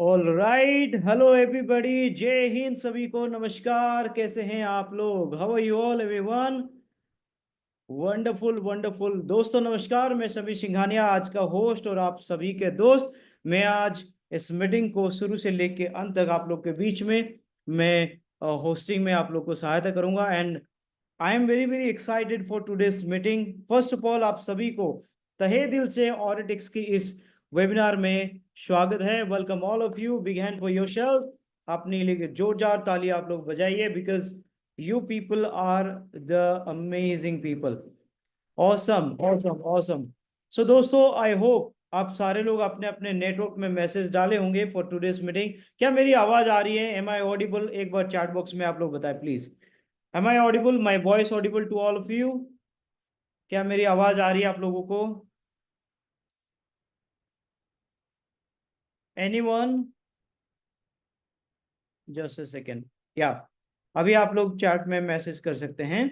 All right, hello everybody, जय हिंद सभी को, नमस्कार। कैसे हैं आप लोग? How are you all everyone? Wonderful wonderful दोस्तों, नमस्कार। मैं सभी सिंघानिया, आज का होस्ट और आप सभी के दोस्त। मैं आज इस मीटिंग को शुरू से लेके अंत तक आप लोग के बीच में मैं होस्टिंग में आप लोग को सहायता करूंगा। And I am very very excited for today's meeting. First of all, आप सभी को तहे दिल से ऑडिटिक्स की इस वेबिनार में स्वागत है। Welcome all of you, big hand for yourself. अपने लिए जोरदार ताली आप लोग बजाइए, because you people are the amazing people. Awesome awesome awesome. So दोस्तों, आई होप आप सारे लोग अपने अपने नेटवर्क में मैसेज डाले होंगे फॉर टुडेस मीटिंग। क्या मेरी आवाज आ रही है? Am I audible? एक बार चैट बॉक्स में आप लोग बताएं please. Am I audible? My voice audible to all of you? क्या मेरी आवाज आ रही है आप लोगों को? एनीवन? Just a second. या अभी आप लोग चैट में मैसेज कर सकते हैं।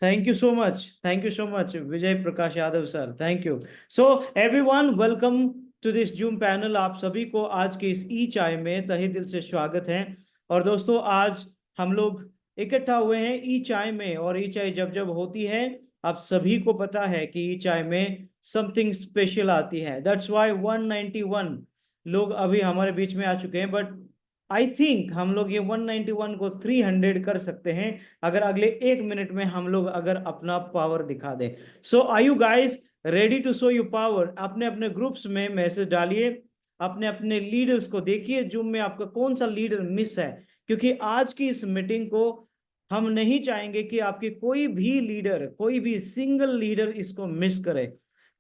Thank you so much, thank you so much Vijay Prakash Yadav sir, thank you. So everyone, welcome to this Zoom panel. आप सभी को आज के इस ई चाय में तहे दिल से स्वागत है। और दोस्तों, आज हम लोग इकट्ठा हुए हैं ई चाय में, और ई चाय जब जब होती है, आप सभी को पता है कि ई चाय में समथिंग स्पेशल आती है। दैट्स वाई 191 लोग अभी हमारे बीच में आ चुके हैं, बट आई थिंक हम लोग ये 191 को 300 कर सकते हैं, अगर अगले 1 मिनट में हम लोग अगर अपना पावर दिखा दें। So are you guys ready to show you power? अपने अपने ग्रुप्स में मैसेज डालिए, अपने अपने लीडर्स को देखिए जूम में आपका कौन सा लीडर मिस है, क्योंकि आज की इस मीटिंग को हम नहीं चाहेंगे कि आपकी कोई भी लीडर, कोई भी सिंगल लीडर इसको मिस करे।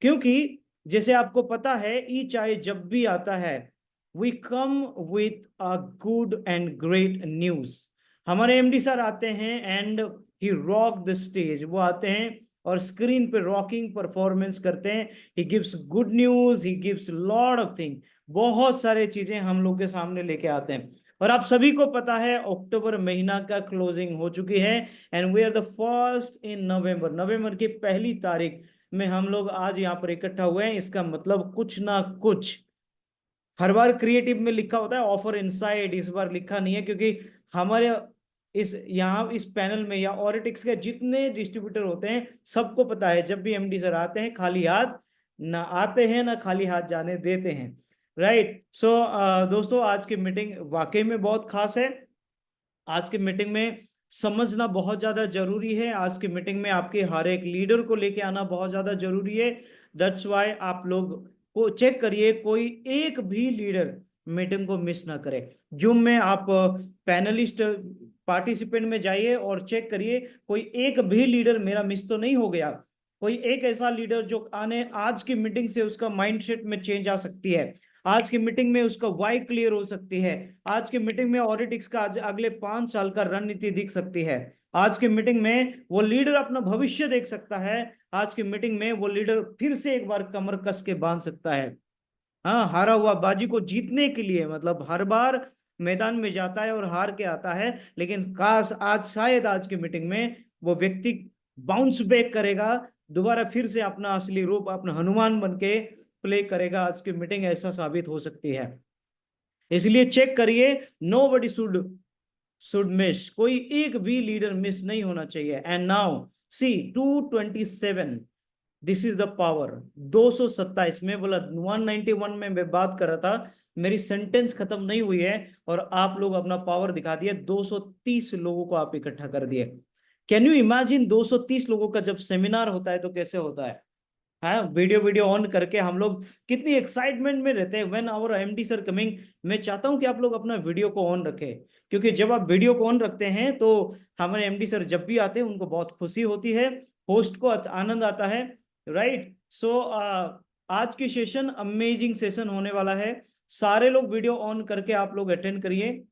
क्योंकि जैसे आपको पता है, ई चाहे जब भी आता है, we come with a good and great news. हमारे एमडी सर आते हैं and he rock the stage. वो आते हैं और स्क्रीन पे रॉकिंग परफॉर्मेंस करते हैं। He gives good news, he gives lot of thing. बहुत सारे चीजें हम लोग के सामने लेके आते हैं। और आप सभी को पता है, अक्टूबर महीना का क्लोजिंग हो चुकी है, and we are the first in November. नवंबर की पहली तारीख में हम लोग आज यहाँ पर इकट्ठा हुए हैं। इसका मतलब कुछ ना कुछ, हर बार क्रिएटिव में लिखा होता है ऑफर इनसाइड, इस बार लिखा नहीं है, क्योंकि हमारे इस यहाँ इस पैनल में या ऑरिटिक्स के जितने डिस्ट्रीब्यूटर होते हैं, सबको पता है जब भी एमडी सर आते हैं, खाली हाथ ना आते हैं ना खाली हाथ जाने देते हैं। राइट। सो दोस्तों, आज की मीटिंग वाकई में बहुत खास है। आज की मीटिंग में समझना बहुत ज्यादा जरूरी है। आज की मीटिंग में आपके हर एक लीडर को लेके आना बहुत ज्यादा जरूरी है। दैट्स वाई आप लोग को चेक करिए, कोई एक भी लीडर मीटिंग को मिस ना करे। जूम में आप पैनलिस्ट पार्टिसिपेंट में जाइए और चेक करिए, कोई एक भी लीडर मेरा मिस तो नहीं हो गया। कोई एक ऐसा लीडर जो आने आज की मीटिंग से उसका माइंडसेट में चेंज आ सकती है, आज की मीटिंग में उसका वाई क्लियर हो सकती है, आज की मीटिंग में ऑडिटिक्स का आज अगले 5 साल का रणनीति दिख सकती है, आज की मीटिंग में वो लीडर अपना भविष्य देख सकता है, आज की मीटिंग में वो लीडर फिर से एक बार कमर कस के बांध सकता है। हाँ, हारा हुआ बाजी को जीतने के लिए, मतलब हर बार मैदान में जाता है और हार के आता है, लेकिन काश आज, शायद आज की मीटिंग में वो व्यक्ति बाउंस बैक करेगा, दोबारा फिर से अपना असली रूप, अपना हनुमान बन के प्ले करेगा। आज की मीटिंग ऐसा साबित हो सकती है, इसलिए चेक करिए। नो बडी शुड मिस, कोई एक भी लीडर मिस नहीं होना चाहिए। And now see 227, this is the power. 227 में बोला, 191 में मैं बात कर रहा था, मेरी सेंटेंस खत्म नहीं हुई है, और आप लोग अपना पावर दिखा दिए। 230 लोगों को आप इकट्ठा कर दिए। कैन यू इमेजिन 230 लोगों का जब सेमिनार होता है तो कैसे होता है? हाँ, वीडियो वीडियो ऑन करके हम लोग कितनी एक्साइटमेंट में रहते हैं when our MD sir coming. मैं चाहता हूं कि आप लोग अपना वीडियो को ऑन रखें, क्योंकि जब आप वीडियो को ऑन रखते हैं तो हमारे एमडी सर जब भी आते हैं उनको बहुत खुशी होती है, होस्ट को आनंद आता है। राइट। सो आज की सेशन अमेजिंग सेशन होने वाला है। सारे लोग वीडियो ऑन करके आप लोग अटेंड करिए।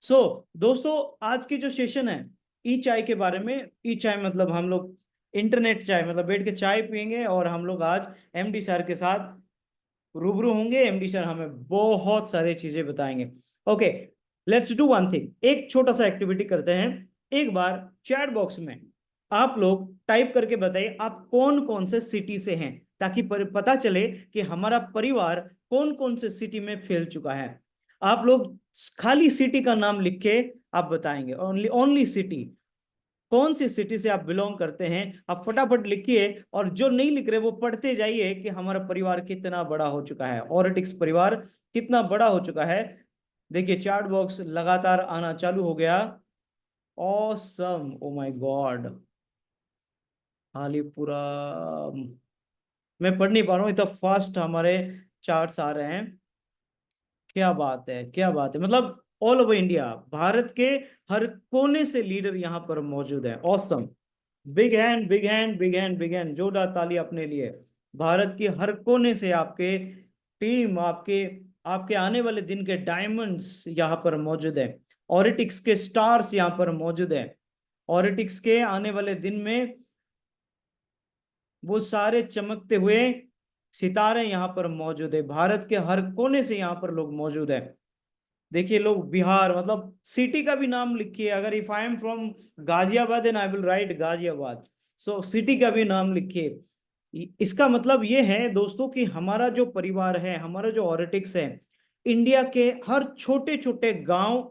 सो दोस्तों, आज की जो सेशन है ई चाय के बारे में, ई चाय मतलब हम लोग इंटरनेट चाय, मतलब बैठ के चाय पियेंगे, और हम लोग आज एमडी सर के साथ रूबरू होंगे। एमडी सर हमें बहुत सारी चीजें बताएंगे। Okay, let's do one thing, एक छोटा सा एक्टिविटी करते हैं। एक बार चैट बॉक्स में आप लोग टाइप करके बताइए आप कौन कौन से सिटी से हैं। ताकि पता चले कि हमारा परिवार कौन कौन से सिटी में फैल चुका है। आप लोग खाली सिटी का नाम लिख के आप बताएंगे, ओनली ओनली सिटी, कौन सी सिटी से आप बिलोंग करते हैं आप फटाफट लिखिए। और जो नहीं लिख रहे वो पढ़ते जाइए कि हमारा परिवार कितना बड़ा हो चुका है, ऑरेटिक्स परिवार कितना बड़ा हो चुका है। देखिए चैट बॉक्स लगातार आना चालू हो गया। ऑसम, ओ माय गॉड, हाली पूरा मैं पढ़ नहीं पा रहा हूँ, इतना फास्ट हमारे चार्ट्स आ रहे हैं। क्या बात है, क्या बात है, मतलब ऑल ओवर इंडिया, भारत के हर कोने से लीडर यहाँ पर मौजूद है। Awesome, big hand big hand big hand big hand, जोरदार ताली अपने लिए। भारत की हर कोने से आपके टीम, आपके आपके आने वाले दिन के डायमंड्स यहाँ पर मौजूद है। ऑरिटिक्स के स्टार्स यहाँ पर मौजूद है। ऑरिटिक्स के आने वाले दिन में वो सारे चमकते हुए सितारे यहाँ पर मौजूद है। भारत के हर कोने से यहाँ पर लोग मौजूद है। देखिए लोग बिहार, मतलब सिटी का भी नाम लिखिए। अगर if I am from Ghaziabad and I will write Ghaziabad, so city का भी नाम लिखिए। इसका मतलब ये है दोस्तों कि हमारा जो परिवार है, हमारा जो ऑरिटिक्स है, इंडिया के हर छोटे छोटे गांव,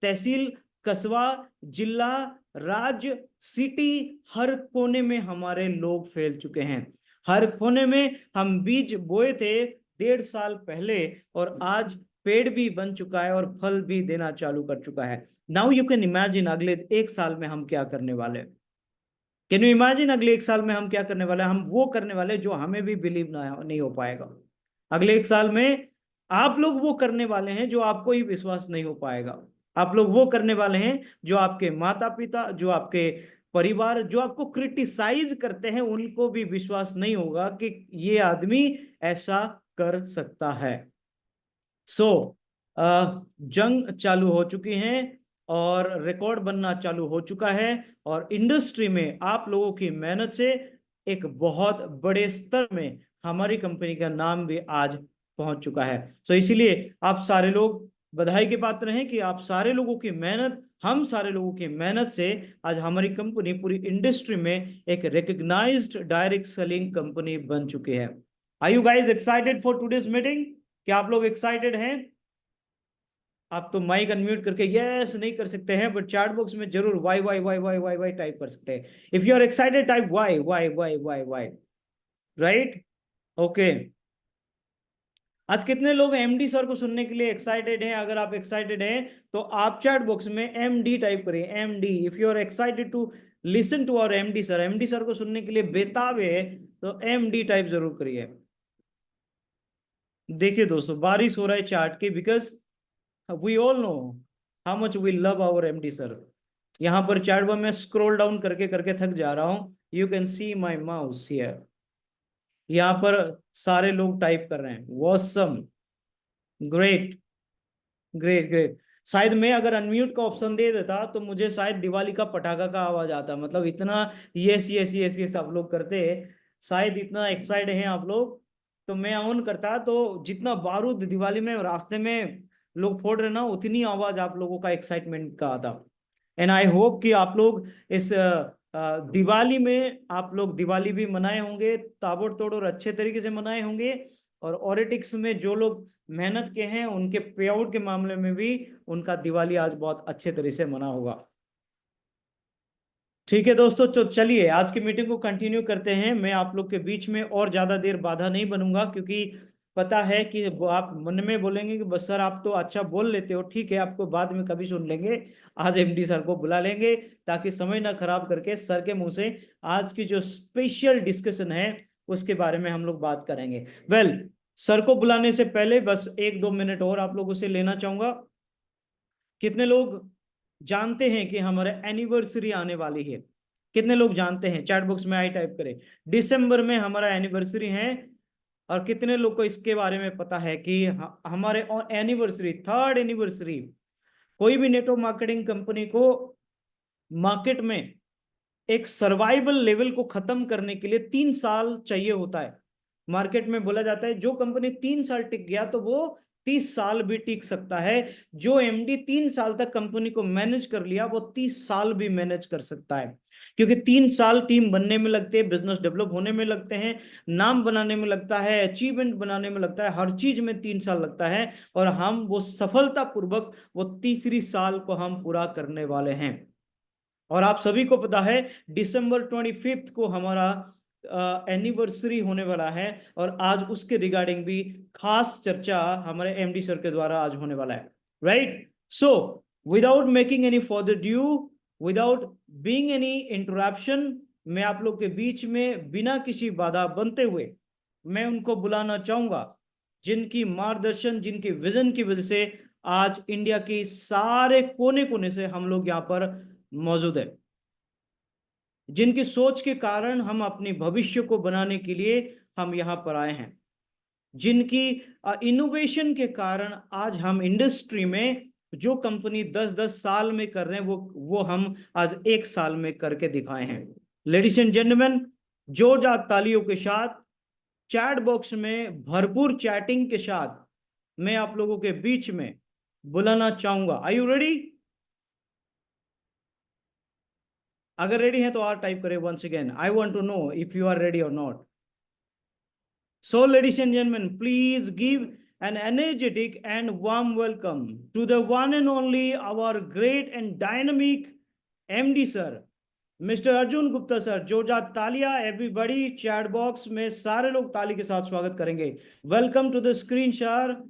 तहसील, कस्बा, जिला, राज्य, सिटी, हर कोने में हमारे लोग फैल चुके हैं। हर कोने में हम बीज बोए थे 1.5 साल पहले, और आज पेड़ भी बन चुका है और फल भी देना चालू कर चुका है। नाउ यू कैन इमेजिन अगले 1 साल में हम क्या करने वाले हैं। कैन यू इमेजिन अगले 1 साल में हम क्या करने वाले हैं। हम वो करने वाले जो हमें भी बिलीव ना नहीं हो पाएगा। अगले 1 साल में आप लोग वो करने वाले हैं जो आपको ही विश्वास नहीं हो पाएगा। आप लोग वो करने वाले हैं जो आपके माता पिता, जो आपके परिवार, जो आपको क्रिटिसाइज करते हैं, उनको भी विश्वास नहीं होगा कि ये आदमी ऐसा कर सकता है। सो जंग चालू हो चुकी हैं और रिकॉर्ड बनना चालू हो चुका है, और इंडस्ट्री में आप लोगों की मेहनत से एक बहुत बड़े स्तर में हमारी कंपनी का नाम भी आज पहुंच चुका है। सो इसीलिए आप सारे लोग बधाई के पात्र हैं कि आप सारे लोगों की मेहनत, हम सारे लोगों की मेहनत से आज हमारी कंपनी पूरी इंडस्ट्री में एक रिकग्नाइज्ड डायरेक्ट सेलिंग कंपनी बन चुकी है। Are you guys excited for today's meeting? क्या आप लोग एक्साइटेड हैं? आप तो माइक अनम्यूट करके यस नहीं कर सकते हैं, बट चैट बॉक्स में जरूर Y Y Y Y Y Y type कर सकते हैं। If you are excited type Y Y Y Y Y, right? Okay. आज कितने लोग एमडी सर को सुनने के लिए एक्साइटेड हैं? अगर आप एक्साइटेड हैं तो आप चैट बॉक्स में एमडी टाइप करिए, MD. If you are excited to listen to our MD sir, MD sir को सुनने के लिए बेताब है तो एमडी टाइप जरूर करिए। देखिए दोस्तों बारिश हो रहा है चैट की, because we all know how much we love our MD sir. यहाँ पर चैट बॉक्स में स्क्रॉल डाउन करके करके थक जा रहा हूँ। You can see my mouse here. यहाँ पर सारे लोग टाइप कर रहे हैं वॉसम, ग्रेट, ग्रेट ग्रेट। शायद मैं अगर अनम्यूट का ऑप्शन दे देता तो मुझे शायद दिवाली का पटाखा का आवाज आता, मतलब इतना यस यस यस यस आप लोग करते हैं, शायद इतना एक्साइटेड हैं आप लोग, तो मैं ऑन करता तो जितना बारूद दिवाली में रास्ते में लोग फोड़ रहे ना, उतनी आवाज आप लोगों का एक्साइटमेंट का आता। एंड आई होप कि आप लोग इस दिवाली में आप लोग दिवाली भी मनाए होंगे, ताबड़तोड़ और अच्छे तरीके से मनाए होंगे। और ऑरिटिक्स में जो लोग मेहनत के हैं उनके पे आउट के मामले में भी उनका दिवाली आज बहुत अच्छे तरह से मना होगा। ठीक है दोस्तों, तो चलिए आज की मीटिंग को कंटिन्यू करते हैं। मैं आप लोग के बीच में और ज्यादा देर बाधा नहीं बनूंगा, क्योंकि पता है कि आप मन में बोलेंगे कि बस सर आप तो अच्छा बोल लेते हो, ठीक है आपको बाद में कभी सुन लेंगे। आज एमडी सर को बुला लेंगे ताकि समय ना खराब करके सर के मुंह से आज की जो स्पेशल डिस्कशन है उसके बारे में हम लोग बात करेंगे। वेल, सर को बुलाने से पहले बस 1-2 मिनट और आप लोगों से लेना चाहूंगा। कितने लोग जानते हैं कि हमारे एनिवर्सरी आने वाली है? कितने लोग जानते हैं? चैट बॉक्स में आई टाइप करें। दिसंबर में हमारा एनिवर्सरी है। और कितने लोग को इसके बारे में पता है कि हमारे एनिवर्सरी, थर्ड एनिवर्सरी, कोई भी नेटवर्क मार्केटिंग कंपनी को मार्केट में एक सर्वाइवल लेवल को खत्म करने के लिए 3 साल चाहिए होता है। मार्केट में बोला जाता है जो कंपनी 3 साल टिक गया तो वो 30 साल भी टिक सकता है। जो एमडी 3 साल तक कंपनी को मैनेज कर लिया, वो 30 साल भी मैनेज कर सकता है, क्योंकि 3 साल टीम बनने में लगते हैं, बिजनेस डेवलप होने में लगते हैं, नाम बनाने में लगता है, अचीवमेंट बनाने में लगता है, हर चीज में 3 साल लगता है। और हम वो सफलता पूर्वक वो तीसरी साल को हम पूरा करने वाले हैं। और आप सभी को पता है दिसंबर 25 को हमारा एनिवर्सरी होने वाला है, और आज उसके रिगार्डिंग भी खास चर्चा हमारे एमडी सर के द्वारा आज होने वाला है, right? So without making any further due, without being any interruption, मैं आप लोग के बीच में बिना किसी बाधा बनते हुए मैं उनको बुलाना चाहूंगा, जिनकी मार्गदर्शन, जिनकी विजन की वजह से आज इंडिया के सारे कोने कोने से हम लोग यहाँ पर मौजूद है, जिनकी सोच के कारण हम अपने भविष्य को बनाने के लिए हम यहाँ पर आए हैं, जिनकी इनोवेशन के कारण आज हम इंडस्ट्री में जो कंपनी 10-10 साल में कर रहे हैं, वो हम आज 1 साल में करके दिखाए हैं। लेडीज एंड जेंटलमैन, जोरदार तालियों के साथ, चैट बॉक्स में भरपूर चैटिंग के साथ मैं आप लोगों के बीच में बुलाना चाहूंगा। Are you ready? अगर रेडी है तो और टाइप करें once again, I want to know if you are ready or not. So, ladies and gentlemen, please give an energetic and warm welcome to the one and only our great and dynamic MD sir, Mr. Arjun Gupta sir। जोरदार तालियां everybody, chat box में सारे लोग ताली के साथ स्वागत करेंगे। Welcome to the screen sir,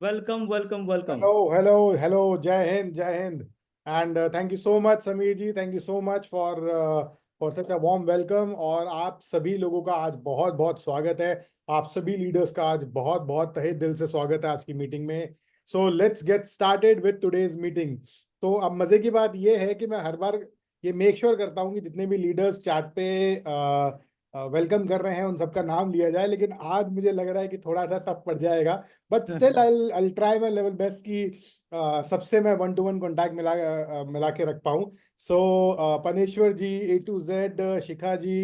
welcome welcome welcome. Hello, hello, hello. Jai Hind, Jai Hind. And thank you so much, Sameer ji. Thank you so much for such a warm welcome. और आप सभी लोगों का आज बहुत बहुत स्वागत है। आप सभी लीडर्स का आज बहुत बहुत तहे दिल से स्वागत है आज की मीटिंग में। So let's get started with today's meeting. तो अब मजे की बात ये है कि मैं हर बार ये मेक श्योर करता हूँ कि जितने भी लीडर्स चैट पे वेलकम कर रहे हैं उन सबका नाम लिया जाए, लेकिन आज मुझे लग रहा है कि थोड़ा सा टफ पड़ जाएगा, but still I try my level best कि सबसे मैं 1-to-1 कॉन्टैक्ट मिला के रख पाऊँ। सो पनेश्वर जी, A to Z, Shikha ji,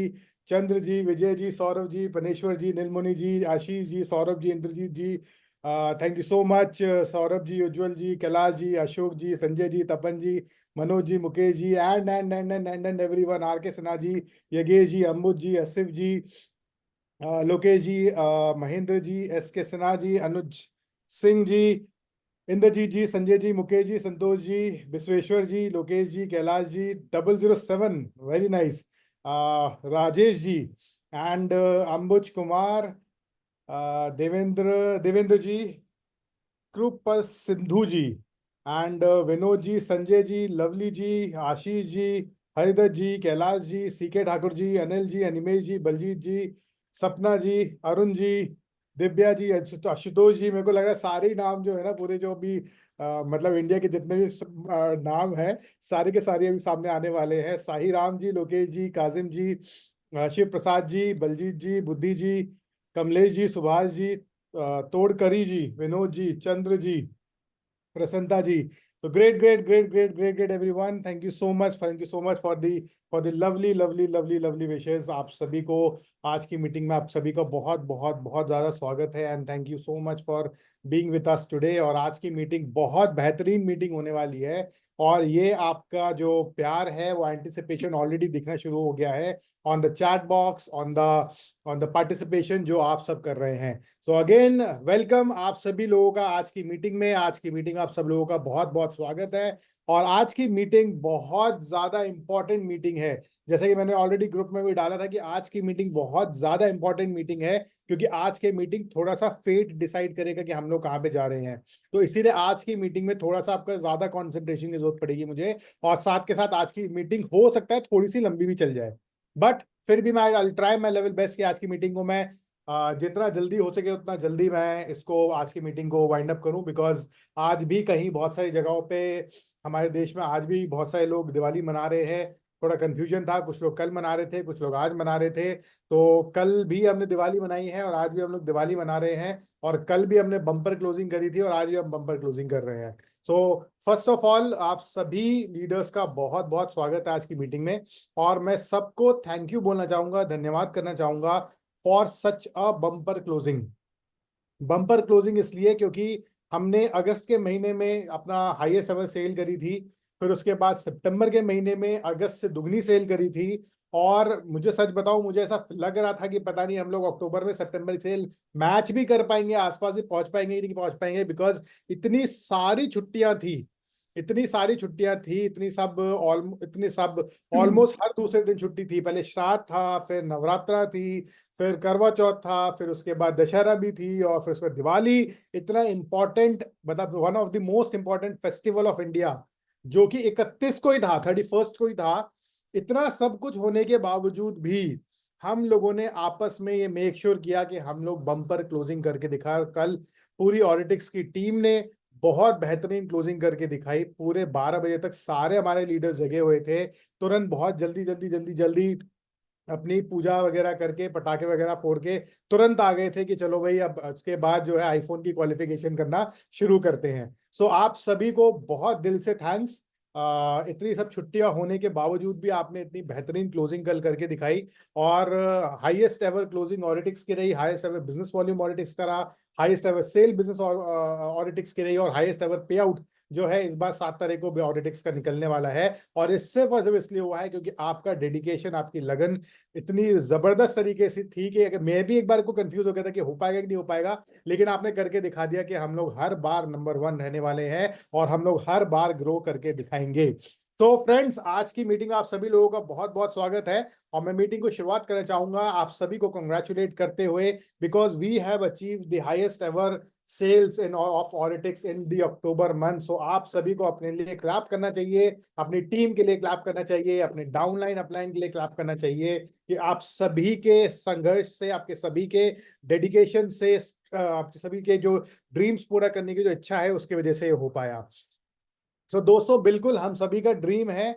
Chandra ji, Vijay ji, Saurabh ji, Paneshwar ji, Neelmani ji, Ashish ji, Saurabh ji, Indrajeet ji, thank you so much. Saurabh ji, Ujjwal ji, Kailash ji, Ashok ji, Sanjay ji, Tapan ji, Manoj ji, Mukesh ji, and everyone, R K Sinha ji, Yagesh ji, Ambuj ji, Asif ji, Lokesh ji, Mahendra ji, S K Sinha ji, Anuj Singh ji, Indrajeet ji, Sanjay ji, Mukesh ji, Santosh ji, Vishweshwar ji, Lokesh ji, Kailash ji, 007, very nice, Rajesh ji, and Ambuj Kumar, Devendra ji, Krip Sindhu ji, and Vinod ji, Sanjay ji, Lovely ji, Ashish ji, Haridutt ji, Kailash ji, CK Thakur ji, Anil ji, Animesh ji, Baljeet ji, Sapna ji, Arun ji, Divya जी, आशुतोष जी। मेरे को लग रहा है सारे नाम जो है ना, पूरे जो भी मतलब इंडिया के जितने भी नाम है सारे के सारे अभी सामने आने वाले हैं। साही राम जी, लोकेश जी, काजिम जी, शिव प्रसाद जी, बलजीत जी, बुद्धि जी, कमलेश जी, सुभाष जी, तोड़करी जी, विनोद जी, चंद्र जी, प्रसन्नता जी। तो great everyone, thank you so much, thank you so much for the lovely wishes. आप सभी को आज की मीटिंग में आप सभी का बहुत बहुत बहुत ज्यादा स्वागत है, and thank you so much for being with us today. और आज की मीटिंग बहुत बेहतरीन मीटिंग होने वाली है, और ये आपका जो प्यार है वो एंटिसिपेशन ऑलरेडी दिखना शुरू हो गया है on the chat box, on the participation जो आप सब कर रहे हैं। सो अगेन वेलकम आप सभी लोगों का आज की मीटिंग में। आज की मीटिंग आप सब लोगों का बहुत बहुत स्वागत है, और आज की मीटिंग बहुत ज्यादा इंपॉर्टेंट मीटिंग है। जैसे कि मैंने ऑलरेडी ग्रुप में भी डाला था कि आज की मीटिंग बहुत ज्यादा इंपॉर्टेंट मीटिंग है, क्योंकि आज की मीटिंग थोड़ा सा फेट डिसाइड करेगा कि हम लोग कहाँ पे जा रहे हैं। तो इसीलिए आज की मीटिंग में थोड़ा सा आपका ज्यादा कॉन्सेंट्रेशन की जरूरत पड़ेगी मुझे, और साथ के साथ आज की मीटिंग हो सकता है थोड़ी सी लंबी भी चल जाए, बट फिर भी मैं I try my level best कि आज की मीटिंग को मैं जितना जल्दी हो सके उतना जल्दी मैं इसको आज की मीटिंग को वाइंड अप करूं, बिकॉज आज भी कहीं बहुत सारी जगहों पे हमारे देश में आज भी बहुत सारे लोग दिवाली मना रहे हैं। थोड़ा कंफ्यूजन था, कुछ लोग कल मना रहे थे, कुछ लोग आज मना रहे थे। तो कल भी हमने दिवाली मनाई है और आज भी हम लोग दिवाली मना रहे हैं, और कल भी हमने बम्पर क्लोजिंग करी थी और आज भी हम बम्पर क्लोजिंग कर रहे हैं। सो फर्स्ट ऑफ ऑल आप सभी लीडर्स का बहुत बहुत स्वागत है आज की मीटिंग में, और मैं सबको थैंक यू बोलना चाहूंगा, धन्यवाद करना चाहूंगा for such a bumper closing. Bumper closing इसलिए क्योंकि हमने अगस्त के महीने में अपना हाईएस्ट एवर सेल करी थी, फिर उसके बाद सितंबर के महीने में अगस्त से दुगनी सेल करी थी। और मुझे सच बताऊं, मुझे ऐसा लग रहा था कि पता नहीं हम लोग अक्टूबर में सितंबर की सेल मैच भी कर पाएंगे, आसपास भी पहुंच पाएंगे कि नहीं पहुंच पाएंगे, बिकॉज इतनी सारी छुट्टियां थी, इतनी सारी छुट्टियां थी, इतनी सब ऑलमोस्ट हर दूसरे दिन छुट्टी थी। पहले श्राद्ध था, फिर नवरात्रा थी, फिर करवा चौथ था, फिर उसके बाद दशहरा भी थी, और फिर उसके बाद दिवाली। इतना इंपॉर्टेंट, मतलब one of the most important festival of India, जो कि 31 को ही था, 31st को ही था। इतना सब कुछ होने के बावजूद भी हम लोगों ने आपस में ये मेक श्योर किया कि हम लोग बम्पर क्लोजिंग करके दिखा। कल पूरी ऑरिटिक्स की टीम ने बहुत बेहतरीन क्लोजिंग करके दिखाई। पूरे 12 बजे तक सारे हमारे लीडर्स जगे हुए थे। तुरंत बहुत जल्दी जल्दी जल्दी जल्दी अपनी पूजा वगैरह करके, पटाखे वगैरह फोड़ के तुरंत आ गए थे कि चलो भाई, अब उसके बाद जो है आईफोन की क्वालिफिकेशन करना शुरू करते हैं। सो आप सभी को बहुत दिल से थैंक्स। इतनी सब छुट्टियां होने के बावजूद भी आपने इतनी बेहतरीन क्लोजिंग कल करके दिखाई। और हाईएस्ट एवर क्लोजिंग ऑरिटिक्स की रही, हाईएस्ट एवर बिजनेस वॉल्यूम ऑरिटिक्स का रहा, हाईएस्ट एवर सेल बिजनेस ऑरिटिक्स की रही, और हाईएस्ट एवर पे आउट जो है इस बार 7 तारीख को भी ऑडिटिक्स का निकलने वाला है। और इससे सिर्फ इसलिए हुआ है क्योंकि आपका डेडिकेशन, आपकी लगन इतनी जबरदस्त तरीके से थी कि अगर मैं भी एक बार को कंफ्यूज हो गया था कि हो पाएगा कि नहीं हो पाएगा, लेकिन आपने करके दिखा दिया कि हम लोग हर बार नंबर 1 रहने वाले हैं और हम लोग हर बार ग्रो करके दिखाएंगे। तो फ्रेंड्स, आज की मीटिंग में आप सभी लोगों का बहुत बहुत स्वागत है। और मैं मीटिंग को शुरुआत करना चाहूंगा आप सभी को कंग्रेचुलेट करते हुए, because we have achieve the highest ever sales in of Auritics in the October month. So आप सभी को अपने लिए क्लैप करना चाहिए, अपनी टीम के लिए क्लैप करना चाहिए, अपने डाउनलाइन अपलाइन के लिए क्लैप करना चाहिए कि आप सभी के संघर्ष से, आपके सभी के डेडिकेशन से, आपके सभी के जो ड्रीम्स पूरा करने की जो इच्छा है उसकी वजह से हो पाया। सो दोस्तों, बिल्कुल हम सभी का ड्रीम है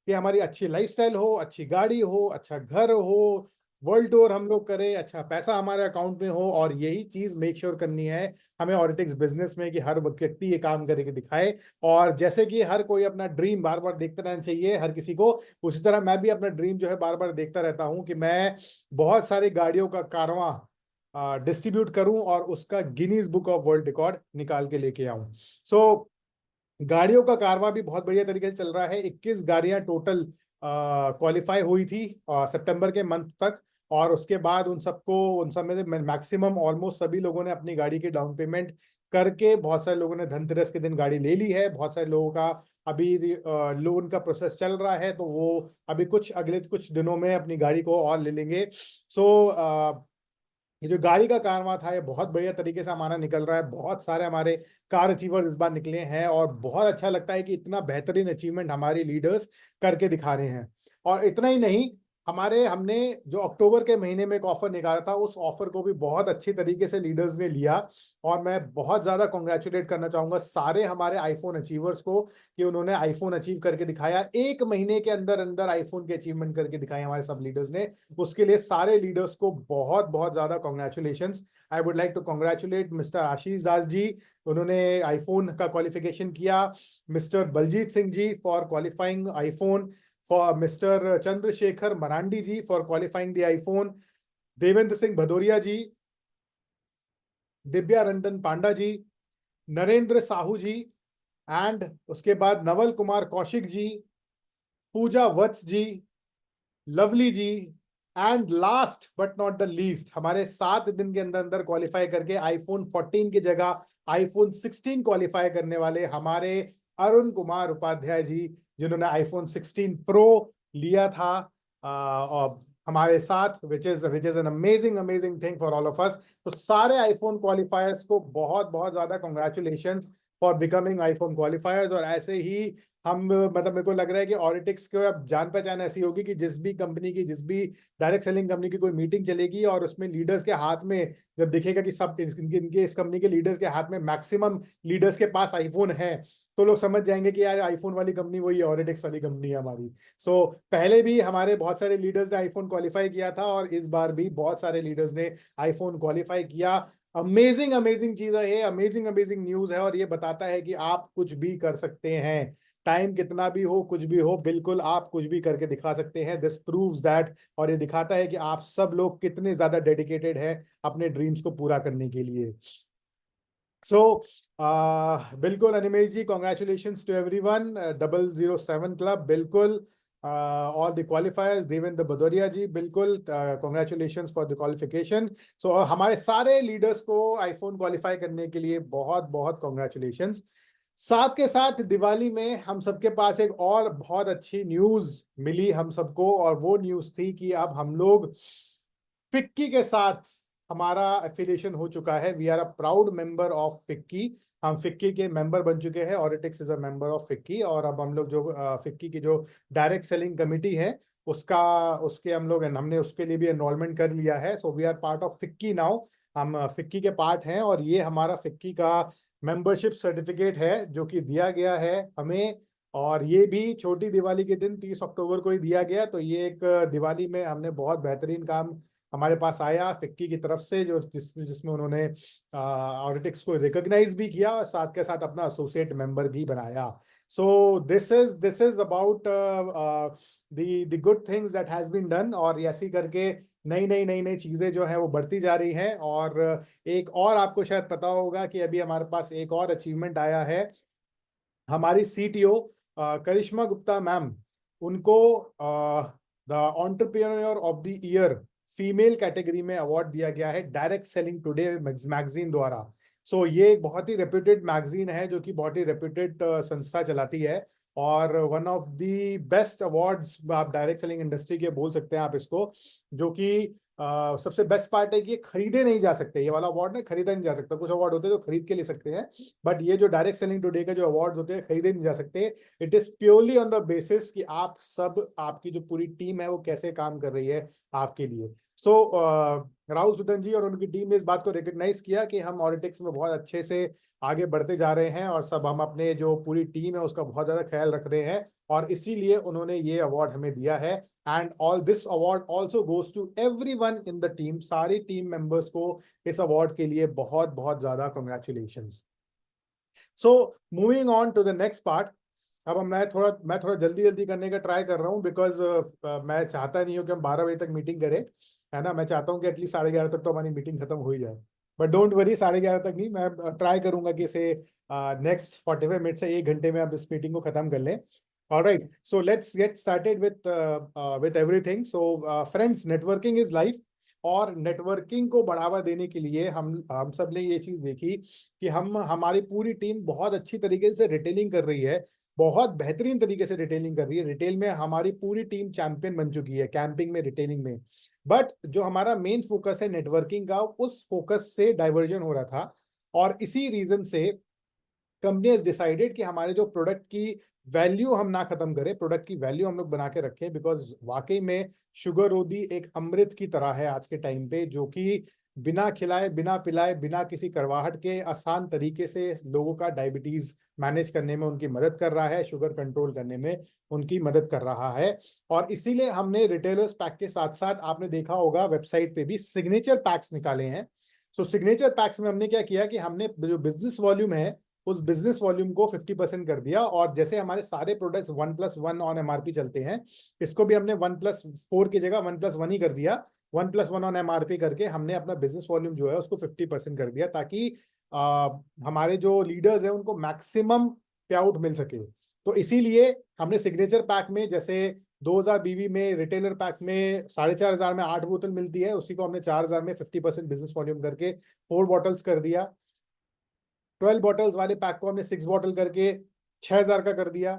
कि हमारी अच्छी लाइफस्टाइल हो, अच्छी गाड़ी हो, अच्छा घर हो, वर्ल्ड टूर हम लोग करें, अच्छा पैसा हमारे अकाउंट में हो। और यही चीज मेक श्योर करनी है हमें ऑरिटिक्स बिजनेस में कि हर व्यक्ति ये काम करके दिखाए। और जैसे कि हर कोई अपना ड्रीम बार बार देखते रहना चाहिए हर किसी को, उसी तरह मैं भी अपना ड्रीम जो है बार बार देखता रहता हूँ कि मैं बहुत सारी गाड़ियों का कारवां डिस्ट्रीब्यूट करूं और उसका Guinness book of world record निकाल के लेके आऊं। सो गाड़ियों का कारवां भी बहुत बढ़िया तरीके से चल रहा है। 21 गाड़ियां टोटल क्वालिफाई हुई थी सितंबर के मंथ तक। और उसके बाद उन सब में से मैक्सिमम ऑलमोस्ट सभी लोगों ने अपनी गाड़ी की डाउन पेमेंट करके, बहुत सारे लोगों ने धनतेरस के दिन गाड़ी ले ली है, बहुत सारे लोगों का अभी लोन का प्रोसेस चल रहा है, तो वो अभी अगले कुछ दिनों में अपनी गाड़ी को और ले लेंगे। सो ये जो गाड़ी का कारवां था ये बहुत बढ़िया तरीके से हमारा निकल रहा है। बहुत सारे हमारे कार अचीवर्स इस बार निकले हैं और बहुत अच्छा लगता है कि इतना बेहतरीन अचीवमेंट हमारे लीडर्स करके दिखा रहे हैं। और इतना ही नहीं, हमने जो अक्टूबर के महीने में एक ऑफर निकाला था, उस ऑफर को भी बहुत अच्छी तरीके से लीडर्स ने लिया। और मैं बहुत ज्यादा कॉन्ग्रेचुलेट करना चाहूंगा सारे हमारे आईफोन अचीवर्स को कि उन्होंने आईफोन अचीव करके दिखाया। एक महीने के अंदर अंदर आईफोन के अचीवमेंट करके दिखाए हमारे सब लीडर्स ने। उसके लिए सारे लीडर्स को बहुत बहुत ज्यादा congratulation. I would like to congratulate mister Ashish Das ji, उन्होंने आईफोन का क्वालिफिकेशन किया। Mister Baljeet Singh ji for qualifying iPhone, for mister Chandrashekhar Marandi ji for qualifying the iPhone, Devendra Singh Bhadauria ji, Divya Ranjan Panda ji, Narendra Sahu ji, and उसके बाद Naval Kumar Kaushik ji, Pooja Vats ji, Lovely ji, and last but not the least, हमारे 7 दिन के अंदर अंदर क्वालिफाई करके आईफोन 14 की जगह आईफोन 16 क्वालिफाई करने वाले हमारे अरुण कुमार उपाध्याय जी, जिन्होंने आईफोन 16 प्रो लिया था और हमारे साथ, which is an amazing amazing thing for all of अस। तो सारे आईफोन क्वालिफायर्स को बहुत बहुत ज्यादा कॉन्ग्रेचुलेशंस फॉर बिकमिंग आईफोन क्वालिफायर्स। और ऐसे ही हम, मतलब मेरे को लग रहा है कि ऑरिटिक्स को अब जान पहचान ऐसी होगी कि जिस भी कंपनी की, जिस भी डायरेक्ट सेलिंग कंपनी की कोई मीटिंग चलेगी और उसमें लीडर्स के हाथ में जब दिखेगा कि सब इनके इस कंपनी के लीडर्स के हाथ में मैक्सिमम लीडर्स के पास आईफोन है, तो लोग समझ जाएंगे कि यार आईफोन वाली कंपनी वही ऑरिटिक्स वाली कंपनी है हमारी। सो पहले भी हमारे बहुत सारे लीडर्स ने आईफोन क्वालिफाई किया था और इस बार भी बहुत सारे लीडर्स ने आईफोन क्वालिफाई किया। अमेजिंग अमेजिंग चीज है ये, अमेजिंग अमेजिंग न्यूज है, और ये बताता है कि आप कुछ भी कर सकते हैं। टाइम कितना भी हो, कुछ भी हो, बिल्कुल आप कुछ भी करके दिखा सकते हैं। दिस प्रूव्स दैट, और ये दिखाता है कि आप सब लोग कितने ज्यादा डेडिकेटेड हैं अपने ड्रीम्स को पूरा करने के लिए। सो बिल्कुल Animesh ji, congratulations to everyone, 007 club, बिल्कुल all the qualifiers, Devendra Bhadauria ji, बिल्कुल congratulations for the qualification. So हमारे सारे लीडर्स को आईफोन क्वालिफाई करने के लिए बहुत बहुत कॉन्ग्रेचुलेशंस। साथ के साथ दिवाली में हम सबके पास एक और बहुत अच्छी न्यूज मिली हम सबको, और वो न्यूज थी कि अब हम लोग फिक्की के साथ हमारा एफिलिएशन हो चुका है। We are a proud member of FICCI. हम फिक्की के मेंबर बन चुके हैं, Auritics is a member of FICCI. और अब हम लोग जो फिक्की की जो डायरेक्ट सेलिंग कमिटी है उसका उसके हम लोग हमने उसके लिए भी एनरोलमेंट कर लिया है। So we are part of FICCI now. हम फिक्की के पार्ट हैं, और ये हमारा फिक्की का मेंबरशिप सर्टिफिकेट है जो कि दिया गया है हमें। और ये भी छोटी दिवाली के दिन 30 अक्टूबर को ही दिया गया। तो ये एक दिवाली में हमने बहुत बेहतरीन काम हमारे पास आया फिक्की की तरफ से, जो जिसमें उन्होंने ऑडिटिक्स को रिकॉग्नाइज भी किया और साथ के साथ अपना एसोसिएट मेंबर भी बनाया। So this is about the good things that has been done. और ऐसी करके नई नई चीजें जो है वो बढ़ती जा रही हैं। और एक और आपको शायद पता होगा कि अभी हमारे पास एक और अचीवमेंट आया है। हमारी सीटीओ करिश्मा गुप्ता मैम, उनको the entrepreneur of the year female category में अवार्ड दिया गया है डायरेक्ट सेलिंग टुडे मैगजीन द्वारा। सो ये एक बहुत ही रेप्यूटेड मैगजीन है जो कि बहुत ही रेप्यूटेड संस्था चलाती है, और one of the best awards आप डायरेक्ट सेलिंग इंडस्ट्री के बोल सकते हैं आप इसको। जो कि सबसे बेस्ट पार्ट है कि ये खरीदे नहीं जा सकते। ये वाला अवार्ड ना खरीदा नहीं जा सकता। कुछ अवार्ड होते हैं जो खरीद के ले सकते हैं, बट ये जो डायरेक्ट सेलिंग टुडे का जो अवार्ड होते हैं खरीदे नहीं जा सकते। It is purely on the basis कि आप सब, आपकी जो पूरी टीम है वो कैसे काम कर रही है आपके लिए। सो राहुल सुदन जी और उनकी टीम ने इस बात को रिकॉग्नाइज किया कि हम ऑडिटिक्स में बहुत अच्छे से आगे बढ़ते जा रहे हैं, और सब हम अपने जो पूरी टीम है उसका बहुत ज्यादा ख्याल रख रहे हैं, और इसीलिए उन्होंने ये अवार्ड हमें दिया है। And all this award also goes to everyone in the team. सारी टीम मेंबर्स को इस अवार्ड के लिए बहुत बहुत ज्यादा congratulations. So moving on to the next part. अब मैं थोड़ा जल्दी जल्दी करने का ट्राई कर रहा हूँ, बिकॉज मैं चाहता नहीं हूँ कि हम 12 बजे तक मीटिंग करें, है ना। मैं चाहता हूँ कि एटलीस्ट 11:30 तक तो हमारी मीटिंग खत्म हो ही जाए। बट डोंट वरी, 11:30 तक नहीं, मैं ट्राई करूंगा कि इसे नेक्स्ट 45 मिनट से 1 घंटे में आप इस मीटिंग को खत्म कर लें। Alright, so let's get started with everything. So friends, networking is life. और नेटवर्किंग को बढ़ावा देने के लिए हम सब ने ये चीज देखी कि हमारी पूरी टीम बहुत अच्छी तरीके से रिटेलिंग कर रही है, बहुत बेहतरीन तरीके से रिटेलिंग कर रही है। रिटेल में हमारी पूरी टीम चैंपियन बन चुकी है, कैंपिंग में, रिटेलिंग में। बट जो हमारा मेन फोकस है नेटवर्किंग का, उस फोकस से डाइवर्जन हो रहा था। और इसी रीजन से कंपनी हैज डिसाइडेड कि हमारे जो प्रोडक्ट की वैल्यू हम ना खत्म करें, प्रोडक्ट की वैल्यू हम लोग बना के रखें। बिकॉज वाकई में शुगर रोदी एक अमृत की तरह है आज के टाइम पे, जो कि बिना खिलाए, बिना पिलाए, बिना किसी करवाहट के आसान तरीके से लोगों का डायबिटीज मैनेज करने में उनकी मदद कर रहा है, शुगर कंट्रोल करने में उनकी मदद कर रहा है। और इसीलिए हमने रिटेलर्स पैक के साथ साथ, आपने देखा होगा वेबसाइट पे भी सिग्नेचर पैक्स निकाले हैं। सो सिग्नेचर पैक्स में हमने क्या किया कि हमने जो बिजनेस वॉल्यूम है उस बिजनेस वॉल्यूम को 50% कर दिया। और जैसे हमारे सारे प्रोडक्ट्स 1+1 ऑन एमआरपी चलते हैं, इसको भी हमने 1+4 की जगह 1+1 ही कर दिया। 1+1 ऑन एमआरपी करके हमने अपना बिजनेस वॉल्यूम जो है उसको 50% कर दिया, ताकि हमारे जो लीडर्स हैं उनको मैक्सिमम पे आउट मिल सके। तो इसीलिए हमने सिग्नेचर पैक में, जैसे 2000 बीवी में रिटेलर पैक में 4500 में 8 बोतल मिलती है, उसी को हमने 4000 में 50% बिजनेस वॉल्यूम करके 4 बॉटल्स कर दिया। 12 बॉटल्स वाले पैक को हमने 6 बॉटल करके 6000 का कर दिया।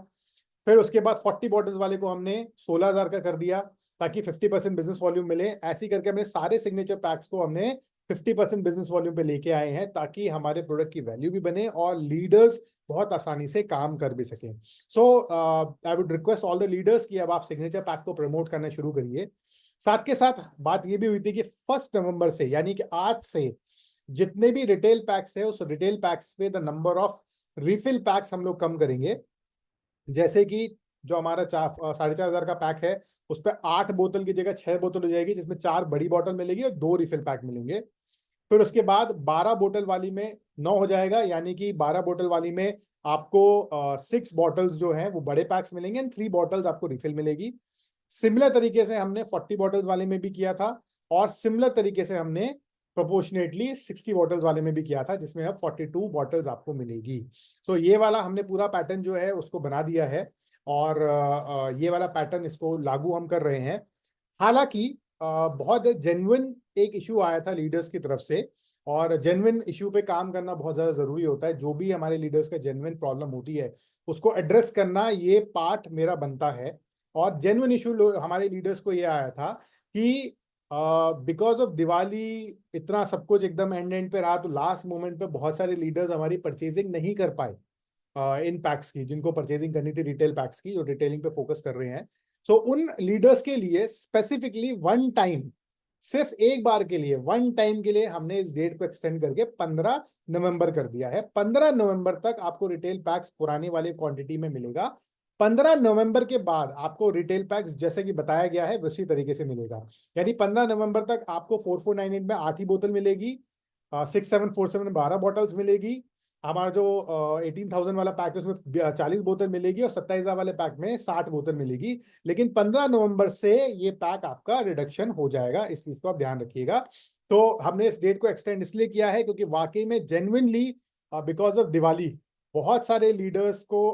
फिर उसके बाद 40 बॉटल्स वाले को हमने 16000 का कर दिया, ताकि 50% बिजनेस वॉल्यूम मिले। ऐसे करके हमने सारे सिग्नेचर पैक्स को हमने 50% बिजनेस वॉल्यूम पे लेके आए हैं, ताकि हमारे प्रोडक्ट की वैल्यू भी बने और लीडर्स बहुत आसानी से काम कर भी सकें। So I would request all the leaders कि अब आप सिग्नेचर पैक को प्रमोट करना शुरू करिए। साथ के साथ बात ये भी हुई थी कि 1 नवंबर से, यानी कि आज से, जितने भी रिटेल पैक्स है उस रिटेल पैक्स पे the number of refill PACS हम लोग कम करेंगे। जैसे कि जो हमारा 4500 का पैक है उस पर 8 बोतल की जगह 6 बोतल हो जाएगी, जिसमें 4 बड़ी बोतल मिलेगी और 2 रिफिल पैक मिलेंगे। फिर उसके बाद 12 बोतल वाली में 9 हो जाएगा, यानी कि 12 बोतल वाली में आपको 6 बॉटल्स जो हैं वो बड़े पैक्स मिलेंगे एंड 3 बॉटल्स आपको रिफिल मिलेगी। सिमिलर तरीके से हमने 40 बॉटल्स वाले में भी किया था, और सिमिलर तरीके से हमने प्रोपोर्शनेटली 60 बॉटल्स वाले में भी किया था, जिसमें अब 42 बॉटल्स आपको मिलेगी। सो ये वाला हमने पूरा पैटर्न जो है उसको बना दिया है, और ये वाला पैटर्न इसको लागू हम कर रहे हैं। हालांकि बहुत जेन्युइन एक इशू आया था लीडर्स की तरफ से, और जेन्युइन इशू पे काम करना बहुत ज़्यादा ज़रूरी होता है। जो भी हमारे लीडर्स का जेन्युइन प्रॉब्लम होती है उसको एड्रेस करना, ये पार्ट मेरा बनता है। और जेन्युइन इशू हमारे लीडर्स को ये आया था कि बिकॉज ऑफ दिवाली इतना सब कुछ एकदम एंड पे रहा, तो लास्ट मोमेंट पे बहुत सारे लीडर्स हमारी परचेजिंग नहीं कर पाए इन पैक्स की, जिनको परचेजिंग करनी थी रिटेल पैक्स की, जो रिटेलिंग पे फोकस कर रहे हैं। सो उन लीडर्स के लिए स्पेसिफिकली वन टाइम, सिर्फ एक बार के लिए, वन टाइम के लिए हमने इस डेट को एक्सटेंड करके 15 नवंबर कर दिया है। 15 नवंबर तक आपको रिटेल पैक्स पुरानी वाली क्वांटिटी में मिलेगा। 15 नवंबर के बाद आपको रिटेल पैक्स जैसे कि बताया गया है उसी तरीके से मिलेगा। यानी 15 नवंबर तक आपको 4498 में 8 ही बोतल मिलेगी, 6747 में 12 बॉटल्स मिलेगी, हमारा जो 18,000 वाला पैक है उसमें 40 बोतल मिलेगी, और 27,000 वाले पैक में 60 बोतल मिलेगी। लेकिन 15 नवंबर से ये पैक आपका रिडक्शन हो जाएगा, इस चीज को आप ध्यान रखिएगा। तो हमने इस डेट को एक्सटेंड इसलिए किया है क्योंकि वाकई में जेन्युइनली बिकॉज ऑफ दिवाली बहुत सारे लीडर्स को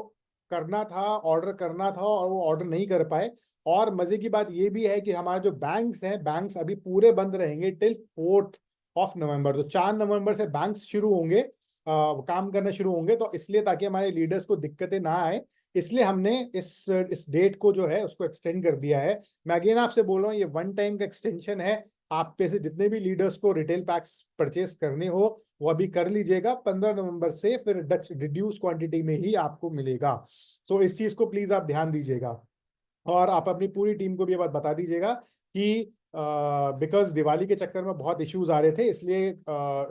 करना था, ऑर्डर करना था, और वो ऑर्डर नहीं कर पाए। और मजे की बात ये भी है कि हमारे जो बैंक्स हैं, बैंक्स अभी पूरे बंद रहेंगे टिल 4th ऑफ नवंबर। तो 4 नवंबर से बैंक्स शुरू होंगे, काम करना शुरू होंगे। तो इसलिए ताकि हमारे लीडर्स को दिक्कतें ना आए, इसलिए हमने इस डेट को जो है उसको एक्सटेंड कर दिया है। मैं अगेन आपसे बोल रहा हूँ, ये वन टाइम का एक्सटेंशन है। आप पे से जितने भी लीडर्स को रिटेल पैक्स परचेस करने हो वो अभी कर लीजिएगा। 15 नवंबर से फिर रिड्यूस क्वांटिटी में ही आपको मिलेगा। सो इस चीज को प्लीज आप ध्यान दीजिएगा, और आप अपनी पूरी टीम को भी ये बात बता दीजिएगा कि बिकॉज दिवाली के चक्कर में बहुत इश्यूज आ रहे थे, इसलिए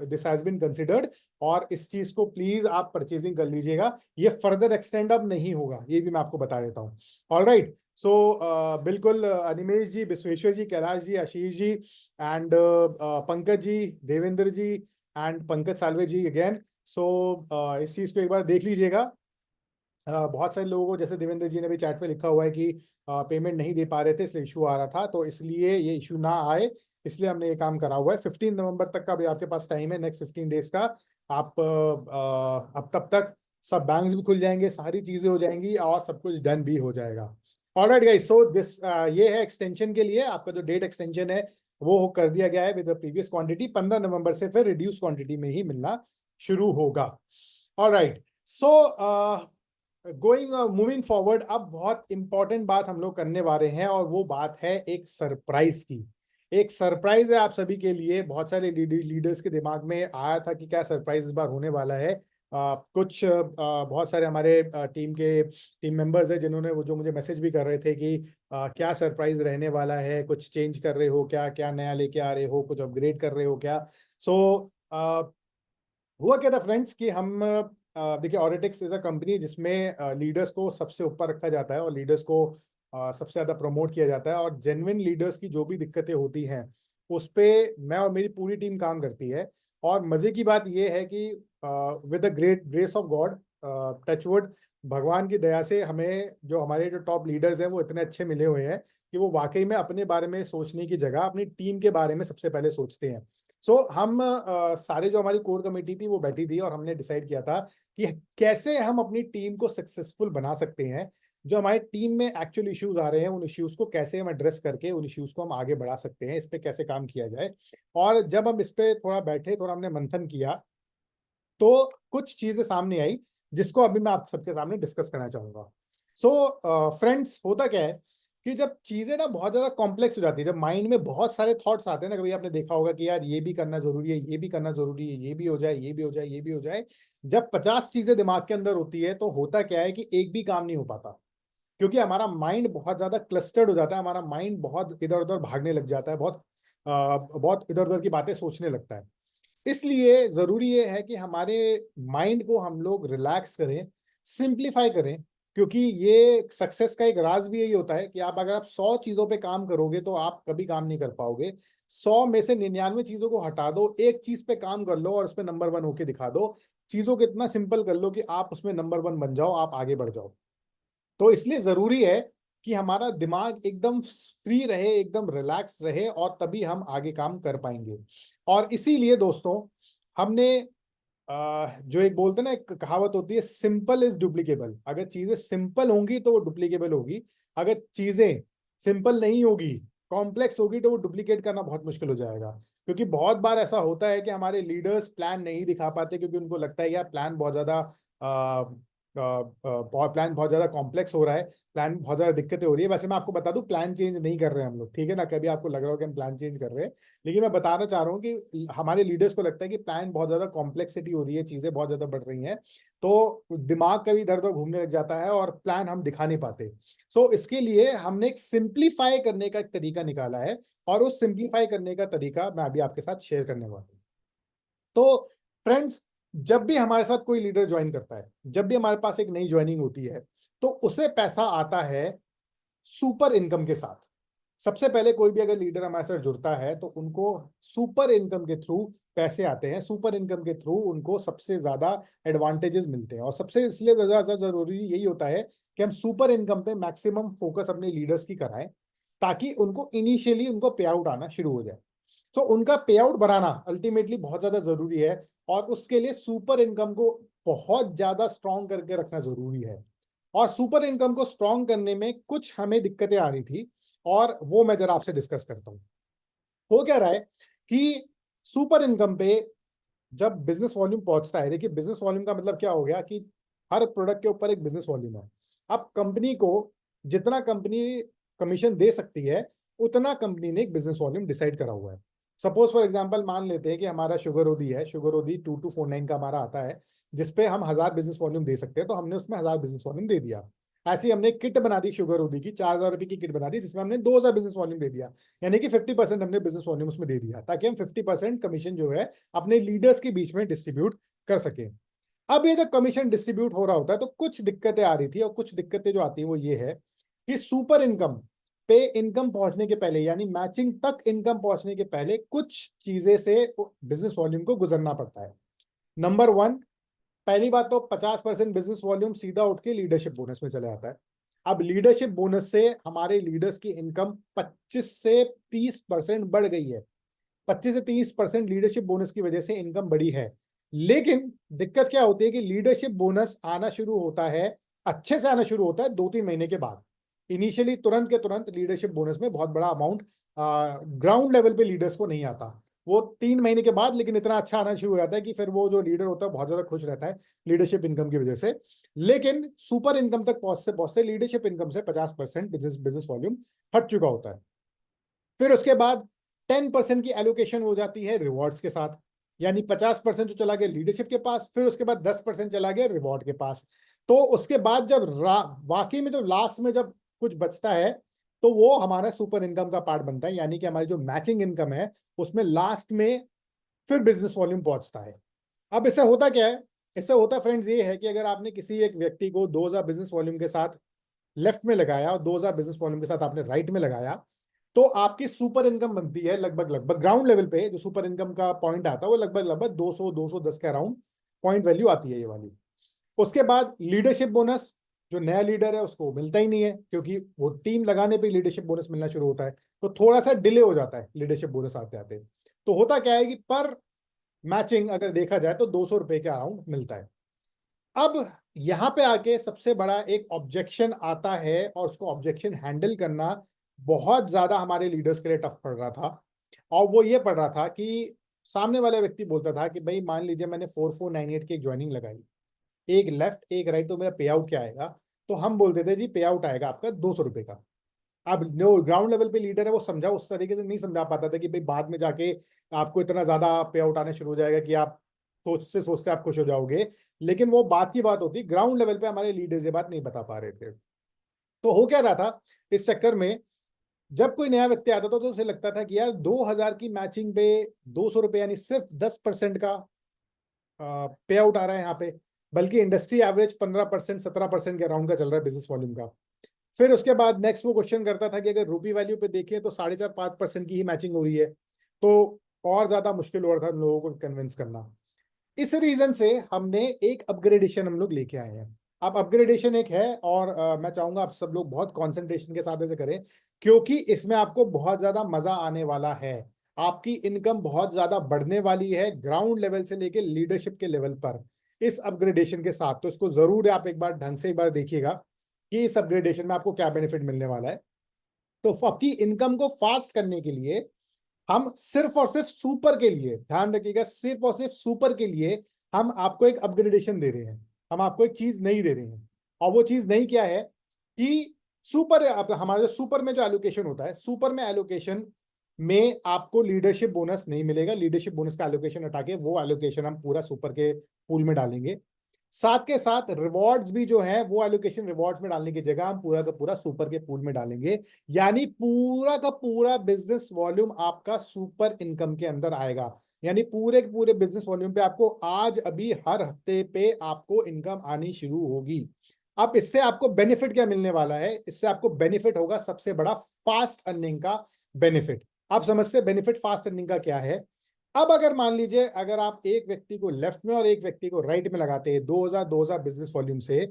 दिस हैज बीन कंसिडर्ड। और इस चीज को प्लीज आप परचेजिंग कर लीजिएगा, ये फर्दर एक्सटेंड अब नहीं होगा, ये भी मैं आपको बता देता हूँ। ऑल राइट, सो बिल्कुल Animesh ji, Vishweshwar ji, Kailash ji, Ashish ji, and Pankaj ji, Devendra ji, and Pankaj Salve ji again. So इस चीज को एक बार देख लीजिएगा। बहुत सारे लोगों को, जैसे देवेंद्र जी ने भी चैट पे लिखा हुआ है कि पेमेंट नहीं दे पा रहे थे इसलिए इशू आ रहा था, तो इसलिए ये इशू ना आए इसलिए हमने ये काम करा हुआ है। 15 नवंबर तक का भी आपके पास टाइम है, नेक्स्ट 15 डेज का। आप अब तब तक सब बैंक्स भी खुल जाएंगे, सारी चीजें हो जाएंगी, और सब कुछ डन भी हो जाएगा। ऑलराइट गाइस, सो दिस ये है एक्सटेंशन के लिए आपका जो डेट एक्सटेंशन है वो कर दिया गया है विद द प्रीवियस क्वांटिटी। 15 नवंबर से फिर रिड्यूस क्वांटिटी में ही मिलना शुरू होगा। ऑलराइट, सो मूविंग फॉरवर्ड, अब बहुत इंपॉर्टेंट बात हम लोग करने वाले हैं, और वो बात है एक सरप्राइज की। एक सरप्राइज है आप सभी के लिए। बहुत सारे लीडर्स के दिमाग में आया था कि क्या सरप्राइज इस बार होने वाला है। बहुत सारे हमारे टीम मेंबर्स हैं जिन्होंने वो जो मुझे मैसेज भी कर रहे थे कि क्या सरप्राइज रहने वाला है, कुछ चेंज कर रहे हो क्या, क्या नया लेके आ रहे हो, कुछ अपग्रेड कर रहे हो क्या। सो हुआ क्या था फ्रेंड्स कि हम देखिए, ऑरिटेक्स इज अ कंपनी जिसमें लीडर्स को सबसे ऊपर रखा जाता है, और लीडर्स को सबसे ज्यादा प्रमोट किया जाता है, और जेन्युइन लीडर्स की जो भी दिक्कतें होती हैं उस पे मैं और मेरी पूरी टीम काम करती है। और मजे की बात यह है कि with the great grace of God, touchwood, भगवान की दया से हमें जो हमारे जो टॉप लीडर्स हैं वो इतने अच्छे मिले हुए हैं कि वो वाकई में अपने बारे में सोचने की जगह अपनी टीम के बारे में सबसे पहले सोचते हैं। सो हम सारे जो हमारी कोर कमेटी थी वो बैठी थी, और हमने डिसाइड किया था कि कैसे हम अपनी टीम को सक्सेसफुल बना सकते हैं। जो हमारी टीम में एक्चुअल इश्यूज आ रहे हैं उन इश्यूज को कैसे हम एड्रेस करके उन इश्यूज को हम आगे बढ़ा सकते हैं, इस पे कैसे काम किया जाए। और जब हम इस पे थोड़ा बैठे, थोड़ा हमने मंथन किया, तो कुछ चीजें सामने आई जिसको अभी मैं आप सबके सामने डिस्कस करना चाहूंगा। सो फ्रेंड्स, होता क्या है कि जब चीजें ना बहुत ज्यादा कॉम्प्लेक्स हो जाती है, जब माइंड में बहुत सारे थॉट्स आते हैं ना, कभी आपने देखा होगा कि यार ये भी करना जरूरी है, ये भी करना जरूरी है, ये भी हो जाए, ये भी हो जाए, ये भी हो जाए। जब 50 चीजें दिमाग के अंदर होती है तो होता क्या है कि एक भी काम नहीं हो पाता, क्योंकि हमारा माइंड बहुत ज्यादा क्लस्टर्ड हो जाता है, हमारा माइंड बहुत इधर उधर भागने लग जाता है, बहुत इधर उधर की बातें सोचने लगता है। इसलिए जरूरी ये है कि हमारे माइंड को हम लोग रिलैक्स करें, सिंप्लीफाई करें। क्योंकि ये सक्सेस का एक राज भी यही होता है कि आप अगर आप 100 चीजों पे काम करोगे तो आप कभी काम नहीं कर पाओगे। 100 में से 99 चीजों को हटा दो, एक चीज पे काम कर लो और उसमें नंबर 1 होके दिखा दो। चीजों को इतना सिंपल कर लो कि आप उसमें नंबर 1 बन जाओ, आप आगे बढ़ जाओ। तो इसलिए जरूरी है कि हमारा दिमाग एकदम फ्री रहे, एकदम रिलैक्स रहे, और तभी हम आगे काम कर पाएंगे। और इसीलिए दोस्तों हमने जो एक बोलते हैं ना, एक कहावत होती है, सिंपल इज डुप्लीकेबल। अगर चीजें सिंपल होंगी तो वो डुप्लीकेबल होगी, अगर चीजें सिंपल नहीं होगी, कॉम्प्लेक्स होगी, तो वो डुप्लीकेट करना बहुत मुश्किल हो जाएगा। क्योंकि बहुत बार ऐसा होता है कि हमारे लीडर्स प्लान नहीं दिखा पाते, क्योंकि उनको लगता है यार प्लान बहुत ज्यादा प्लान बहुत ज्यादा कॉम्प्लेक्स हो रहा है, प्लान बहुत ज्यादा दिक्कतें हो रही है। वैसे मैं आपको बता दूं, प्लान चेंज नहीं कर रहे हैं हम लोग, ठीक है ना। कभी आपको लग रहा हो कि हम प्लान चेंज कर रहे हैं, लेकिन मैं बताना चाह रहा हूँ कि हमारे लीडर्स को लगता है कि प्लान बहुत ज्यादा कॉम्प्लेक्सिटी हो रही है, चीजें बहुत ज्यादा बढ़ रही हैं, तो दिमाग कभी इधर उधर घूमने लग जाता है और प्लान हम दिखा नहीं पाते। सो इसके लिए हमने एक सिंप्लीफाई करने का एक तरीका निकाला है, और उस सिंप्लीफाई करने का तरीका मैं अभी आपके साथ शेयर करने वाला हूँ। तो फ्रेंड्स, जब भी हमारे साथ कोई लीडर ज्वाइन करता है, जब भी हमारे पास एक नई ज्वाइनिंग होती है, तो उसे पैसा आता है सुपर इनकम के साथ। सबसे पहले कोई भी अगर लीडर हमारे साथ जुड़ता है तो उनको सुपर इनकम के थ्रू पैसे आते हैं, सुपर इनकम के थ्रू उनको सबसे ज्यादा एडवांटेजेस मिलते हैं। और सबसे इसलिए ज्यादा जरूरी यही होता है कि हम सुपर इनकम पे मैक्सिमम फोकस अपने लीडर्स की कराएं, ताकि उनको इनिशियली उनको पे आउट आना शुरू हो जाए। तो उनका पे आउट बढ़ाना अल्टीमेटली बहुत ज्यादा जरूरी है, और उसके लिए सुपर इनकम को बहुत ज्यादा स्ट्रॉन्ग करके रखना जरूरी है। और सुपर इनकम को स्ट्रॉन्ग करने में कुछ हमें दिक्कतें आ रही थी, और वो मैं जरा आपसे डिस्कस करता हूं। हो क्या रहा है कि सुपर इनकम पे जब बिजनेस वॉल्यूम पहुंचता है, देखिए बिजनेस वॉल्यूम का मतलब क्या हो गया कि हर प्रोडक्ट के ऊपर एक बिजनेस वॉल्यूम है। अब कंपनी को जितना कंपनी कमीशन दे सकती है, उतना कंपनी ने एक बिजनेस वॉल्यूम डिसाइड करा हुआ है। सपोज फॉर एग्जांपल मान लेते हैं कि हमारा शुगर ओदी है, शुगर ओदी 2249 का हमारा आता है, जिसपे हम 1000 बिजनेस वॉल्यूम दे सकते हैं, तो हमने उसमें 1000 बिजनेस वॉल्यूम दे दिया। ऐसे ही हमने किट बना दी शुगर ओदी की, 4000 रुपए की किट बना दी, जिसमें हमने 2000 बिजनेस वॉल्यूम दे दिया। यानी कि 50% हमने बिजनेस वॉल्यूम उसमें दे दिया, ताकि हम 50% कमीशन जो है अपने लीडर्स के बीच में डिस्ट्रीब्यूट कर सके। अब ये जब कमीशन डिस्ट्रीब्यूट हो रहा होता है तो कुछ दिक्कतें आ रही थी, और कुछ दिक्कतें जो आती है वो ये है कि सुपर इनकम पे इनकम पहुंचने के पहले, यानी मैचिंग तक इनकम पहुंचने के पहले, कुछ चीजें से बिजनेस वॉल्यूम को गुजरना पड़ता है। नंबर वन, पहली बात तो 50% बिजनेस वॉल्यूम सीधा उठ के लीडरशिप बोनस में चले आता है। अब लीडरशिप बोनस से हमारे लीडर्स की इनकम 25 से 30% बढ़ गई है। 25 से 30% लीडरशिप बोनस की वजह से इनकम बढ़ी है। लेकिन दिक्कत क्या होती है कि लीडरशिप बोनस आना शुरू होता है, अच्छे से आना शुरू होता है 2-3 महीने के बाद। इनिशियली तुरंत के तुरंत लीडरशिप बोनस में बहुत बड़ा अमाउंट ग्राउंड लेवल पे लीडर्स को नहीं आता। वो 3 महीने के बाद लेकिन इतना अच्छा आना शुरू हो जाता है कि फिर वो जो लीडर होता है बहुत ज्यादा खुश रहता है लीडरशिप इनकम की वजह से। लेकिन सुपर इनकम तक पहुंचते पहुंचते लीडरशिप इनकम से 50% बिजनेस वॉल्यूम हट चुका होता है। फिर उसके बाद 10% की एलोकेशन हो जाती है रिवॉर्ड्स के साथ, यानी 50% जो चला गया लीडरशिप के पास, फिर उसके बाद 10% चला गया रिवॉर्ड के पास। तो उसके बाद जब वाकई में जो लास्ट में जब कुछ बचता है, तो वो हमारा सुपर इनकम का पार्ट बनता है, यानी कि हमारी जो मैचिंग इनकम है उसमें लास्ट में फिर बिजनेस वॉल्यूम पहुंचता है। अब इससे होता क्या है, इससे होता फ्रेंड्स ये है कि अगर आपने किसी एक व्यक्ति को 2000 बिजनेस वॉल्यूम के साथ लेफ्ट में लगाया और 2000 बिजनेस वॉल्यूम के साथ आपने राइट में लगाया, तो आपकी सुपर इनकम बनती है लगभग लगभग ग्राउंड लेवल पे जो सुपर इनकम का पॉइंट आता है वो लगभग लगभग 200-210 के अराउंड पॉइंट वैल्यू आती है ये वाली। उसके बाद लीडरशिप बोनस, जो नया लीडर है उसको मिलता ही नहीं है, क्योंकि वो टीम लगाने पे लीडरशिप बोनस मिलना शुरू होता है, तो थोड़ा सा डिले हो जाता है लीडरशिप बोनस आते आते। तो होता क्या है कि पर मैचिंग अगर देखा जाए तो 200 रुपए के अराउंड मिलता है। अब यहां पे आके सबसे बड़ा एक ऑब्जेक्शन आता है, और उसको ऑब्जेक्शन हैंडल करना बहुत ज्यादा हमारे लीडर्स के लिए टफ पड़ रहा था। और वो ये पड़ रहा था कि सामने वाला व्यक्ति बोलता था कि भाई मान लीजिए मैंने 4498 की एक ज्वाइनिंग लगाई, एक लेफ्ट एक राइट, तो मेरा पे आउट क्या आएगा? तो हम बोलते थे जी पे आउट आएगा आपका 200 रुपए का। अब जो ग्राउंड लेवल पे लीडर है वो समझा, उस तरीके से नहीं समझा पाता था कि भाई बाद में जाके आपको इतना ज्यादा पे आउट आने शुरू हो जाएगा कि आप सोचते सोचते आप खुश हो जाओगे। लेकिन वो बात की बात होती, ग्राउंड लेवल पे हमारे लीडर्स ये बात नहीं बता पा रहे थे। तो हो क्या रहा था इस चक्कर में, जब कोई नया व्यक्ति आता था तो उसे लगता था कि यार 2000 की मैचिंग पे 200 रुपए यानी सिर्फ 10% का पे आउट आ रहा है यहाँ पे, बल्कि इंडस्ट्री एवरेज 15% 17% के अराउंड का चल रहा है बिजनेस वॉल्यूम का। फिर उसके बाद नेक्स्ट वो क्वेश्चन करता था कि अगर रूपी वैल्यू पे देखें तो 4.5-5% की ही मैचिंग हो रही है, तो और ज्यादा मुश्किल हो रहा था लोगों को कन्विंस करना। इस रीजन से हमने एक अपग्रेडेशन हम लोग लेके आए हैं। अब अपग्रेडेशन एक है, और मैं चाहूंगा आप सब लोग बहुत कंसंट्रेशन के साथ इसे करें, क्योंकि इसमें आपको बहुत ज्यादा मजा आने वाला है। आपकी इनकम बहुत ज्यादा बढ़ने वाली है ग्राउंड लेवल से लेके लीडरशिप के लेवल पर इस अपग्रेडेशन के साथ। तो इसको जरूर आप एक बार ढंग से एक बार देखिएगा कि इस अपग्रेडेशन में आपको क्या बेनिफिट मिलने वाला है। तो आपकी इनकम को फास्ट करने के लिए हम सिर्फ और सिर्फ सुपर के लिए, ध्यान रखिएगा, सिर्फ और सिर्फ सुपर के लिए हम आपको एक अपग्रेडेशन दे रहे हैं। हम आपको एक चीज नहीं दे रहे हैं, और वो चीज नहीं क्या है कि सुपर, हमारे जो सुपर में जो एलोकेशन होता है, सुपर में एलोकेशन में आपको लीडरशिप बोनस नहीं मिलेगा। लीडरशिप बोनस का एलोकेशन हटा के वो एलोकेशन हम पूरा सुपर के पूल में डालेंगे। साथ के साथ रिवॉर्ड्स भी जो है वो एलोकेशन रिवॉर्ड्स में डालने की जगह हम पूरा का पूरा सुपर के पूल में डालेंगे। यानी पूरा का पूरा बिजनेस वॉल्यूम आपका सुपर इनकम के अंदर आएगा। यानी पूरे के पूरे बिजनेस वॉल्यूम पे आपको आज अभी हर हफ्ते पे आपको इनकम आनी शुरू होगी। अब इससे आपको बेनिफिट क्या मिलने वाला है? इससे आपको बेनिफिट होगा सबसे बड़ा फास्ट अर्निंग का बेनिफिट। आप समझते बेनिफिट फास्ट अर्निंग का क्या है? अब अगर मान लीजिए अगर आप एक व्यक्ति को लेफ्ट में और एक व्यक्ति को राइट में लगाते हैं 2000 बिजनेस वॉल्यूम से,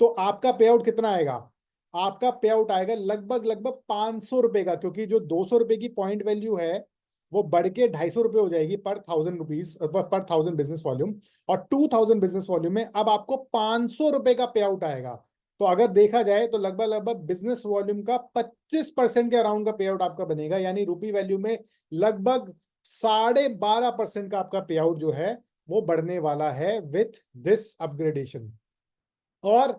तो आपका पे आउट कितना आएगा? आपका पे आउट आएगा लगभग लगभग 500 रुपए का, क्योंकि जो 200 रुपए की पॉइंट वैल्यू है वो बढ़ के 250 रुपए हो जाएगी पर 1000 रुपीज, पर 1000 बिजनेस वॉल्यूम। और 2000 बिजनेस वॉल्यूम में अब आपको 500 रुपए का पे आउट आएगा। तो अगर देखा जाए तो लगभग लगभग बिजनेस वॉल्यूम का 25% के अराउंड का पे आउट आपका बनेगा। यानी रुपी वैल्यू में लगभग 12.5% का आपका पे आउट जो है वो बढ़ने वाला है विथ दिस अपग्रेडेशन। और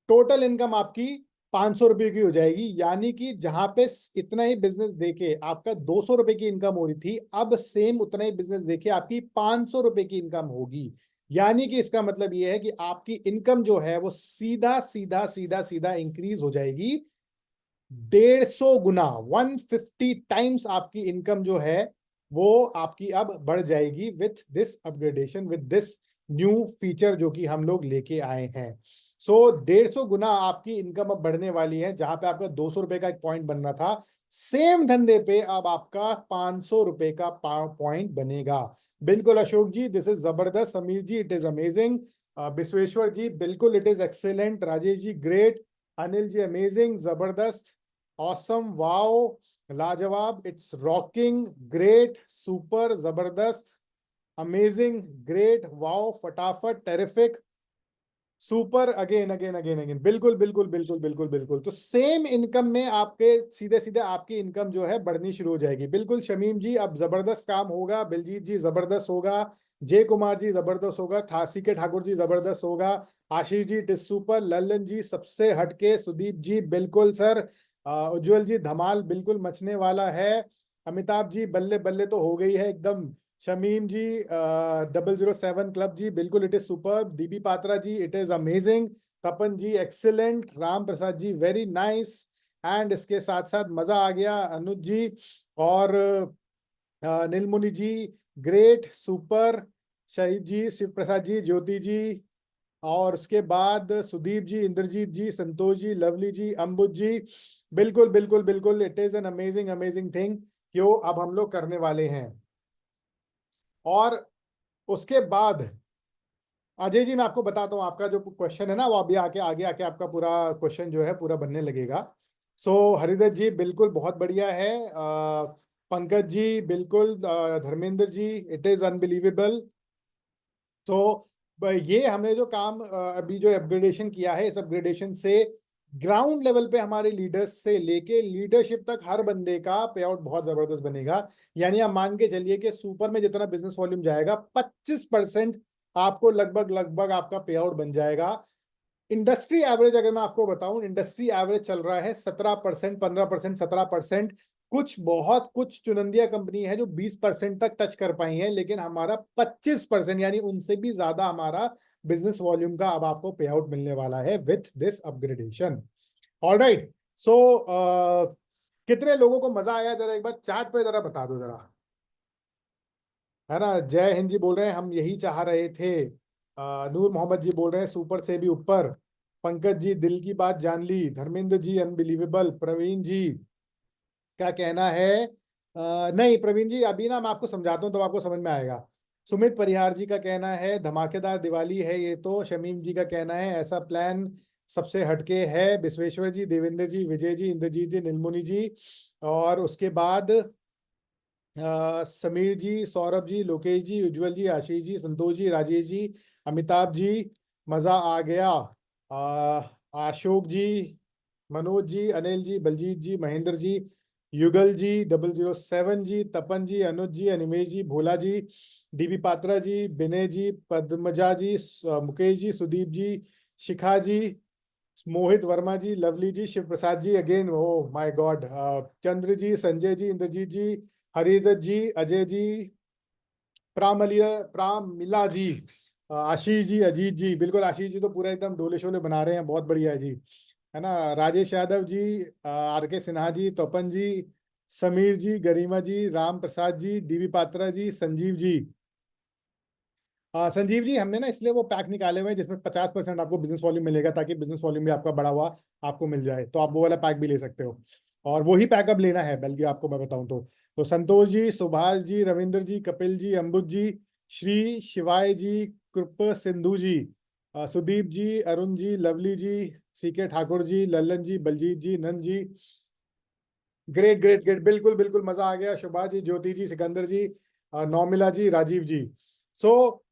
टोटल इनकम आपकी 500 रुपए की हो जाएगी। यानी कि जहां पे इतना ही बिजनेस देके आपका 200 रुपए की इनकम हो रही थी, अब सेम उतना ही बिजनेस देके आपकी 500 रुपए की इनकम होगी। यानी कि इसका मतलब यह है कि आपकी इनकम जो है वो सीधा सीधा सीधा सीधा इंक्रीज हो जाएगी 150 गुना, 150 टाइम्स आपकी इनकम जो है वो आपकी अब बढ़ जाएगी with this upgradation, with this new feature जो कि हम लोग लेके आए हैं। सो 150 गुना आपकी इनकम अब बढ़ने वाली है। जहां पे आपका 200 रुपए का एक पॉइंट बन रहा था, सेम धंधे पे अब आपका 500 रुपए का पॉइंट बनेगा। बिल्कुल अशोक जी, दिस इज जबरदस्त। Sameer ji, it is amazing. Vishweshwar ji, बिल्कुल it is excellent. Rajesh ji, great. Anil ji, amazing, जबरदस्त, ऑसम, वाओ, लाजवाब, इट्स रॉकिंग, ग्रेट, सुपर, जबरदस्त, अमेजिंग, ग्रेट, वाओ, फटाफट, terrific, super, again again again again, बिल्कुल बिल्कुल बिल्कुल बिल्कुल बिल्कुल। तो सेम इनकम में आपके सीधे सीधे आपकी इनकम जो है बढ़नी शुरू हो जाएगी। बिल्कुल शमीम जी, अब जबरदस्त काम होगा। बिलजीत जी, जबरदस्त होगा। जय कुमार जी, जबरदस्त होगा। ठासी के ठाकुर जी, जबरदस्त होगा। Ashish ji, it is super. Lallan जी, सबसे हटके। सुदीप जी, बिल्कुल सर। उज्जवल जी, धमाल बिल्कुल मचने वाला है। अमिताभ जी, बल्ले बल्ले तो हो गई है एकदम। शमीम जी, 007 क्लब जी, बिल्कुल it is super. DB Patra ji, it is amazing. Tapan ji, excellent. Ram Prasad ji, very nice. And इसके साथ साथ मजा आ गया। अनुज जी और नीलमुनि जी, ग्रेट, सुपर। शहीद जी, शिव प्रसाद जी, ज्योति जी, और उसके बाद सुदीप जी, इंद्रजीत जी, संतोष जी, लवली जी, अम्बुज जी, बिल्कुल बिल्कुल बिल्कुल, it is an amazing amazing thing जो अब हम लोग करने वाले हैं। और उसके बाद अजय जी, मैं आपको बताता हूँ, आपका जो क्वेश्चन है ना वो अभी आके आगे आके आपका पूरा क्वेश्चन जो है पूरा बनने लगेगा। सो हरिदत्त जी, बिल्कुल बहुत बढ़िया है। पंकज जी, बिल्कुल। Dharmendra ji, it is unbelievable. तो ये हमने जो काम अभी जो अपग्रेडेशन किया है, इस अपग्रेडेशन से ग्राउंड लेवल पे हमारे लीडर्स से लेके लीडरशिप तक हर बंदे का पे आउट बहुत जबरदस्त बनेगा। यानी आप मान के चलिए कि सुपर में जितना बिजनेस वॉल्यूम जाएगा 25% आपको लगभग लगभग आपका पे आउट बन जाएगा। इंडस्ट्री एवरेज अगर मैं आपको बताऊं, इंडस्ट्री एवरेज चल रहा है 17%, 15%, 17%। कुछ चुनिंदा कंपनी है जो 20% तक टच कर पाई है, लेकिन हमारा 25% यानी उनसे भी ज्यादा हमारा बिजनेस वॉल्यूम का अब आपको पे आउट मिलने वाला है विथ दिस अपग्रेडेशन। ऑलराइट। सो कितने लोगों को मजा आया, जरा एक बार चैट पे जरा बता दो जरा, है ना। जय हिंद जी बोल रहे हैं हम यही चाह रहे थे। नूर मोहम्मद जी बोल रहे हैं सुपर से भी ऊपर। पंकज जी, दिल की बात जान ली। धर्मेंद्र जी, अनबिलीवेबल। प्रवीण जी, क्या कहना है? नहीं प्रवीण जी, अभी ना मैं आपको समझाता हूँ तो आपको समझ में आएगा। सुमित परिहार जी का कहना है धमाकेदार दिवाली है ये तो। शमीम जी का कहना है ऐसा प्लान सबसे हटके है। विश्वेश्वर जी, देवेंद्र जी, विजय जी, इंद्रजीत जी, नीलमुनि जी, और उसके बाद समीर जी, सौरभ जी, लोकेश जी, उज्जवल जी, आशीष जी, संतोष जी, राजेश जी, अमिताभ जी, मजा आ गया, अशोक जी, मनोज जी, अनिल जी, बलजीत जी, Mahendra ji, Yugal ji, 007 ji, Tapan ji, Anuj ji, Animesh ji, Bhola ji, DB Patra ji, Vinay ji, Padmaja ji, Mukesh ji, Sudeep ji, Shikha ji, Mohit Verma ji, Lovely ji, Shiv Prasad ji, again oh my god, Chandra ji, Sanjay ji, Indrajeet ji, Haridutt ji, Ajay ji, Pramila ji, Ashish ji, Ajit ji, बिल्कुल आशीष जी तो पूरा एकदम डोले शोले बना रहे हैं, बहुत बढ़िया है जी, है ना। Rajesh Yadav ji, are K Sinha ji, तोपन ji, Sameer ji, Garima ji, Ram Prasad ji, DV Patra जी, संजीव जी। संजीव जी, हमने ना इसलिए वो पैक निकाले हुए हैं जिसमें 50% आपको बिजनेस वॉल्यूम मिलेगा, ताकि बिजनेस वॉल्यूम भी आपका बढ़ा हुआ आपको मिल जाए, तो आप वो वाला पैक भी ले सकते हो। और वही पैकअप लेना है, बल्कि आपको मैं बताऊं तो संतोष जी, सुभाष जी, रविंद्र जी, कपिल जी, अम्बुज जी, श्री शिवाय जी, कृप सिंधु जी, सुदीप जी, अरुण जी, लवली जी, सीके ठाकुर जी, लल्लन जी, बलजीत जी, Nand ji, great great great, बिल्कुल बिल्कुल मजा आ गया। शुभा जी, ज्योति जी, सिकंदर जी, नौमिला जी, राजीव जी। सो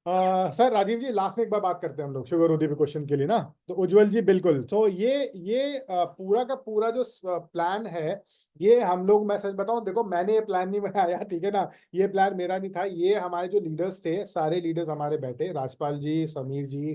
सर राजीव जी, लास्ट में एक बार बात करते हैं हम लोग शुगर उदय क्वेश्चन के लिए ना। तो उज्जवल जी, बिल्कुल। तो ये पूरा का पूरा जो प्लान है, ये हम लोग, मैं सच बताऊं, देखो मैंने ये प्लान नहीं बनाया, ठीक है ना। ये प्लान मेरा नहीं था, ये हमारे जो लीडर्स थे, सारे लीडर्स हमारे बैठे, राजपाल जी, समीर जी,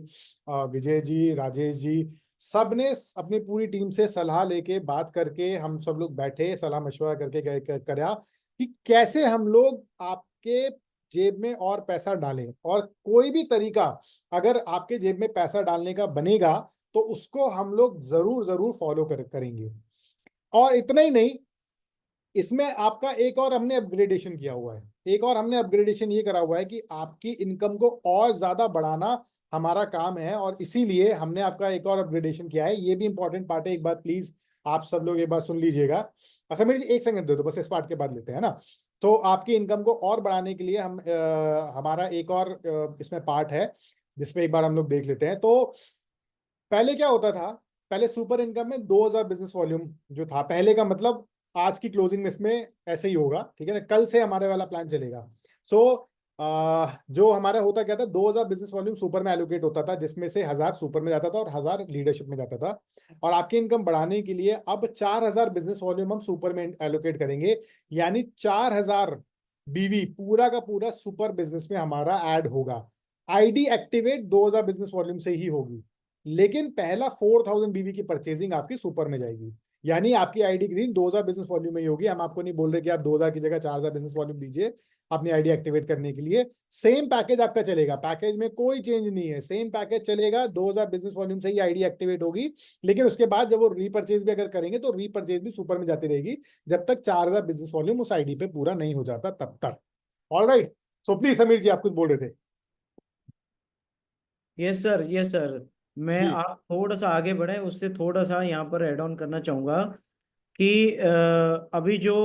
विजय जी, राजेश जी, सब ने अपनी पूरी टीम से सलाह लेके, बात करके, हम सब लोग बैठे, सलाह मशवरा करके गए करा कि कैसे हम लोग आपके जेब में और पैसा डालें, और कोई भी तरीका अगर आपके जेब में पैसा डालने का बनेगा तो उसको हम लोग जरूर जरूर फॉलो करेंगे। और इतना ही नहीं, इसमें आपका एक और हमने अपग्रेडेशन किया हुआ है। एक और हमने अपग्रेडेशन ये करा हुआ है कि आपकी इनकम को और ज्यादा बढ़ाना हमारा काम है, और इसीलिए हमने आपका एक और अपग्रेडेशन किया है। ये भी इंपॉर्टेंट पार्ट है, एक बार प्लीज आप सब लोग एक बार सुन लीजिएगा। अच्छा मेरी एक सेकंड दे दो बस, इस पार्ट के बाद लेते हैं ना। तो आपकी इनकम को और बढ़ाने के लिए हमारा एक और इसमें पार्ट है, जिसमें एक बार हम लोग देख लेते हैं। तो पहले क्या होता था, पहले सुपर इनकम में 2000 बिजनेस वॉल्यूम जो था पहले का, मतलब आज की क्लोजिंग में इसमें ऐसे ही होगा, ठीक है ना। कल से हमारे वाला प्लान चलेगा। सो जो हमारा होता क्या था, 2000 बिजनेस वॉल्यूम सुपर में एलोकेट होता था, जिसमें से 1000 सुपर में जाता था और 1000 लीडरशिप में जाता था। और आपकी इनकम बढ़ाने के लिए अब 4000 बिजनेस वॉल्यूम हम सुपर में एलोकेट करेंगे, यानी 4000 बीवी पूरा का पूरा सुपर बिजनेस में हमारा ऐड होगा। आईडी एक्टिवेट 2000 बिजनेस वॉल्यूम से ही होगी, लेकिन पहला 4000 बीवी की परचेजिंग आपकी सुपर में जाएगी, यानी आपकी आईडी ग्रीन 2000 बिजनेस वॉल्यूम में ही होगी। हम आपको नहीं बोल रहे कि आप 2000 की जगह 4000 बिजनेस वॉल्यूम दीजिए अपनी आईडी एक्टिवेट करने के लिए। सेम पैकेज आपका चलेगा, पैकेज में कोई चेंज नहीं है, सेम पैकेज चलेगा। 2000 बिजनेस वॉल्यूम से ही आईडी एक्टिवेट होगी, लेकिन उसके बाद जब वो रीपरचेज भी अगर करेंगे तो रीपरचेज भी सुपर में जाती रहेगी, जब तक 4000 बिजनेस वॉल्यूम उस आईडी पे पूरा नहीं हो जाता तब तक। All right. So please Sameer ji, आप कुछ बोल रहे थे। Yes sir, yes sir. मैं जी आप थोड़ा सा आगे बढ़े उससे थोड़ा सा यहाँ पर ऐड ऑन करना चाहूँगा कि अभी जो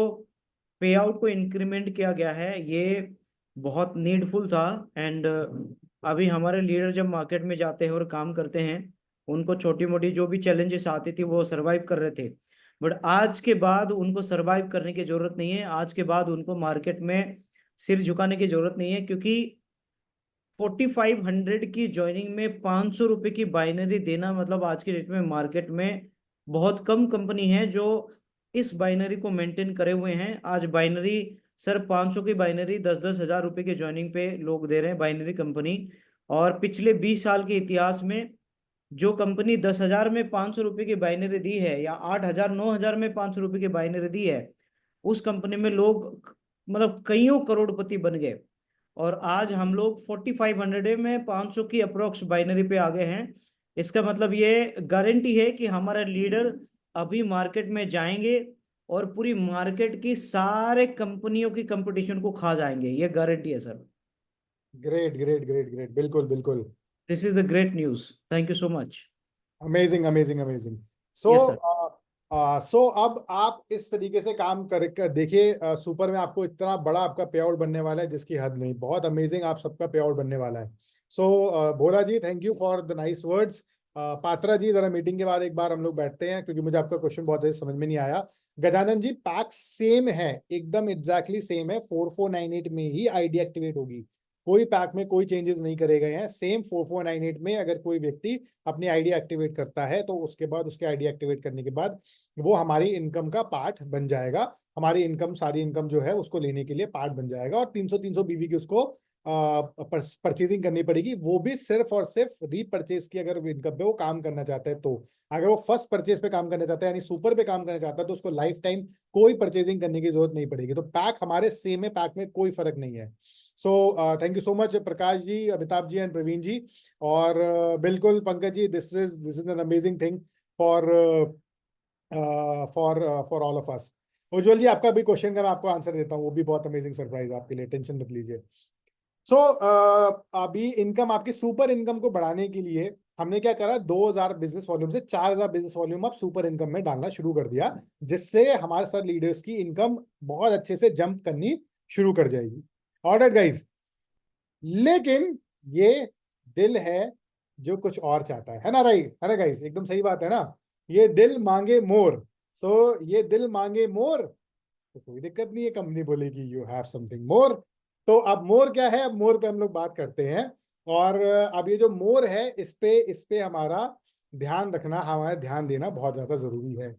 पे आउट को इंक्रीमेंट किया गया है ये बहुत नीडफुल था। एंड अभी हमारे लीडर जब मार्केट में जाते हैं और काम करते हैं, उनको छोटी मोटी जो भी चैलेंजेस आती थी वो सरवाइव कर रहे थे। बट आज के बाद उनको सरवाइव करने की जरूरत नहीं है, आज के बाद उनको मार्केट में सिर झुकाने की जरूरत नहीं है, क्योंकि 4500 की ज्वाइनिंग में 500 रुपए की बाइनरी देना मतलब आज के डेट में मार्केट में बहुत कम कंपनी है जो इस बाइनरी को मेंटेन करे हुए हैं। आज बाइनरी सर 500 की बाइनरी 10-10 हजार रुपए की ज्वाइनिंग पे लोग दे रहे हैं, बाइनरी कंपनी। और पिछले 20 साल के इतिहास में जो कंपनी 10 हजार में 500 रुपए की बाइनरी दी है, या 8 हजार 9 हजार में 500 रुपए की बाइनरी दी है, उस कंपनी में लोग मतलब कईयों करोड़पति बन गए। और आज हम लोग 4500 में 500 की अप्रोक्स बाइनरी पे आ गए हैं। इसका मतलब ये गारंटी है कि हमारा लीडर अभी मार्केट में जाएंगे और पूरी मार्केट की सारे कंपनियों की कंपटीशन को खा जाएंगे, ये गारंटी है sir. Great great great great, बिल्कुल बिल्कुल। This is the great news, thank you so much. Amazing amazing amazing. So yes sir. So अब आप इस तरीके से काम कर देखिए, सुपर में आपको इतना बड़ा आपका पे आउट बनने वाला है जिसकी हद नहीं, बहुत अमेजिंग आप सबका पे आउट बनने वाला है। So Bhola ji, thank you for the nice words. Patra ji, जरा मीटिंग के बाद एक बार हम लोग बैठते हैं, क्योंकि मुझे आपका क्वेश्चन बहुत अच्छे से समझ में नहीं आया। गजानन जी, पैक सेम है, एकदम एग्जैक्टली सेम है, 4498 में ही आईडी एक्टिवेट होगी, कोई पैक में कोई चेंजेस नहीं करे गए हैं। सेम 4498 में अगर कोई व्यक्ति अपनी आईडी एक्टिवेट करता है तो उसके बाद उसके आईडी एक्टिवेट करने के बाद वो हमारी इनकम का पार्ट बन जाएगा, हमारी इनकम, सारी इनकम जो है उसको लेने के लिए पार्ट बन जाएगा। और 300 बीवी की उसको परचेजिंग करनी पड़ेगी, वो भी सिर्फ और सिर्फ रीपरचेज की अगर इनकम पे वो काम करना चाहता है तो। अगर वो फर्स्ट परचेज पे काम करना चाहता है यानी सुपर पे काम करना चाहता है तो उसको लाइफ टाइम कोई परचेजिंग करने की जरूरत नहीं पड़ेगी। तो पैक हमारे सेम है, पैक में कोई फर्क नहीं है। So thank you so much Prakash ji, Amitabh ji and Praveen ji. और बिल्कुल Pankaj ji, this is an amazing thing for for all of us. Ujjwal ji, आपका भी क्वेश्चन का मैं आपको आंसर देता हूँ, वो भी बहुत अमेजिंग सरप्राइज आपके लिए, टेंशन मत लीजिए। सो अभी इनकम, आपकी सुपर इनकम को बढ़ाने के लिए हमने क्या करा, 2000 बिजनेस वॉल्यूम से 4000 बिजनेस वॉल्यूम अब सुपर इनकम में डालना शुरू कर दिया, जिससे हमारे साथ लीडर्स की इनकम बहुत अच्छे से जंप करनी शुरू कर जाएगी। ऑलराइट गाइस, लेकिन ये दिल है जो कुछ और चाहता है ना, राइट है ना गाइस, एकदम सही बात है ना, ये दिल मांगे मोर। सो ये दिल मांगे मोर तो कोई दिक्कत नहीं है, कंपनी बोलेगी यू हैव समथिंग मोर। तो अब मोर क्या है, अब मोर पे हम लोग बात करते हैं। और अब ये जो मोर है, इस पे हमारा ध्यान रखना, हमारा ध्यान देना बहुत ज्यादा जरूरी है।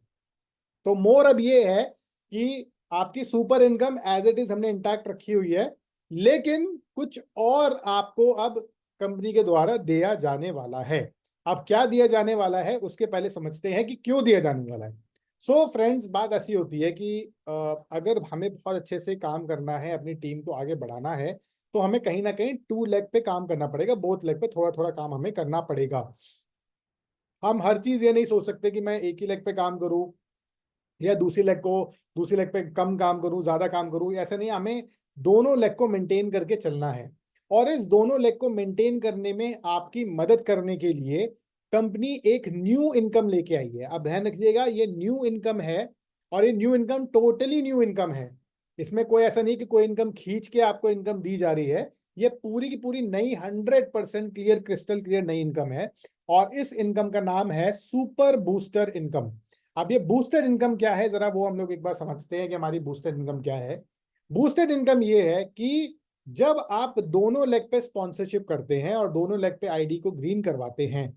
तो मोर अब ये है कि आपकी super income as it is हमने इंटैक्ट रखी हुई है, लेकिन कुछ और आपको अब कंपनी के द्वारा दिया जाने वाला है। अब क्या दिया जाने वाला है उसके पहले समझते हैं कि क्यों दिया जाने वाला है। सो फ्रेंड्स, बात ऐसी होती है कि अगर हमें बहुत अच्छे से काम करना है, अपनी टीम को आगे बढ़ाना है, तो हमें कहीं ना कहीं 2 लेग पे काम करना पड़ेगा, बोथ लेग पे थोड़ा थोड़ा काम हमें करना पड़ेगा। हम हर चीज ये नहीं सोच सकते कि मैं एक ही लेग पे काम करूं या दूसरी लेग पे कम काम करूं, ज्यादा काम करूं, ऐसा नहीं, हमें दोनों लेग को मेंटेन करके चलना है। और इस दोनों लेग को मेंटेन करने में आपकी मदद करने के लिए कंपनी एक न्यू इनकम लेके आई है। अब ध्यान रखिएगा, ये न्यू इनकम है, और ये new income totally new income है। इसमें कोई ऐसा नहीं कि कोई इनकम खींच के आपको इनकम दी जा रही है, ये पूरी की पूरी नई 100% क्लियर, क्रिस्टल क्लियर नई इनकम है। और इस इनकम का नाम है सुपर बूस्टर इनकम। अब ये बूस्टर इनकम क्या है, जरा वो हम लोग एक बार समझते हैं कि हमारी बूस्टर इनकम क्या है। बूस्टर इनकम ये है कि जब आप दोनों लेग पे स्पॉन्सरशिप करते हैं और दोनों लेग पे आईडी को ग्रीन करवाते हैं,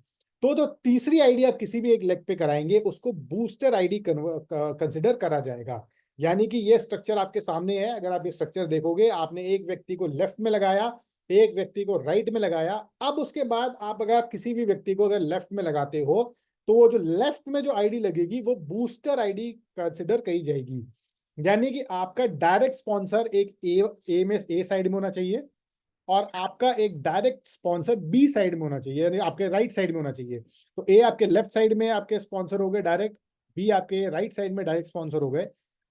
तो जो तीसरी आईडी आप किसी भी एक लेग पे कराएंगे उसको बूस्टर आईडी कंसिडर करा जाएगा। यानी कि ये स्ट्रक्चर आपके सामने है, अगर आप ये स्ट्रक्चर देखोगे, आपने एक व्यक्ति को लेफ्ट में लगाया, एक व्यक्ति को राइट में लगाया। अब उसके बाद आप अगर किसी भी व्यक्ति को अगर लेफ्ट में लगाते हो, तो वो जो लेफ्ट में जो आईडी लगेगी वो बूस्टर आईडी कंसिडर कही जाएगी। यानी कि आपका डायरेक्ट स्पॉन्सर एक ए साइड में होना चाहिए, और आपका एक डायरेक्ट स्पॉन्सर बी साइड में होना चाहिए, यानी आपके राइट साइड में होना चाहिए। तो ए आपके लेफ्ट साइड में आपके स्पॉन्सर हो गए डायरेक्ट, बी आपके राइट साइड में डायरेक्ट स्पॉन्सर हो गए।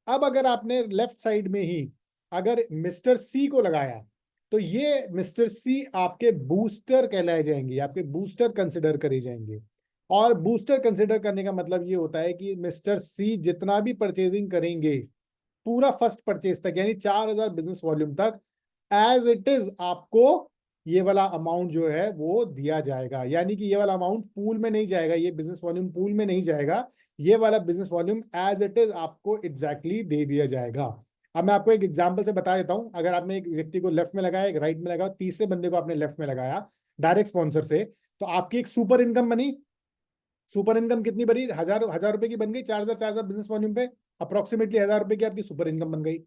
अब अगर आपने लेफ्ट साइड में ही अगर मिस्टर सी को लगाया, तो ये मिस्टर सी आपके बूस्टर कहलाए जाएंगे, आपके बूस्टर कंसिडर करे जाएंगे। और बूस्टर कंसिडर करने का मतलब ये होता है कि मिस्टर सी जितना भी परचेजिंग करेंगे, पूरा फर्स्ट परचेज तक यानी 4000 बिजनेस वॉल्यूम तक, एज इट इज आपको ये वाला अमाउंट जो है वो दिया जाएगा। यानी कि ये वाला अमाउंट पूल में नहीं जाएगा, ये बिजनेस वॉल्यूम पूल में नहीं जाएगा, ये वाला business volume as it is आपको एग्जैक्टली दे दिया जाएगा। अब मैं आपको एक एग्जांपल से बता देता हूं, अगर आपने एक व्यक्ति को लेफ्ट में लगाया, एक राइट में लगाया, तीसरे बंदे को आपने लेफ्ट में लगाया डायरेक्ट स्पॉन्सर से, तो आपकी एक सुपर इनकम बनी। सुपर इनकम कितनी बनी, हजार रुपए की बन गई, 4000 बिजनेस वॉल्यूम पे अप्रोक्सीमेटली 1000 रुपए की आपकी सुपर इनकम बन गई।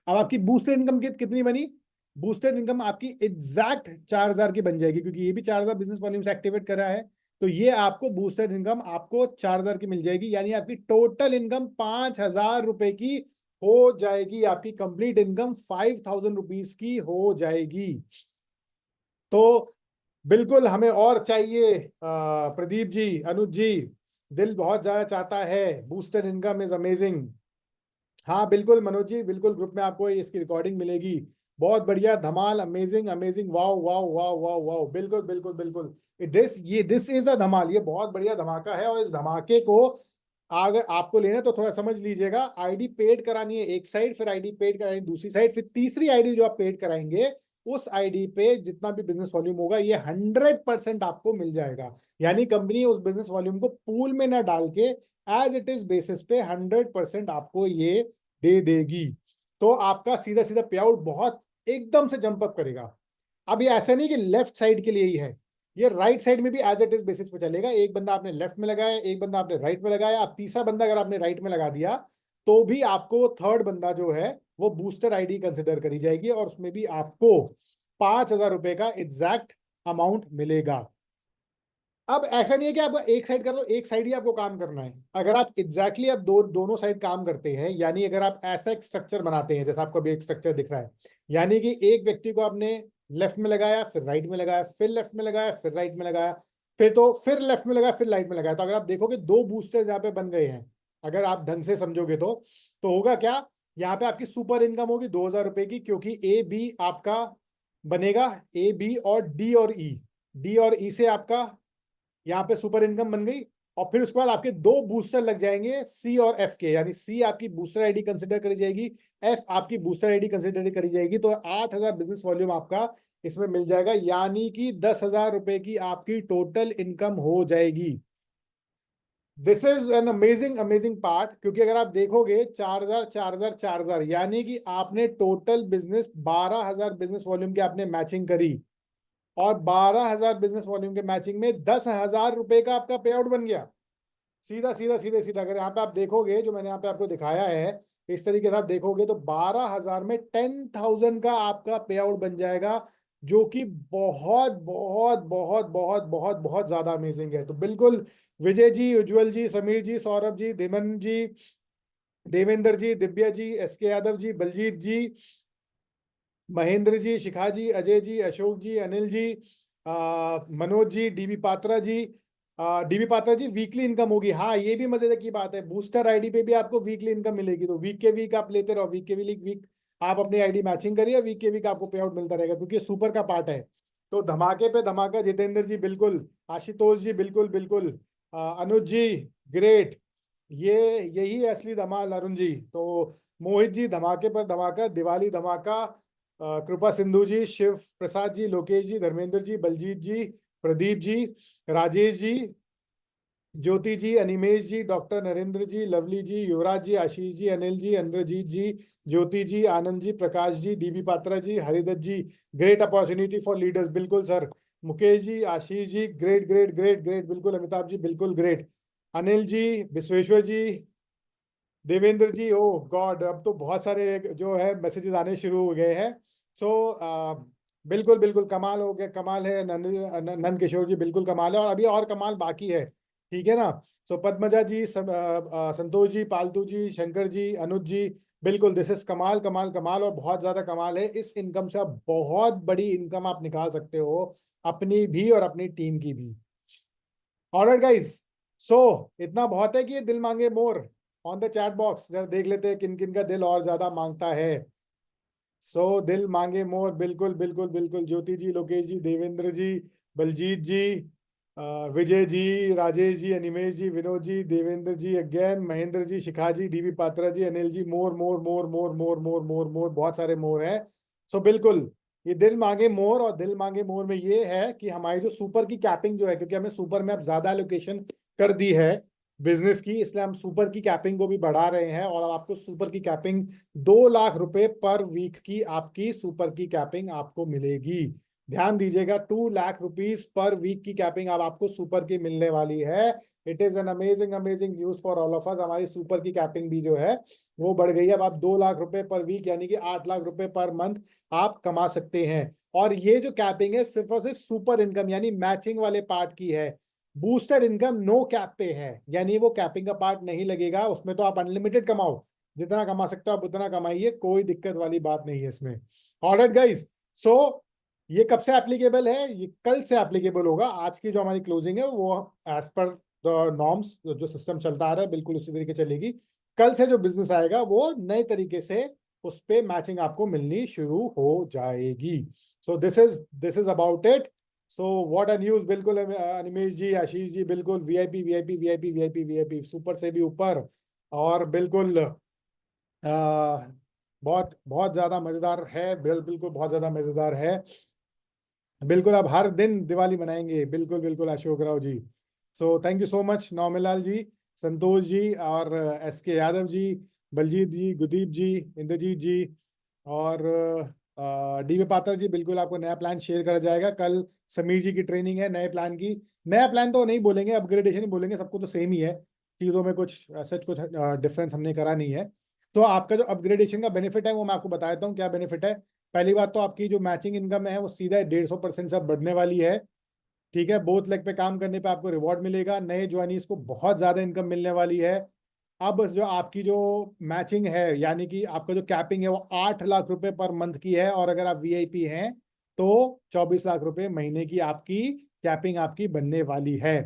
अब आपकी बूस्टर इनकम कितनी बनी, बूस्टर इनकम आपकी एग्जैक्ट 4000 की बन जाएगी, क्योंकि ये भी 4000 बिजनेस वॉल्यूम से एक्टिवेट करा है। तो ये आपको बूस्टर इनकम आपको 4000 की मिल जाएगी, यानी आपकी टोटल इनकम 5000 रुपए की हो जाएगी, आपकी कंप्लीट इनकम 5000 रुपीज की हो जाएगी। तो बिल्कुल हमें और चाहिए, प्रदीप जी, अनुज जी, दिल बहुत ज्यादा चाहता है, बूस्टर इनकम इज अमेजिंग। हाँ बिल्कुल मनोज जी, बिल्कुल ग्रुप में आपको इसकी रिकॉर्डिंग मिलेगी। बहुत बढ़िया, धमाल, amazing amazing, wow wow wow wow wow, बिल्कुल बिल्कुल बिल्कुल। दिस इज अ धमाल, ये बहुत बढ़िया धमाका है, और इस धमाके को अगर आपको लेना तो थोड़ा समझ लीजिएगा, आईडी पेड करानी है एक साइड, फिर आईडी पेड करानी है दूसरी साइड, फिर तीसरी आईडी जो आप पेड कराएंगे उस आईडी पे जितना भी बिजनेस वॉल्यूम होगा ये 100% आपको मिल जाएगा। यानी कंपनी उस बिजनेस वॉल्यूम को पूल में ना डाल के एज इट इज बेसिस पे 100% आपको ये दे देगी। तो आपका सीधा सीधा पे आउट बहुत एकदम से जंप अप करेगा। अब ये ऐसा नहीं कि लेफ्ट साइड के लिए ही है, ये राइट साइड में भी एज इट इज बेसिस पे चलेगा। एक बंदा आपने लेफ्ट में लगाया, एक बंदा आपने राइट में लगाया, अब तीसरा बंदा अगर आपने राइट में लगा दिया तो भी आपको थर्ड बंदा जो है वो बूस्टर आईडी कंसिडर करी जाएगी और उसमें भी आपको 5,000 रुपए का एग्जैक्ट अमाउंट मिलेगा। अब ऐसा नहीं है कि आपको एक साइड कर लो, एक साइड ही आपको काम करना है। अगर आप एग्जैक्टली आप दोनों साइड काम करते हैं, यानी अगर आप ऐसा एक स्ट्रक्चर बनाते हैं जैसा आपको अभी एक स्ट्रक्चर दिख रहा है, यानी कि एक व्यक्ति को आपने लेफ्ट में लगाया, फिर राइट में लगाया, फिर लेफ्ट में लगाया, फिर राइट में लगाया, फिर लेफ्ट में लगाया, फिर राइट में लगाया, तो अगर आप देखोगे दो बूस्टर यहाँ पे बन गए हैं, अगर आप ढंग से समझोगे तो होगा क्या, यहाँ पे आपकी सुपर इनकम होगी 2,000 रुपए की, क्योंकि ए बी आपका बनेगा, ए बी और डी और ई, डी और ई से आपका यहाँ पे सुपर इनकम बन गई। और फिर उसके बाद आपके दो बूस्टर लग जाएंगे सी और एफ के, यानी सी आपकी बूस्टर आईडी कंसिडर करी जाएगी, एफ आपकी बूस्टर आईडी कंसिडर करी जाएगी। तो 8,000 बिजनेस वॉल्यूम आपका इसमें मिल जाएगा, यानी कि 10,000 रुपए की आपकी टोटल इनकम हो जाएगी। This is an amazing amazing part, क्योंकि अगर आप देखोगे 4,000 4,000 4,000, यानी कि आपने टोटल बिजनेस 12,000 बिजनेस वॉल्यूम की आपने मैचिंग करी, और 12,000 बिजनेस वॉल्यूम के मैचिंग में 10,000 रुपए का आपका पे आउट बन गया। सीधा सीधा सीधे सीधा अगर यहाँ पे आप देखोगे जो मैंने यहाँ पे आपको दिखाया है, इस तरीके से आप देखोगे तो 12,000 में 10,000 का आपका पे आउट बन जाएगा, जो कि बहुत बहुत बहुत बहुत बहुत बहुत ज्यादा अमेजिंग है। तो बिल्कुल विजय जी, उज्जवल जी, समीर जी, सौरभ जी, धीमन जी, देवेंद्र जी, दिव्या जी, एस के यादव जी, बलजीत जी, महेंद्र जी, शिखा जी, अजय जी, अशोक जी, अनिल जी, मनोज जी, डीबी पात्रा जी, डीबी पात्रा जी, वीकली इनकम होगी। हाँ, ये भी मजे की बात है, बूस्टर आईडी पे भी आपको वीकली इनकम मिलेगी, तो वीक के वीक आप लेते रहो, वीक के वीक आप अपनी आईडी मैचिंग करिए, वीक के वीक आपको पे आउट मिलता रहेगा, क्योंकि सुपर का पार्ट है। तो धमाके पे धमाका, जितेंद्र जी बिल्कुल, आशुतोष जी बिल्कुल बिल्कुल, अनुज जी ग्रेट, ये यही है असली धमाल, अरुण जी। तो मोहित जी धमाके पर धमाका, दिवाली धमाका, Kripa Sindhu ji, Shiv Prasad ji, Lokesh ji, Dharmendra ji, Baljeet ji, Pradeep ji, Rajesh ji, Jyoti ji, Animesh ji, doctor Narendra ji, Lovely ji, Yuvraj ji, Ashish ji, Anil ji, Indrajeet ji, Jyoti ji, Anand ji, Prakash ji, DB Patra ji, Haridutt ji, great opportunity for leaders, बिल्कुल sir. Mukesh ji, Ashish ji, great great great great, बिल्कुल अमिताभ जी, बिल्कुल ग्रेट। अनिल जी, विश्वेश्वर जी, देवेंद्र जी, ओ गॉड, अब तो बहुत सारे जो है मैसेजेस आने शुरू हो गए हैं। सो बिल्कुल बिल्कुल कमाल हो गया, कमाल है। नंद किशोर जी बिल्कुल कमाल है, और अभी और कमाल बाकी है, ठीक है ना। सो पद्मजा जी, संतोष जी, पालतू जी, शंकर जी, अनुज जी, बिल्कुल दिस इज कमाल कमाल कमाल, और बहुत ज्यादा कमाल है। इस इनकम से आप बहुत बड़ी इनकम आप निकाल सकते हो, अपनी भी और अपनी टीम की भी। ऑलराइट गाइस, सो इतना बहुत है कि ये दिल मांगे more on the chat box, जरा देख लेते हैं किन किन का दिल और ज्यादा मांगता है। सो दिल मांगे मोर, बिल्कुल बिल्कुल बिल्कुल, ज्योति जी, लोकेश जी, देवेंद्र जी, बलजीत जी, विजय जी, राजेश जी, अनिमेश जी, विनोद जी, देवेंद्र जी अगेन, महेंद्र जी, शिखा जी, डीबी पात्रा जी, अनिल जी, मोर मोर मोर मोर मोर मोर मोर मोर, बहुत सारे मोर हैं। सो बिल्कुल ये दिल मांगे मोर, और दिल मांगे मोर में ये है कि हमारी जो सुपर की कैपिंग जो है, क्योंकि हमने सुपर में अब ज्यादा एलोकेशन कर दी है बिजनेस की, इसलिए हम सुपर की कैपिंग को भी बढ़ा रहे हैं, और अब आपको सुपर की कैपिंग 2 लाख रुपए पर वीक की आपकी सुपर की कैपिंग आपको मिलेगी। ध्यान दीजिएगा, 2 लाख रुपीज पर वीक की कैपिंग अब आपको सुपर की मिलने वाली है। It is an amazing amazing news for all of अस। हमारी सुपर की कैपिंग भी जो है वो बढ़ गई है, अब आप 2 लाख रुपए पर वीक, यानी कि 8 लाख रुपए पर मंथ आप कमा सकते हैं। और ये जो कैपिंग है सिर्फ और सिर्फ सुपर इनकम यानी मैचिंग वाले पार्ट की है। बूस्टर इनकम नो कैप पे है, यानी वो कैपिंग का पार्ट नहीं लगेगा, उसमें तो आप अनलिमिटेड कमाओ, जितना कमा सकते हो आप उतना कमाइए, कोई दिक्कत वाली बात नहीं है इसमें। ऑलराइट गाइस, सो ये कब से एप्लीकेबल है, ये कल से एप्लीकेबल होगा। आज की जो हमारी क्लोजिंग है वो एज पर द नॉर्म्स, जो सिस्टम चलता आ रहा है बिल्कुल उसी तरीके चलेगी। कल से जो बिजनेस आएगा वो नए तरीके से उस पे मैचिंग आपको मिलनी शुरू हो जाएगी। सो this is about it. So what a news, बिल्कुल अनिमेश जी, आशीष जी, बिल्कुल VIP VIP VIP VIP VIP, super से भी ऊपर। और बिल्कुल बहुत बहुत ज्यादा मजेदार है, बिल्कुल बहुत ज्यादा मजेदार है। बिल्कुल अब हर दिन दिवाली मनाएंगे, बिल्कुल बिल्कुल Ashok Rao ji. So thank you so much Naumilal ji, Santosh ji, और एस के यादव जी, बलजीत जी, गुदीप जी, इंद्रजीत जी, और डीवी पात्र जी। बिल्कुल आपको नया प्लान शेयर करा जाएगा कल। समीर जी की ट्रेनिंग है नए प्लान की। नया प्लान तो नहीं बोलेंगे, अपग्रेडेशन ही बोलेंगे, सबको तो सेम ही है, चीज़ों में कुछ सच कुछ डिफरेंस हमने करा नहीं है। तो आपका जो अपग्रेडेशन का बेनिफिट है वो मैं आपको बता देता हूँ क्या बेनिफिट है। पहली बात तो आपकी जो मैचिंग इनकम है वो सीधा 150% से बढ़ने वाली है। ठीक है, बोथ लेग पे काम करने पे आपको रिवॉर्ड मिलेगा, नए ज्वाइनीज को बहुत ज्यादा इनकम मिलने वाली है। अब जो आपकी जो मैचिंग है, यानी कि आपका जो कैपिंग है वो 8 लाख रुपए पर मंथ की है, और अगर आप वीआईपी हैं तो 24 लाख रुपए महीने की आपकी कैपिंग आपकी बनने वाली है।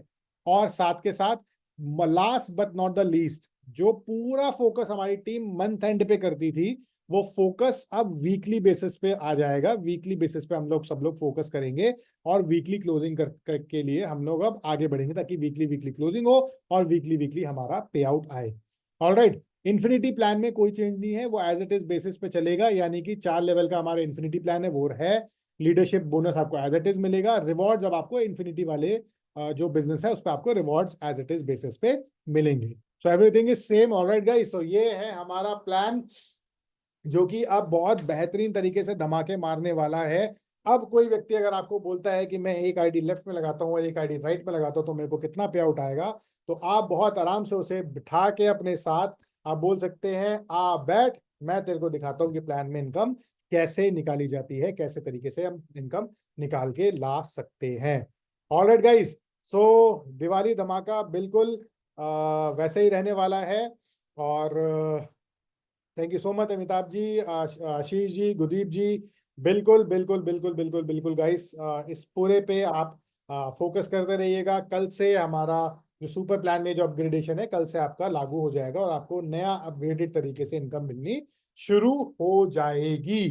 और साथ के साथ last but not the least, जो पूरा फोकस हमारी टीम मंथ एंड पे करती थी, वो फोकस अब वीकली बेसिस पे आ जाएगा। वीकली बेसिस पे हम लोग सब लोग फोकस करेंगे, और वीकली क्लोजिंग के लिए हम लोग अब आगे बढ़ेंगे, ताकि वीकली वीकली क्लोजिंग हो और वीकली वीकली हमारा पे आउट आए। ऑलराइट, इन्फिनिटी प्लान में कोई चेंज नहीं है, वो एज इट इज बेसिस पे चलेगा, यानी कि 4 लेवल का हमारा इन्फिनिटी प्लान है, वो है। लीडरशिप बोनस आपको एज इट इज मिलेगा, रिवॉर्ड्स अब आपको इन्फिनिटी वाले जो बिजनेस है उस पर आपको rewards as it is basis पे मिलेंगे। So everything is same. All right guys, so ये है हमारा प्लान, जो कि अब बहुत बेहतरीन तरीके से धमाके मारने वाला है। अब कोई व्यक्ति अगर आपको बोलता है कि मैं एक आईडी लेफ्ट में लगाता हूँ और एक आईडी राइट में लगाता हूँ तो मेरे को कितना पे आउट आएगा, तो आप बहुत आराम से उसे बिठा के अपने साथ आप बोल सकते हैं, आ बैठ, मैं तेरे को दिखाता हूँ कि प्लान में इनकम कैसे निकाली जाती है, कैसे तरीके से हम इनकम निकाल के ला सकते हैं। ऑलराइट गाइस, सो दिवाली धमाका बिल्कुल वैसे ही रहने वाला है। और thank you so much Amitabh ji, Ashish ji, Gudeep ji. बिल्कुल बिल्कुल बिल्कुल बिल्कुल बिल्कुल गाइस, इस पूरे पे आप फोकस करते रहिएगा। कल से हमारा जो सुपर प्लान में जो अपग्रेडेशन है कल से आपका लागू हो जाएगा, और आपको नया अपग्रेडेड तरीके से इनकम मिलनी शुरू हो जाएगी।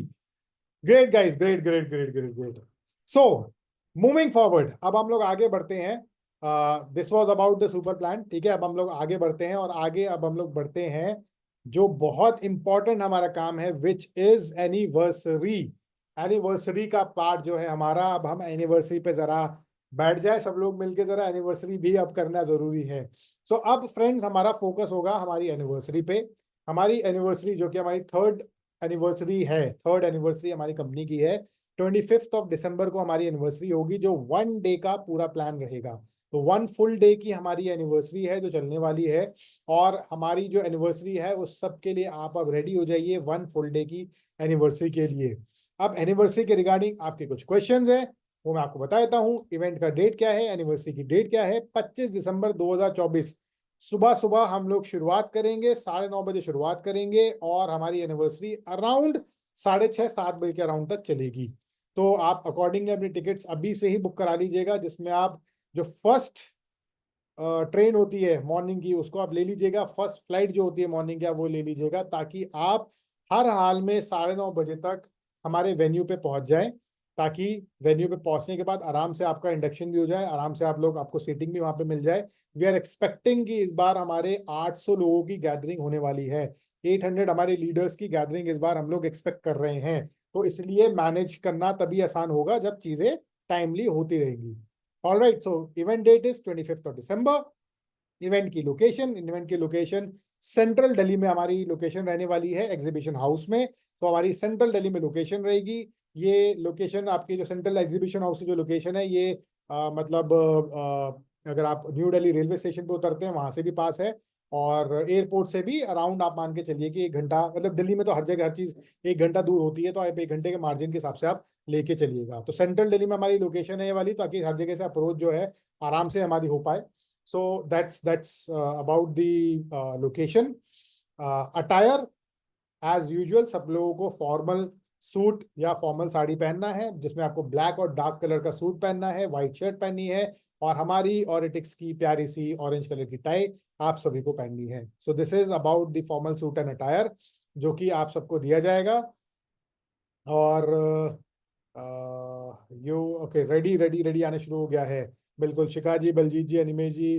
Great guys, great great great great great. So moving forward, अब हम लोग आगे बढ़ते हैं। This was about the super plan. ठीक है, अब हम लोग आगे बढ़ते हैं, और आगे अब हम लोग बढ़ते हैं जो बहुत इंपॉर्टेंट हमारा काम है, विच इज एनिवर्सरी। एनिवर्सरी का पार्ट जो है हमारा, अब हम एनिवर्सरी पे जरा बैठ जाए सब लोग मिलके, जरा एनिवर्सरी भी अब करना जरूरी है। सो अब फ्रेंड्स हमारा फोकस होगा हमारी एनिवर्सरी पे। हमारी एनिवर्सरी जो कि हमारी थर्ड एनिवर्सरी है, थर्ड एनिवर्सरी हमारी कंपनी की है। 25 दिसंबर को हमारी एनिवर्सरी होगी, जो 1 डे का पूरा प्लान रहेगा। तो 1 फुल डे की हमारी एनिवर्सरी है जो चलने वाली है। और हमारी जो एनिवर्सरी है उस सब के लिए आप अब रेडी हो जाइए 1 फुल डे की एनिवर्सरी के लिए। अब एनिवर्सरी के रिगार्डिंग आपके कुछ क्वेश्चंस हैं, वो मैं आपको बता देता हूँ। इवेंट का डेट क्या है, एनिवर्सरी की डेट क्या है? 25 दिसंबर 2024 सुबह सुबह हम लोग शुरुआत करेंगे, 9:30 बजे शुरुआत करेंगे, और हमारी एनिवर्सरी अराउंड 6:30-7 बजे के अराउंड तक चलेगी। तो आप अकॉर्डिंगली अपनी टिकट्स अभी से ही बुक करा लीजिएगा, जिसमें आप जो फर्स्ट ट्रेन होती है मॉर्निंग की उसको आप ले लीजिएगा, फर्स्ट फ्लाइट जो होती है मॉर्निंग की वो ले लीजिएगा, ताकि आप हर हाल में 9:30 बजे तक हमारे वेन्यू पे पहुंच जाए, ताकि वेन्यू पे पहुंचने के बाद आराम से आपका इंडक्शन भी हो जाए, आराम से आप लोग, आपको सीटिंग भी वहां पे मिल जाए। वी आर एक्सपेक्टिंग कि इस बार हमारे 800 लोगों की गैदरिंग होने वाली है। 800 हमारे लीडर्स की गैदरिंग इस बार हम लोग एक्सपेक्ट कर रहे हैं। तो इसलिए मैनेज करना तभी आसान होगा जब चीजें टाइमली होती रहेंगी। All right, so event date is 25 December. Event की लोकेशन सेंट्रल दिल्ली में हमारी लोकेशन रहने वाली है, एग्जीबिशन हाउस में। तो हमारी सेंट्रल दिल्ली में लोकेशन रहेगी। ये लोकेशन आपकी जो सेंट्रल एग्जीबिशन हाउस की जो लोकेशन है, ये मतलब अगर आप न्यू दिल्ली रेलवे स्टेशन पे उतरते हैं वहां से भी पास है, और एयरपोर्ट से भी अराउंड आप मान के चलिए कि 1 घंटा, मतलब दिल्ली में तो हर जगह हर चीज 1 घंटा दूर होती है, तो आप 1 घंटे के मार्जिन के हिसाब से आप लेके चलिएगा। तो सेंट्रल दिल्ली में हमारी लोकेशन है ये वाली, ताकि हर जगह से अप्रोच जो है आराम से हमारी हो पाए। So that's about the location. Attire as usual, सब लोगों को फॉर्मल सूट या फॉर्मल साड़ी पहनना है, जिसमें आपको ब्लैक और डार्क कलर का सूट पहनना है, व्हाइट शर्ट पहननी है, और हमारी ऑरिटिक्स की प्यारी सी ऑरेंज कलर की टाई आप सभी को पहननी है। So this is about the formal suit and attire, जो कि आप सबको दिया जाएगा। और you okay, ready ready ready आने शुरू हो गया है। बिल्कुल, Shikha ji, Baljeet ji, Animesh ji,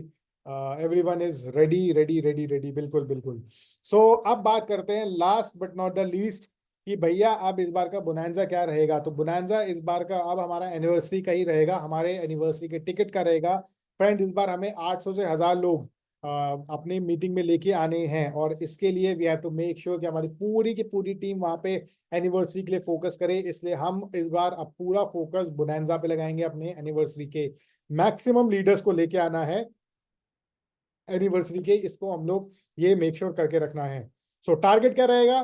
everyone is ready ready ready ready, बिल्कुल बिल्कुल। सो अब बात करते हैं last but not the least कि भैया अब इस बार का बोनांजा क्या रहेगा। तो बोनांजा इस बार का अब हमारा एनिवर्सरी का ही रहेगा, हमारे एनिवर्सरी के टिकट का रहेगा। फ्रेंड्स, इस बार हमें 800 से 1000 लोग अपनी मीटिंग में लेके आने हैं, और इसके लिए we have to make sure कि हमारी पूरी की पूरी टीम वहां पे एनिवर्सरी के लिए फोकस करे। इसलिए हम इस बार अब पूरा फोकस बोनांजा पे लगाएंगे। अपने एनिवर्सरी के मैक्सिमम लीडर्स को लेके आना है एनिवर्सरी के, इसको हम लोग ये मेक श्योर करके रखना है। सो टारगेट क्या रहेगा?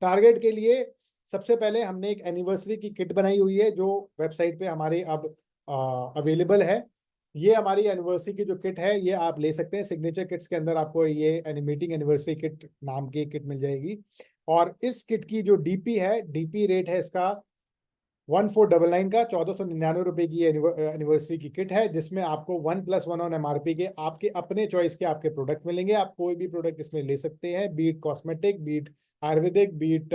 टारगेट के लिए सबसे पहले हमने एक एनिवर्सरी की किट बनाई हुई है जो वेबसाइट पे हमारे अब अवेलेबल है। ये हमारी एनिवर्सरी की जो किट है ये आप ले सकते हैं। सिग्नेचर किट्स के अंदर आपको ये एनिमेटिंग एनिवर्सरी किट नाम की किट मिल जाएगी। और इस किट की जो डीपी है, डीपी रेट है इसका 1499 का, 1499 रुपए की एनिवर्सरी की किट है, जिसमें आपको 1+1 ऑन एमआरपी के आपके अपने चॉइस के आपके प्रोडक्ट मिलेंगे। आप कोई भी प्रोडक्ट इसमें ले सकते हैं, be it cosmetic, be it ayurvedic, be it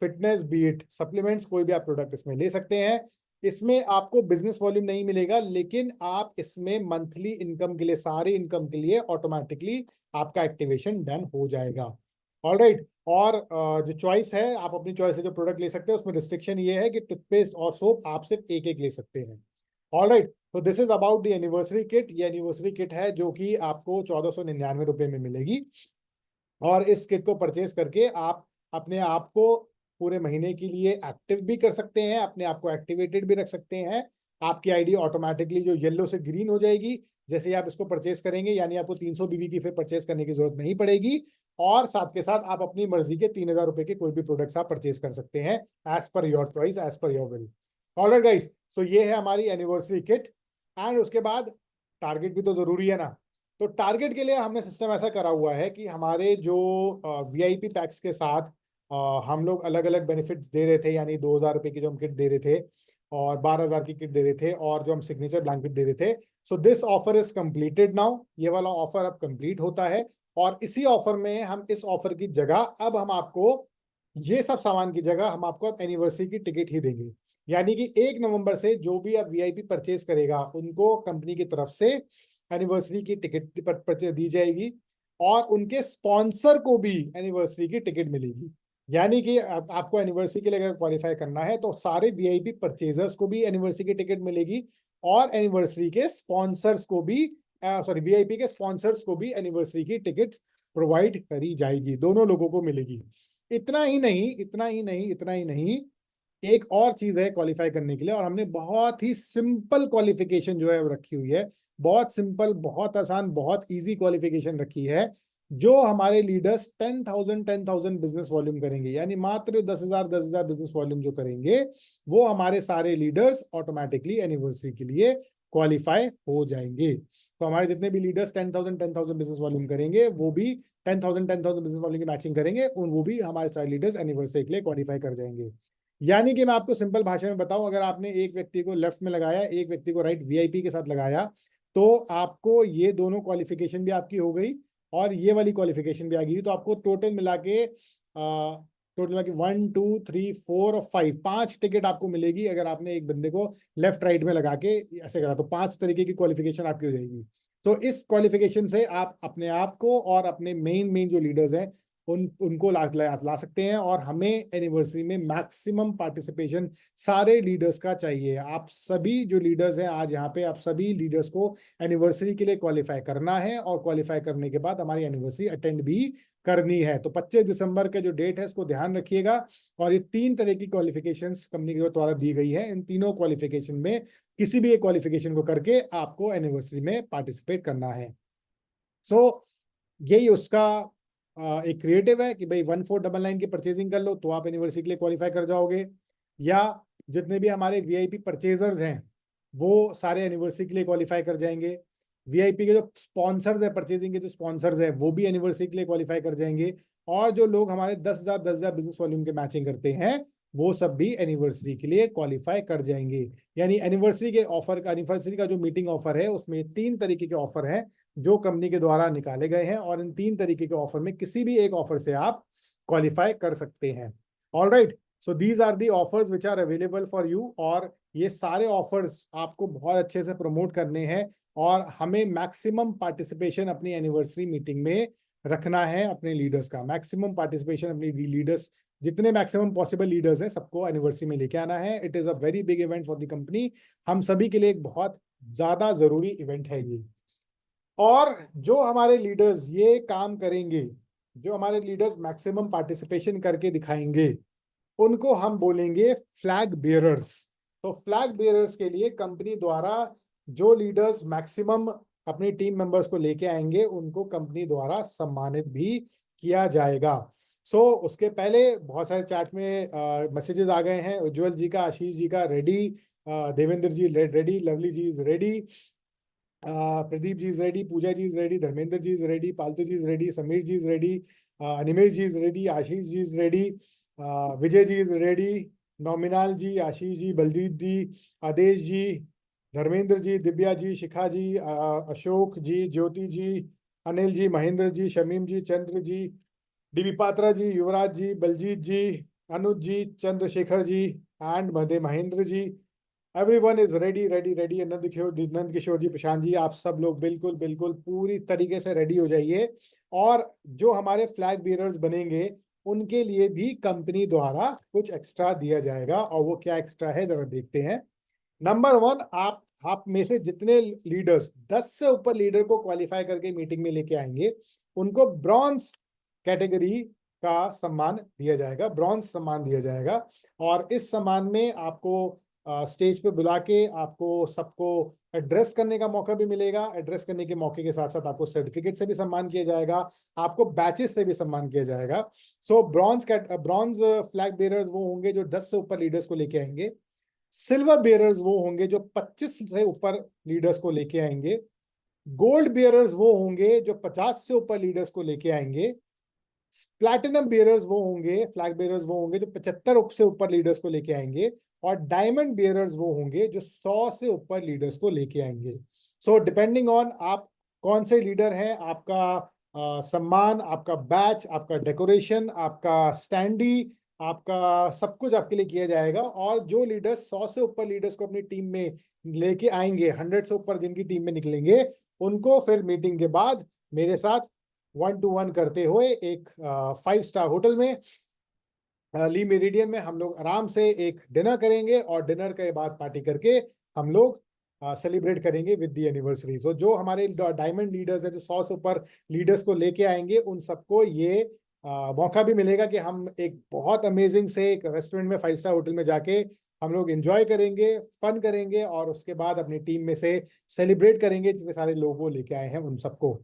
fitness, be it supplements, कोई भी आप प्रोडक्ट इसमें ले सकते हैं। इसमें आपको बिजनेस वॉल्यूम नहीं मिलेगा, लेकिन आप इसमें मंथली इनकम के लिए, सारी इनकम के लिए ऑटोमेटिकली आपका एक्टिवेशन डन हो जाएगा। ऑलराइट। और जो चॉइस है, आप अपनी चॉइस से जो प्रोडक्ट ले सकते हैं, उसमें रिस्ट्रिक्शन ये है कि टूथपेस्ट और सोप आप सिर्फ एक एक ले सकते हैं। ऑलराइट, तो this is about the anniversary kit. ये एनिवर्सरी किट है जो कि आपको 1499 रुपए में मिलेगी। और इस किट को परचेज करके आप अपने आप को पूरे महीने के लिए एक्टिव भी कर सकते हैं, अपने आप को एक्टिवेटेड भी रख सकते हैं। आपकी आईडी ऑटोमेटिकली जो येलो से ग्रीन हो जाएगी जैसे ही आप इसको परचेज करेंगे, यानी आपको 300 बीबी की फिर परचेज करने की जरूरत नहीं पड़ेगी। और साथ के साथ आप अपनी मर्जी के 3000 रुपए के कोई भी प्रोडक्ट्स आप परचेज कर सकते हैं, as per your choice, as per your will. All right guys, so ये है हमारी एनिवर्सरी किट। एंड उसके बाद टारगेट भी तो जरूरी है ना। तो टारगेट के लिए हमने सिस्टम ऐसा करा हुआ है कि हमारे जो वीआईपी पैक्स के साथ हम लोग अलग अलग बेनिफिट्स दे रहे थे, यानी 2000 रुपए की जो हम किट दे रहे थे और 12000 की किट दे रहे थे और जो हम सिग्नेचर ब्लैंकेट दे रहे थे। So this offer is completed now. ये वाला ऑफर अब कंप्लीट होता है, और इसी ऑफर में हम इस ऑफर की जगह अब हम आपको ये सब सामान की जगह हम आपको अब एनिवर्सरी की टिकट ही देंगे। यानी कि 1 नवंबर से जो भी अब वीआईपी परचेज करेगा उनको कंपनी की तरफ से एनिवर्सरी की टिकट परचेज दी जाएगी, और उनके स्पॉन्सर को भी एनिवर्सरी की टिकट मिलेगी। यानी कि आपको एनिवर्सरी के लिए अगर क्वालिफाई करना है तो सारे वीआईपी परचेजर्स को भी एनिवर्सरी की टिकट मिलेगी, और एनिवर्सरी के स्पॉन्सर्स को भी वीआईपी के स्पॉन्सर्स को भी एनिवर्सरी की टिकट प्रोवाइड करी जाएगी, दोनों लोगों को मिलेगी। इतना ही नहीं, इतना ही नहीं, इतना ही नहीं, एक और चीज है क्वालिफाई करने के लिए, और हमने बहुत ही सिंपल क्वालिफिकेशन जो है वो रखी हुई है। बहुत सिंपल, बहुत आसान, बहुत इजी क्वालिफिकेशन रखी है। जो हमारे लीडर्स 10,000 बिजनेस वॉल्यूम करेंगे, यानी मात्र 10,000 बिजनेस वॉल्यूम जो करेंगे, वो हमारे सारे लीडर्स ऑटोमेटिकली एनिवर्सरी के लिए क्वालिफाई हो जाएंगे। तो हमारे जितने भी लीडर्स 10,000 बिजनेस वॉल्यूम करेंगे, वो भी 10,000 बिजनेस वॉल्यूम की मैचिंग करेंगे, वो भी हमारे सारे लीडर्स एनिवर्सरी के लिए क्वालिफाई कर जाएंगे। यानी कि मैं आपको सिंपल भाषा में बताऊं, अगर आपने एक व्यक्ति को लेफ्ट में लगाया, एक व्यक्ति को राइट वीआईपी के साथ लगाया, तो आपको ये दोनों क्वालिफिकेशन भी आपकी हो गई और ये वाली क्वालिफिकेशन भी आ गई। तो आपको टोटल मिला के 1 2 3 4 और 5, 5 टिकट आपको मिलेगी अगर आपने एक बंदे को लेफ्ट राइट में लगा के ऐसे करा, तो 5 तरीके की क्वालिफिकेशन आपकी हो जाएगी। तो इस क्वालिफिकेशन से आप अपने आप को और अपने मेन मेन जो लीडर्स हैं उनको ला सकते हैं। और हमें एनिवर्सरी में मैक्सिमम पार्टिसिपेशन सारे लीडर्स का चाहिए। आप सभी जो लीडर्स हैं आज यहाँ पे, आप सभी लीडर्स को एनिवर्सरी के लिए क्वालिफाई करना है, और क्वालिफाई करने के बाद हमारी एनिवर्सरी अटेंड भी करनी है। तो 25 दिसंबर का जो डेट है इसको ध्यान रखिएगा। और ये 3 तरह की क्वालिफिकेशंस कंपनी के द्वारा दी गई है। इन तीनों क्वालिफिकेशन में किसी भी एक क्वालिफिकेशन को करके आपको एनिवर्सरी में पार्टिसिपेट करना है। सो यही उसका एक क्रिएटिव है कि भाई 1499 की परचेजिंग कर लो तो आप एनिवर्सरी के लिए क्वालिफाई कर जाओगे, या जितने भी हमारे वीआईपी परचेजर्स हैं वो सारे एनिवर्सरी के लिए क्वालिफाई कर जाएंगे। वीआईपी के जो स्पॉन्सर्स है, परचेजिंग के जो स्पॉन्सर्स है, वो भी एनिवर्सरी के लिए क्वालिफाई कर जाएंगे। और जो लोग हमारे 10,000 बिजनेस वॉल्यूम के मैचिंग करते हैं, वो सब भी एनिवर्सरी के लिए क्वालिफाई कर जाएंगे। यानी एनिवर्सरी के ऑफर का, एनिवर्सरी का जो मीटिंग ऑफर है उसमें 3 तरीके के ऑफर हैं जो कंपनी के द्वारा निकाले गए हैं, और इन 3 तरीके के ऑफर में किसी भी एक ऑफर से आप क्वालिफाई कर सकते हैं। All right, so these are the offers which are available for you, और ये सारे ऑफर्स आपको बहुत अच्छे से प्रमोट करने हैं, और हमें मैक्सिमम पार्टिसिपेशन अपनी एनिवर्सरी मीटिंग में रखना है। अपने लीडर्स का मैक्सिमम पार्टिसिपेशन, अपनी लीडर्स जितने मैक्सिमम पॉसिबल लीडर्स हैं सबको एनिवर्सरी में लेके आना है। It is a very big event for the company. हम सभी के लिए एक बहुत ज्यादा जरूरी इवेंट है ये। और जो हमारे लीडर्स ये काम करेंगे, जो हमारे लीडर्स मैक्सिमम पार्टिसिपेशन करके दिखाएंगे, उनको हम बोलेंगे फ्लैग बियरर्स। तो फ्लैग बियरर्स के लिए कंपनी द्वारा जो लीडर्स मैक्सिमम अपनी टीम मेंबर्स को लेके आएंगे उनको कंपनी द्वारा सम्मानित भी किया जाएगा। सो उसके पहले बहुत सारे चैट में मैसेजेस आ गए हैं। उज्जवल जी का, आशीष जी का ready, Devendra ji ready, Lovely ji is ready, Pradeep ji is ready, Pooja ji is ready, Dharmendra ji is ready, Paltu ji is ready, Sameer ji is ready, Animesh ji is ready, Ashish ji is ready, Vijay ji is ready, Nauminal ji, Ashish ji, Baldeep ji, Adesh ji, Dharmendra ji, Divya ji, Shikha ji, Ashok ji, Jyoti ji, Anil ji, Mahendra ji, Shamim ji, Chandra ji, DB Patra ji, Yuvraj ji, Baljeet ji, Anuj ji, Chandrashekhar ji and Mahendra ji. Everyone is ready ready ready. Nand Kishore ji, Prashant ji, आप सब लोग बिल्कुल बिल्कुल पूरी तरीके से रेडी हो जाइए। और जो हमारे फ्लैग बियरर्स बनेंगे उनके लिए भी कंपनी द्वारा कुछ एक्स्ट्रा दिया जाएगा, और वो क्या एक्स्ट्रा है जरा देखते हैं। नंबर वन, आप में से जितने लीडर्स 10 से ऊपर लीडर को क्वालिफाई करके मीटिंग में लेके आएंगे उनको ब्रॉन्ज कैटेगरी का सम्मान दिया जाएगा, ब्रॉन्ज सम्मान दिया जाएगा। और इस सम्मान में आपको स्टेज पे बुला के आपको सबको एड्रेस करने का मौका भी मिलेगा। एड्रेस करने के मौके के साथ साथ आपको सर्टिफिकेट से भी सम्मान किया जाएगा, आपको बैचेस से भी सम्मान किया जाएगा। सो ब्रॉन्ज फ्लैग बेरर्स वो होंगे जो 10 से ऊपर लीडर्स को लेके आएंगे। सिल्वर बेयरर्स वो होंगे जो 25 से ऊपर लीडर्स को लेके आएंगे। गोल्ड बेयरर्स वो होंगे जो 50 से ऊपर लीडर्स को लेके आएंगे। प्लैटिनम बेयरर्स वो होंगे, फ्लैग बेयरर्स वो होंगे जो 75 से ऊपर लीडर्स को लेके आएंगे। और डायमंड बेयरर्स वो होंगे जो 100 से ऊपर लीडर्स को लेके आएंगे। सो डिपेंडिंग ऑन आप कौन से लीडर हैं, आपका सम्मान, आपका बैच, आपका डेकोरेशन, आपका स्टैंडी, आपका सब कुछ आपके लिए किया जाएगा। और जो लीडर्स 100 से ऊपर लीडर्स को अपनी टीम में लेके आएंगे, 100 से ऊपर जिनकी टीम में निकलेंगे, उनको फिर मीटिंग के बाद मेरे साथ 1-to-1 करते हुए एक 5 स्टार होटल में ली मेरिडियन में हम लोग आराम से एक डिनर करेंगे, और डिनर के बाद पार्टी करके हम लोग सेलिब्रेट करेंगे विद दी एनिवर्सरी। सो जो हमारे डायमंड लीडर्स हैं जो 100 से ऊपर लीडर्स को लेके आएंगे उन सबको ये मौका भी मिलेगा कि हम एक बहुत अमेजिंग से एक रेस्टोरेंट में 5 स्टार होटल में जाके हम लोग एंजॉय करेंगे, फन करेंगे, और उसके बाद अपनी टीम में से सेलिब्रेट करेंगे जितने सारे लोगों लेके आए हैं उन सबको।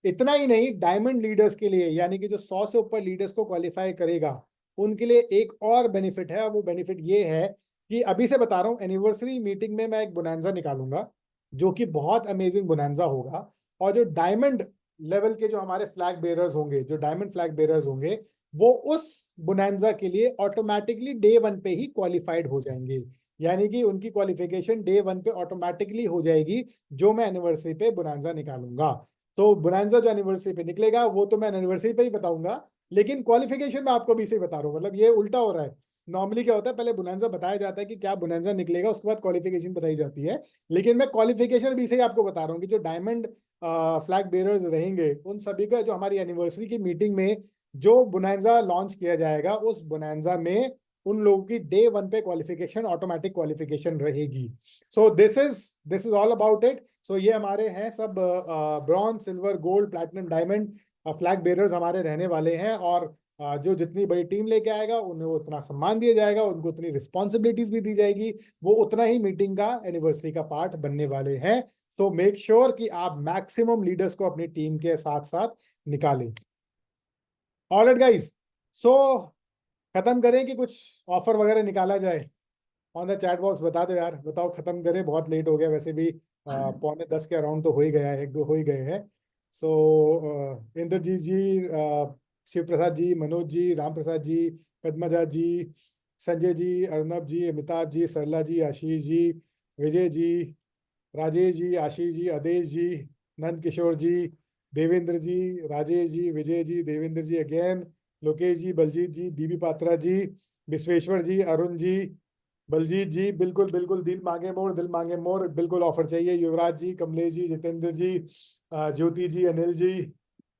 इतना ही नहीं, डायमंड लीडर्स के लिए यानी कि जो 100 से ऊपर लीडर्स को क्वालिफाई करेगा उनके लिए एक और बेनिफिट है। वो बेनिफिट ये है कि अभी से बता रहा हूँ, एनिवर्सरी मीटिंग में मैं एक बोनांजा निकालूंगा जो कि बहुत अमेजिंग बोनांजा होगा। और जो डायमंड लेवल के जो हमारे फ्लैग बेरर्स होंगे, जो डायमंड फ्लैग बेरर्स होंगे, वो उस बोनांजा के लिए ऑटोमेटिकली डे 1 पे ही क्वालिफाइड हो जाएंगे। यानी कि उनकी क्वालिफिकेशन डे 1 पे ऑटोमेटिकली हो जाएगी जो मैं एनिवर्सरी पे बोनांजा निकालूंगा। तो बोनांजा जो एनिवर्सरी पे निकलेगा वो तो मैं एनिवर्सरी पे ही बताऊंगा, लेकिन क्वालिफिकेशन मैं आपको भी से बता रहा हूँ। मतलब ये उल्टा हो रहा है। नॉर्मली क्या होता है, पहले बोनांजा बताया जाता है कि क्या बोनांजा निकलेगा, उसके बाद क्वालिफिकेशन बताई जाती है। लेकिन मैं क्वालिफिकेशन भी से ही आपको बता रहा हूँ कि जो डायमंड फ्लैग बेरर्स रहेंगे उन सभी का जो हमारी एनिवर्सरी की मीटिंग में जो बोनांजा लॉन्च किया जाएगा, उस बोनांजा में उन लोगों की डे 1 पे क्वालिफिकेशन, ऑटोमेटिक क्वालिफिकेशन रहेगी। So this is all about it. So ये हमारे हैं सब bronze, silver, gold, platinum, diamond flag bearers हमारे रहने वाले हैं। और जो जितनी बड़ी टीम लेके आएगा उन्हें उतना सम्मान दिया जाएगा, उनको उतनी रिस्पॉन्सिबिलिटीज भी दी जाएगी, वो उतना ही मीटिंग का, एनिवर्सरी का पार्ट बनने वाले हैं। तो मेक श्योर कि आप मैक्सिमम लीडर्स को अपनी टीम के साथ साथ निकालें। ऑलराइट गाइस, सो खत्म करें कि कुछ ऑफर वगैरह निकाला जाए? ऑन द चैट बॉक्स बता दो यार, बताओ खत्म करें, बहुत लेट हो गया वैसे भी। 9:45 के अराउंड तो हो ही गया है, 1-2 हो ही गए हैं। सो इंद्रजीत जी, शिव प्रसाद जी, मनोज जी, राम प्रसाद जी, पद्मजा जी, संजय जी, अर्नब जी, अमिताभ जी, सरला जी, आशीष जी, विजय जी, राजेश जी, आशीष जी, आदेश जी, नंद किशोर जी, देवेंद्र जी, राजेश जी, विजय जी, देवेंद्र जी अगेन, लोकेश जी, बलजीत जी, डीबी पात्रा जी, विश्वेश्वर जी, अरुण जी, बलजीत जी, बिल्कुल बिल्कुल, दिल मांगे मोर, दिल मांगे मोर, बिल्कुल ऑफर चाहिए। युवराज जी, कमलेश जी, जितेंद्र जी, ज्योति जी, अनिल जी,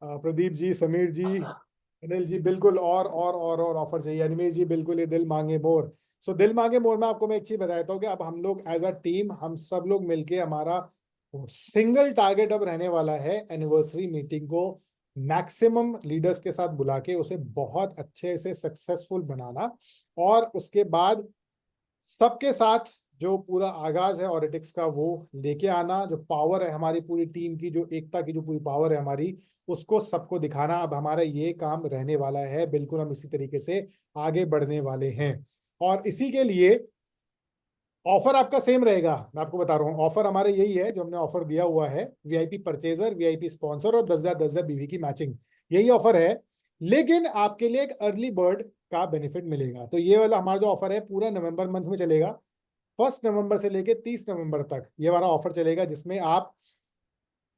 प्रदीप जी, समीर जी, अनिल जी, बिल्कुल और ऑफर चाहिए। अनिमेश जी, बिल्कुल, ये दिल मांगे मोर। सो दिल मांगे मोर में आपको मैं एक चीज बताता हूँ कि अब हम लोग एज अ टीम, हम सब लोग मिलके, हमारा सिंगल टारगेट अब रहने वाला है एनिवर्सरी मीटिंग को मैक्सिमम लीडर्स के साथ बुला के उसे बहुत अच्छे से सक्सेसफुल बनाना, और उसके बाद सबके साथ जो पूरा आगाज है ऑरिटिक्स का वो लेके आना, जो पावर है हमारी पूरी टीम की, जो एकता की जो पूरी पावर है हमारी, उसको सबको दिखाना। अब हमारा ये काम रहने वाला है, बिल्कुल हम इसी तरीके से आगे बढ़ने वाले हैं। और इसी के लिए ऑफर आपका सेम रहेगा, मैं आपको बता रहा हूँ। ऑफर हमारे यही है जो हमने ऑफर दिया हुआ है, वीआईपी परचेजर, वीआईपी स्पॉन्सर और 10,000 बीवी की मैचिंग, यही ऑफर है। लेकिन आपके लिए एक अर्ली बर्ड का बेनिफिट मिलेगा। तो ये वाला हमारा जो ऑफर है पूरा नवंबर मंथ में चलेगा। 1 नवंबर से लेके 30 नवंबर तक ये हमारा ऑफर चलेगा, जिसमें आप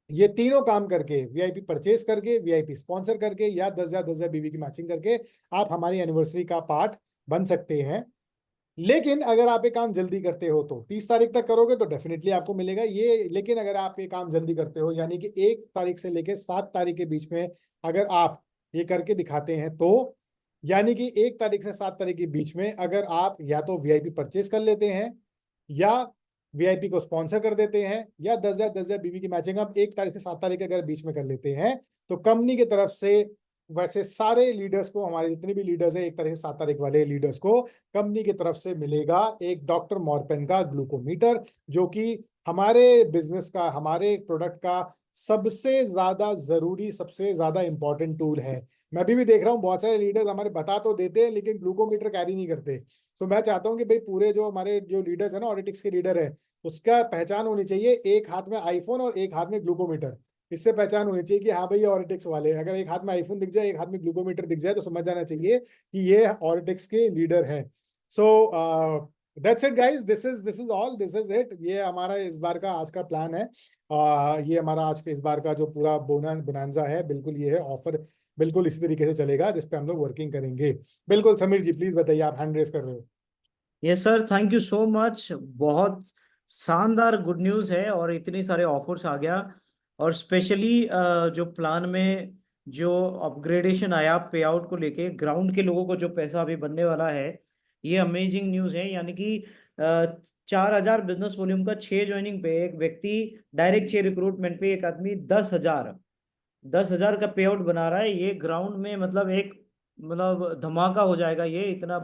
ये तीनों काम करके, वीआईपी परचेज करके, वीआईपी स्पॉन्सर करके, या 10,000 बीवी की मैचिंग करके, आप हमारी एनिवर्सरी का पार्ट बन सकते हैं। लेकिन अगर आप ये काम जल्दी करते हो तो 30 तारीख तक करोगे तो डेफिनेटली आपको मिलेगा ये। लेकिन अगर आप ये काम जल्दी करते हो, यानी कि 1 तारीख से लेके 7 तारीख के बीच में अगर आप ये करके दिखाते हैं, तो यानी कि 1 तारीख से 7 तारीख के बीच में अगर आप या तो वीआईपी परचेज कर लेते हैं, या वीआईपी को स्पॉन्सर कर देते हैं, या 10,000 बीवी की मैचिंग आप 1 तारीख से 7 तारीख के अगर बीच में कर लेते हैं, तो कंपनी की तरफ से वैसे सारे लीडर्स को, हमारे जितने भी लीडर्स हैं 1 तारीख से 7 तारीख वाले लीडर्स को, कंपनी की तरफ से मिलेगा एक डॉक्टर मॉर्पेन का ग्लूकोमीटर, जो कि हमारे बिजनेस का, हमारे प्रोडक्ट का सबसे ज्यादा जरूरी, सबसे ज्यादा इंपॉर्टेंट टूल है। मैं भी देख रहा हूँ बहुत सारे लीडर्स हमारे बता तो देते हैं लेकिन ग्लूकोमीटर कैरी नहीं करते। सो मैं चाहता हूँ कि भाई पूरे जो हमारे जो लीडर्स है ना, ऑडिटिक्स के लीडर है, उसका पहचान होनी चाहिए, एक हाथ में आईफोन और एक हाथ में ग्लूकोमीटर। इससे पहचान होनी चाहिए कि हाँ भाई ये ऑरिटिक्स वाले हैं। अगर एक हाथ में आईफोन दिख जाए, एक हाथ में ग्लूकोमीटर दिख जाए, तो समझ जाना चाहिए कि ये ऑरिटिक्स के लीडर हैं। So that's it guys, this is all, this is it. ये हमारा इस बार का आज का प्लान है। ये हमारा आज के इस बार का जो पूरा बोनांजा है, बिल्कुल ये है ऑफर, बिल्कुल इसी तरीके से चलेगा जिस पे हम लोग वर्किंग करेंगे। बिल्कुल समीर जी, प्लीज बताइए, आप हैंड रेस कर रहे हो। Yes sir, thank you so much. बहुत शानदार गुड न्यूज़ है और इतने सारे ऑफर्स आ गया। और स्पेशली जो प्लान में जो अपग्रेडेशन आया पे आउट को लेके, ग्राउंड के लोगों को जो पैसा अभी बनने वाला है, ये अमेजिंग न्यूज़ है। यानी कि 4,000 बिजनेस वॉल्यूम का 6 ज्वाइनिंग पे एक व्यक्ति, डायरेक्ट 6 रिक्रूटमेंट पे एक आदमी 10,000 का पे आउट बना रहा है। ये ग्राउंड में मतलब एक, मतलब धमाका हो जाएगा, ये इतना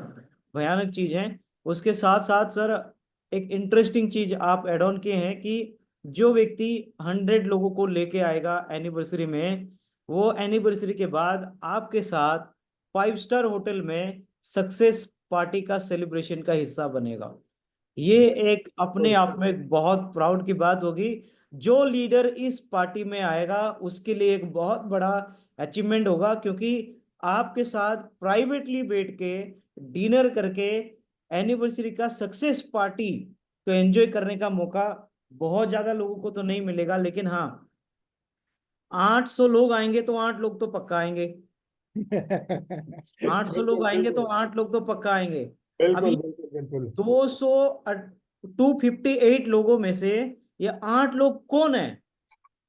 भयानक चीज है। उसके साथ साथ सर, एक इंटरेस्टिंग चीज आप एड ऑन किए हैं कि जो व्यक्ति 100 लोगों को लेके आएगा एनिवर्सरी में, वो एनिवर्सरी के बाद आपके साथ 5 स्टार होटल में सक्सेस पार्टी का सेलिब्रेशन का हिस्सा बनेगा। ये एक अपने आप में एक बहुत प्राउड की बात होगी। जो लीडर इस पार्टी में आएगा उसके लिए एक बहुत बड़ा अचीवमेंट होगा, क्योंकि आपके साथ प्राइवेटली बैठ के डिनर करके एनिवर्सरी का सक्सेस पार्टी तो एंजॉय करने का मौका बहुत ज्यादा लोगों को तो नहीं मिलेगा। लेकिन हाँ, 800 लोग आएंगे तो 8 लोग तो पक्का आएंगे। 800 लोग बिल्कुल आएंगे तो बिल्कुल 8 लोग तो पक्का आएंगे। बिल्कुल अभी बिल्कुल बिल्कुल। 258 लोगों में से ये 8 लोग कौन है,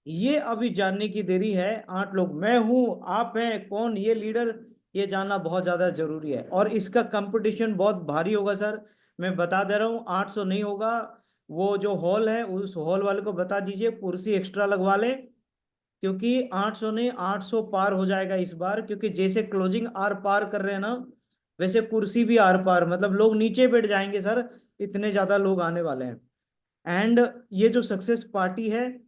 ये अभी जानने की देरी है। 8 लोग, मैं हूं, आप हैं, कौन ये लीडर, ये जानना बहुत ज्यादा जरूरी है। और इसका कंपटीशन बहुत भारी होगा सर, मैं बता दे रहा हूँ। 800 नहीं होगा। वो जो हॉल है उस हॉल वाले को बता दीजिए कुर्सी एक्स्ट्रा लगवा ले, क्योंकि 800 नहीं, 800 पार हो जाएगा इस बार। क्योंकि जैसे क्लोजिंग आर पार कर रहे हैं ना, वैसे कुर्सी भी आर पार, मतलब लोग नीचे बैठ जाएंगे सर, इतने ज्यादा लोग आने वाले हैं। एंड ये जो सक्सेस पार्टी है,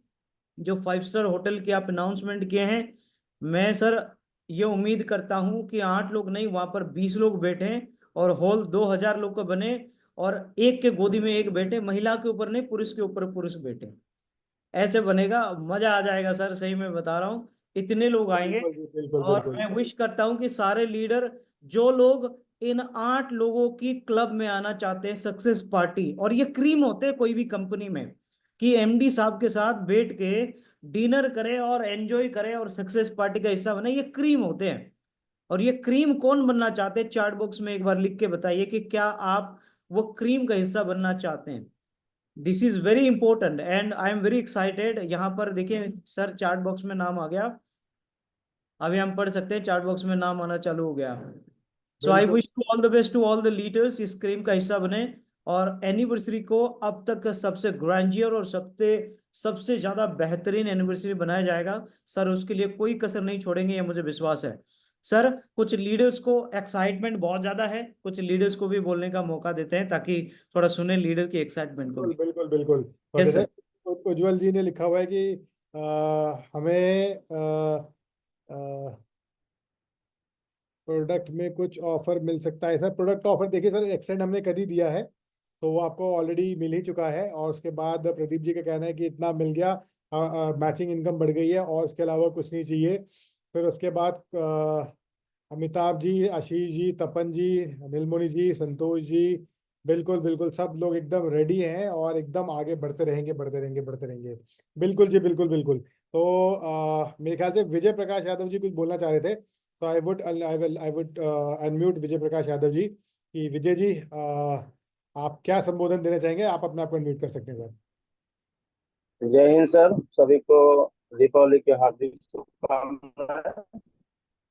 जो 5 स्टार होटल की आप अनाउंसमेंट किए हैं, मैं सर ये उम्मीद करता हूं कि 8 लोग नहीं, वहां पर 20 लोग बैठे और हॉल 2,000 लोग का बने, और एक के गोदी में एक बैठे, महिला के ऊपर नहीं, पुरुष के ऊपर पुरुष बैठे। ऐसे बनेगा, मजा आ जाएगा सर, सही में बता रहा हूँ, इतने लोग आएंगे। बिल्कुल बिल्कुल और बिल्कुल। मैं विश करता हूँ कि सारे लीडर, जो लोग इन 8 लोगों की क्लब में आना चाहते हैं, सक्सेस पार्टी, और ये क्रीम होते हैं कोई भी कंपनी में, कि एमडी साहब के साथ बैठ के डिनर करे और एंजॉय करे और सक्सेस पार्टी का हिस्सा बने, ये क्रीम होते हैं। और ये क्रीम कौन बनना चाहते हैं, चैट बॉक्स में एक बार लिख के बताइए कि क्या आप वो क्रीम का हिस्सा बनना चाहते हैं। This is very important and I am very excited. यहाँ पर देखिए सर, चैट बॉक्स में नाम आ गया। अभी हम पढ़ सकते हैं, चैट बॉक्स में नाम आना चालू हो गया। सो आई बिल्कुल wish to all the best to all the leaders, इस क्रीम का हिस्सा बने और एनिवर्सरी को अब तक का सबसे ग्रैंडियर और सबसे सबसे ज्यादा बेहतरीन एनिवर्सरी बनाया जाएगा। सर उसके लिए कोई कसर नहीं छोड़ेंगे, ये मुझे विश्वास है। सर कुछ लीडर्स को एक्साइटमेंट बहुत ज्यादा है, कुछ लीडर्स को भी बोलने का मौका देते हैं ताकि थोड़ा सुने लीडर की एक्साइटमेंट को बिल्कुल भी। बिल्कुल बिल्कुल। तो यस जैसे सर। उज्जवल जी ने लिखा हुआ है कि हमें प्रोडक्ट में कुछ ऑफर मिल सकता है। सर प्रोडक्ट ऑफर देखिए सर, एक्सटेंड हमने कर ही दिया है, तो वो आपको ऑलरेडी मिल ही चुका है। और उसके बाद प्रदीप जी का कहना है कि इतना मिल गया, मैचिंग इनकम बढ़ गई है और उसके अलावा कुछ नहीं चाहिए। फिर उसके बाद अमिताभ जी, आशीष जी, तपन जी, नीलमणि जी, संतोष जी, बिल्कुल बिल्कुल सब लोग एकदम रेडी हैं और एकदम आगे बढ़ते रहेंगे बढ़ते रहेंगे बढ़ते रहेंगे। बिल्कुल जी, बिल्कुल बिल्कुल। तो मेरे ख्याल से विजय प्रकाश यादव जी कुछ बोलना चाह रहे थे, तो आई वुड अनम्यूट विजय प्रकाश यादव जी। कि विजय जी, आप क्या संबोधन देना चाहेंगे? आप अपने आप को अनम्यूट कर सकते हैं सर। जय हिंद सर, सभी को दीपावली की हार्दिक शुभकामनाएं।